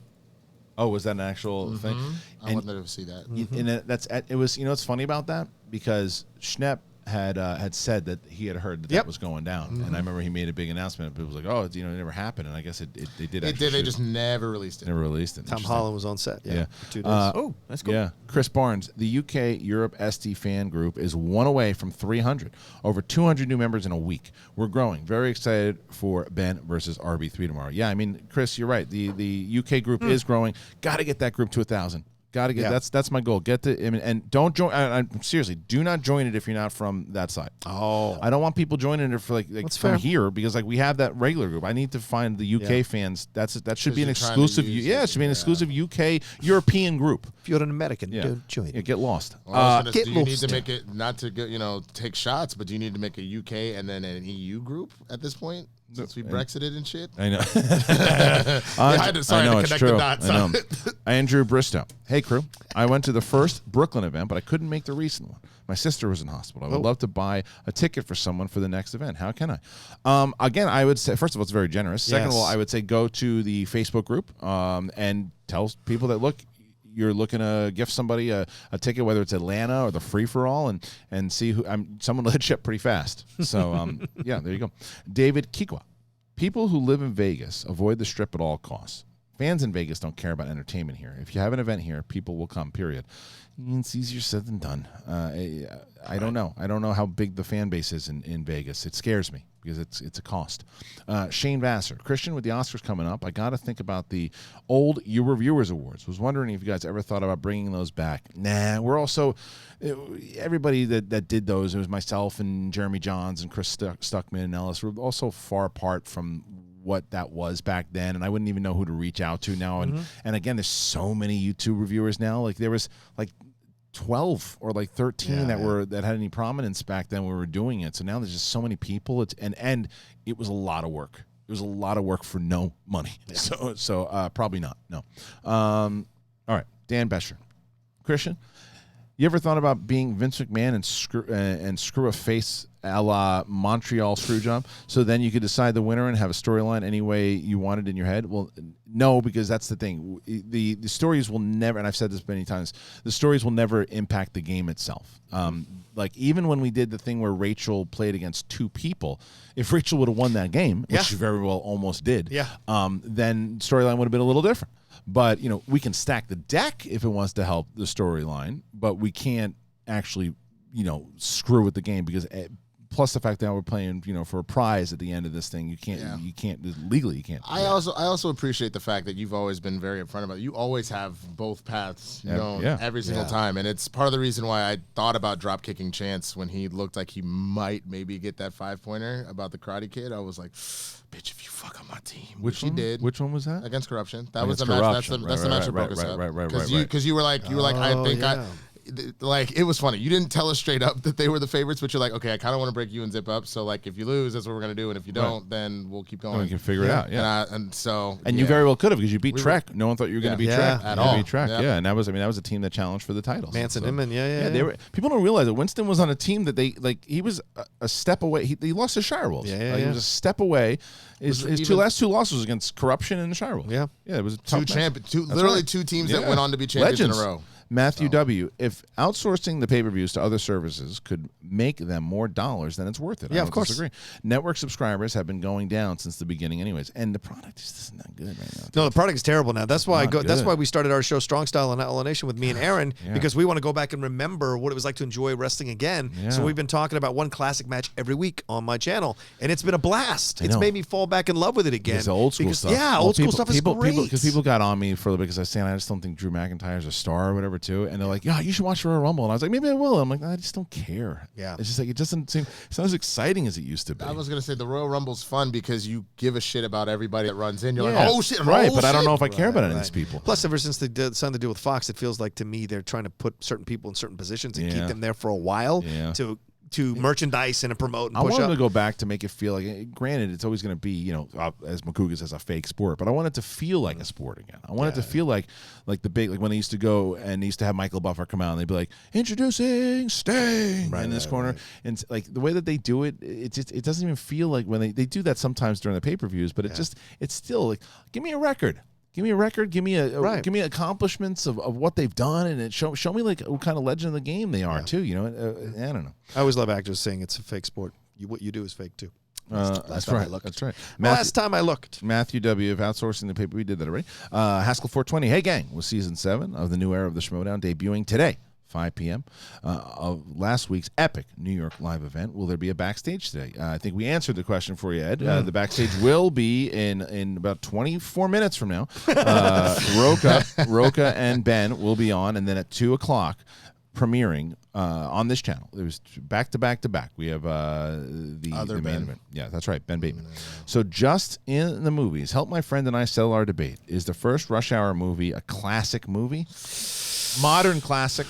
Oh, was that an actual thing? I wanted to see that. And it was. You know what's funny about that? Because Schnepp had said that he had heard that was going down, and I remember he made a big announcement. But it was like, oh, it never happened, and I guess they did. It did. They just never released it. never released it. Tom Holland was on set. Yeah. For 2 days. Oh, that's cool. Yeah. Chris Barnes, the UK Europe ST fan group is one away from 300. Over 200 new members in a week. We're growing. Very excited for Ben versus RB3 tomorrow. Yeah, I mean, Chris, you're right. The UK group is growing. Got to get that group to 1,000. Got to get that's my goal. Get the and don't join. Seriously, do not join it if you're not from that side. Oh, I don't want people joining it for like That's from fair. here because like we have that regular group. I need to find the UK fans. That should be an you're trying to exclusive. use Yeah, it should be an exclusive UK European group. if you're an American, Yeah, don't join. yeah, get lost. Well, I was gonna- get do you need lost. to make it not to go, take shots, but do you need to make a UK and then an EU group at this point since we Brexited and shit? I know. I had to, sorry, I know to it's connect true. the dots. I know. Andrew Bristow. Hey, crew. I went to the first Brooklyn event, but I couldn't make the recent one. My sister was in hospital. I would love to buy a ticket for someone for the next event. How can I? Again, I would say, first of all, it's very generous. Second of all, I would say go to the Facebook group and tell people that, look, you're looking to gift somebody a ticket, whether it's Atlanta or the free-for-all, and see who someone will hit ship pretty fast. So, yeah, there you go. David Kikwa. People who live in Vegas avoid the Strip at all costs. Fans in Vegas don't care about entertainment here. If you have an event here, people will come, period. It's easier said than done. I don't know. I don't know how big the fan base is in Vegas. It scares me because it's a cost. Shane Vassar. Kristian, with the Oscars coming up, I got to think about the old You Reviewers Awards. Was wondering if you guys ever thought about bringing those back. Nah, we're also everybody that did those. It was myself and Jeremy Johns and Chris Stuckman and Ellis. We're also far apart from what that was back then, and I wouldn't even know who to reach out to now. And again, there's so many YouTube reviewers now. Like there was like 12 or like 13 that had any prominence back then when we were doing it. So now there's just so many people. And it was a lot of work. It was a lot of work for no money. Yeah. So probably not. No. All right, Dan Bescher. Kristian, you ever thought about being Vince McMahon and screw a face a la Montreal Screwjob, so then you could decide the winner and have a storyline any way you wanted in your head? Well, no, because that's the thing. The stories will never, and I've said this many times, the stories will never impact the game itself. Like even when we did the thing where Rachel played against two people, if Rachel would have won that game, which she very well almost did, then storyline would have been a little different. But, we can stack the deck if it wants to help the storyline, but we can't actually, screw with the game because plus the fact that we're playing, for a prize at the end of this thing, you can't legally you can't. I also appreciate the fact that you've always been very upfront about it. You always have both paths every single time, and it's part of the reason why I thought about drop kicking Chance when he looked like he might maybe get that 5-pointer about the Karate Kid. I was like, bitch, if you fuck on my team, which he did. Which one was that? Against Corruption. That Against was the match. Corruption. That's the match that broke us up. Right. Because you were like, I think like it was funny. You didn't tell us straight up that they were the favorites, but you're like, okay, I kind of want to break you and Zip up. So like, if you lose, that's what we're gonna do, and if you don't, then we'll keep going. And we can figure it out. Yeah. And you very well could have because you beat Trek. No one thought you were going to beat Trek at all. Beat Trek. Yeah. And that was a team that challenged for the titles. Manson Inman, They were. People don't realize that Winston was on a team that he was a step away. He lost to Shire Wolves. He was a step away. His last two losses was against Corruption and the Shire Wolves. Yeah, it was a tough literally two teams that went on to be champions in a row. Matthew W., if outsourcing the pay-per-views to other services could make them more dollars, then it's worth it. Yeah, of course. Disagree. Network subscribers have been going down since the beginning anyways, and the product just isn't that good right now. No, the product is terrible now. That's why that's why we started our show Strong Style on Outlaw Nation with me and Aaron, because we want to go back and remember what it was like to enjoy wrestling again. Yeah. So we've been talking about one classic match every week on my channel, and it's been a blast. It's made me fall back in love with it again. It's the old school stuff. Yeah, old school stuff is great. Because people got on me for because I was saying I just don't think Drew McIntyre's a star or whatever too, and they're like, yeah, you should watch Royal Rumble, and I was like, maybe I will. I'm like, I just don't care. Yeah, it's just like it's not as exciting as it used to be. I was gonna say the Royal Rumble's fun because you give a shit about everybody that runs in. You're like, oh shit, right? But I don't know if I care about any of these people. Plus, ever since they did something to do with Fox, it feels like to me they're trying to put certain people in certain positions and keep them there for a while to merchandise and promote and push up. I wanted to go back to make it feel like, granted, it's always going to be, as Makuga says, a fake sport, but I want it to feel like a sport again. I want it to feel like the big, like when they used to go and they used to have Michael Buffer come out and they'd be like, introducing Sting in this corner. And like the way that they do it, it doesn't even feel like when they do that sometimes during the pay-per-views, but it's still like, give me a record. Give me a record. Give me give me accomplishments of what they've done, and show me like what kind of legend of the game they are too. I don't know. I always love actors saying it's a fake sport. What you do is fake too. That's right. That's right. Last time I looked. Matthew W. of outsourcing the paper. We did that already. Haskell 420. Hey gang, was season 7 of the new era of the Schmoedown debuting today. 5 p.m. Of last week's epic New York live event. Will there be a backstage today? I think we answered the question for you, Ed. The backstage will be in about 24 minutes from now. Rocha and Ben will be on, and then at 2 o'clock, premiering on this channel. It was back to back to back. We have the main event. Yeah, that's right, Ben Bateman. So just in the movies, Help My Friend and I Settle Our Debate. Is the first Rush Hour movie a classic movie? Modern classic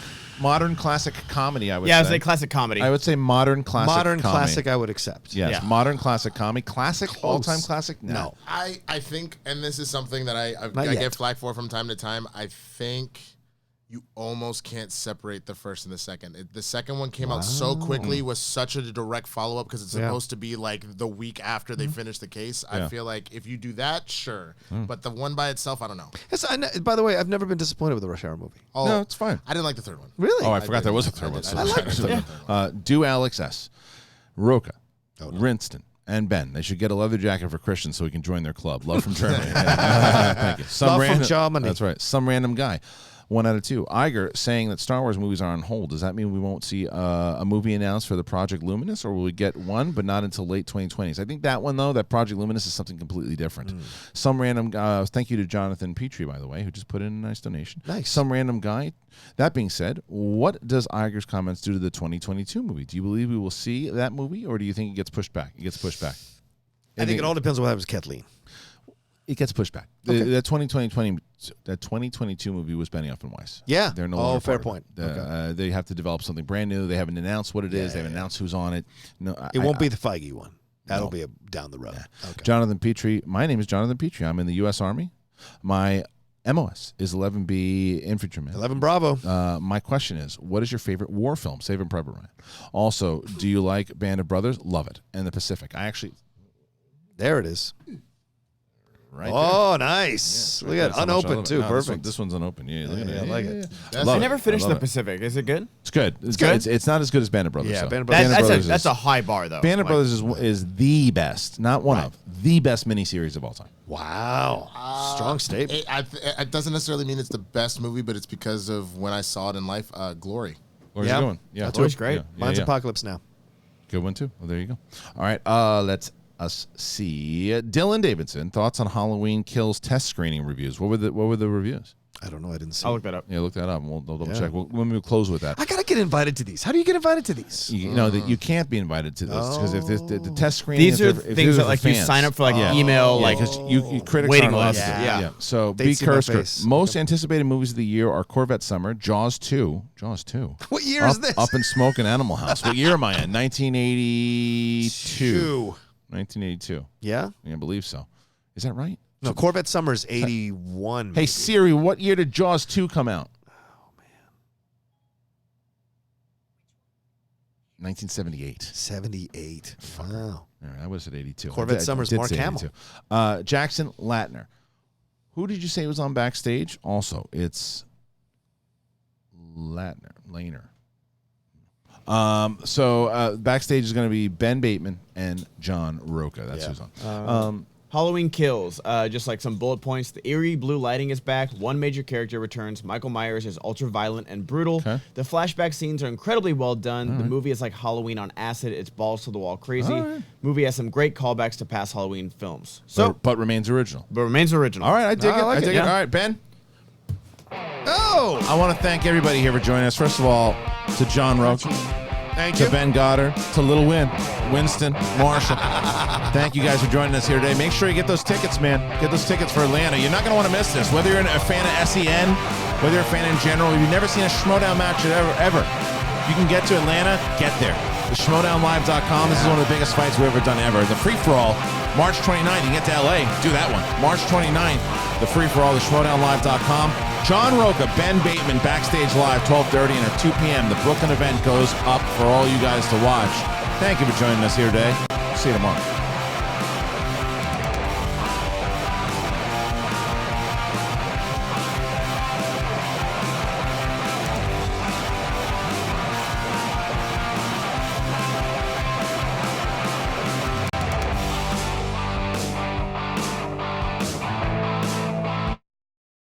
comedy, I would say. Yeah, I would say classic comedy. I would say modern classic Modern comedy. classic, I would accept. Yes, Yeah. modern classic comedy. Classic, Close. all-time classic? No. I think, and this is something that I yet. get flack for from time to time, I think you almost can't separate the first and the second. The second one came out so quickly, was such a direct follow-up because it's supposed to be like the week after they finish the case. Yeah. I feel like if you do that, sure. But the one by itself, I don't know. Yes, by the way, I've never been disappointed with the Rush Hour movie. Oh, No, it's fine. I didn't like the third one. Really? Oh, I forgot there was a third one. So do Alex S. Rocha, Winston, and Ben. They should get a leather jacket for Kristian so he can join their club. Love from Germany. Thank you. Love from Germany. That's right. Some random guy. 1 out of 2. Iger saying that Star Wars movies are on hold. Does that mean we won't see a movie announced for the Project Luminous, or will we get one, but not until late 2020s? I think that one, though, that Project Luminous is something completely different. Some random thank you to Jonathan Petrie, by the way, who just put in a nice donation. Nice. Some random guy. That being said, what does Iger's comments do to the 2022 movie? Do you believe we will see that movie, or do you think it gets pushed back? It gets pushed back. I think it all depends on what happens with Kathleen. It gets pushed back. Okay. That 2022 movie was Benioff and Weiss. Yeah. They're no Oh, longer fair part of point. it. Okay. They have to develop something brand new. They haven't announced what it is. They haven't announced who's on it. No, It won't be the Feige one. That'll be down the road. Okay. Jonathan Petrie. My name is Jonathan Petrie. I'm in the U.S. Army. My MOS is 11B Infantryman. 11 Bravo. My question is, what is your favorite war film? Saving Private Ryan. Also, do you like Band of Brothers? Love it. And The Pacific. I actually... There it is. Right Oh, nice. there. Look Right at there. it. So much I Unopened, love it. too. No, Perfect. This one's unopened. Yeah, look at it. I like it. Love I it. never finished love The it. Pacific. Is it good? It's good. It's good? It's not as good as Band of Brothers. Yeah, though. Band of Brothers. Band That's a high bar, though. Band of Like, Brothers is the best, not one of, the best miniseries of all time. Wow. Strong statement. It doesn't necessarily mean it's the best movie, but it's because of when I saw it in life. Glory. Where's Yeah. it going? Yeah, That's always great. Yeah, yeah, Mine's yeah. Apocalypse Now. Good one too. Well, there you go. All right, let's see. Dylan Davidson, thoughts on Halloween Kills test screening reviews. What were the reviews? I don't know. I didn't see. I'll look that up. Yeah, look that up. We'll double check. We'll close with that. I gotta get invited to these. How do you get invited to these? You know that you can't be invited to this because if the test screening, These are if things that like you fans. sign up for, like email, like because you critics waiting aren't allowed list. to do it. Yeah. So They'd B. see my Kursker. face. Most anticipated movies of the year are Corvette Summer, Jaws 2. What year is Up, this? Up in Smoke and Animal House. What year am I in? 1982. 1982. Yeah? Yeah, I believe so. Is that right? No, Corvette Summer's 81. Hey, Siri, what year did Jaws 2 come out? 1978. 78. Wow. All right, I was at 82. Corvette I Summer's did Mark say Hamill. 82. Jackson Latner. Who did you say was on backstage? Also, it's Laner. So backstage is going to be Ben Bateman and John Rocha. That's who's on. Halloween Kills, just like some bullet points. The eerie blue lighting is back. One major character returns. Michael Myers is ultra violent and brutal. Okay. The flashback scenes are incredibly well done. The movie is like Halloween on acid. It's balls to the wall crazy. Movie has some great callbacks to past Halloween films. So, but remains original. but remains original. All right, I dig it. like I it, dig it. yeah. All right, Ben. Oh! I want to thank everybody here for joining us. First of all, to John Rocha. Thank To you. Ben Goddard, to Little Winston, Marshall. Thank you guys for joining us here today. Make sure you get those tickets, man. Get those tickets for Atlanta. You're not going to want to miss this. Whether you're a fan of SEN, whether you're a fan in general, if you've never seen a Schmoedown match ever, if you can get to Atlanta, get there. The Schmoedownlive.com. This is one of the biggest fights we've ever done ever. The free-for-all, March 29th. You can get to LA, do that one. March 29th, the free-for-all, the Schmoedownlive.com. John Rocha, Ben Bateman, backstage live, 12:30 and at 2 p.m. The Brooklyn event goes up for all you guys to watch. Thank you for joining us here today. See you tomorrow.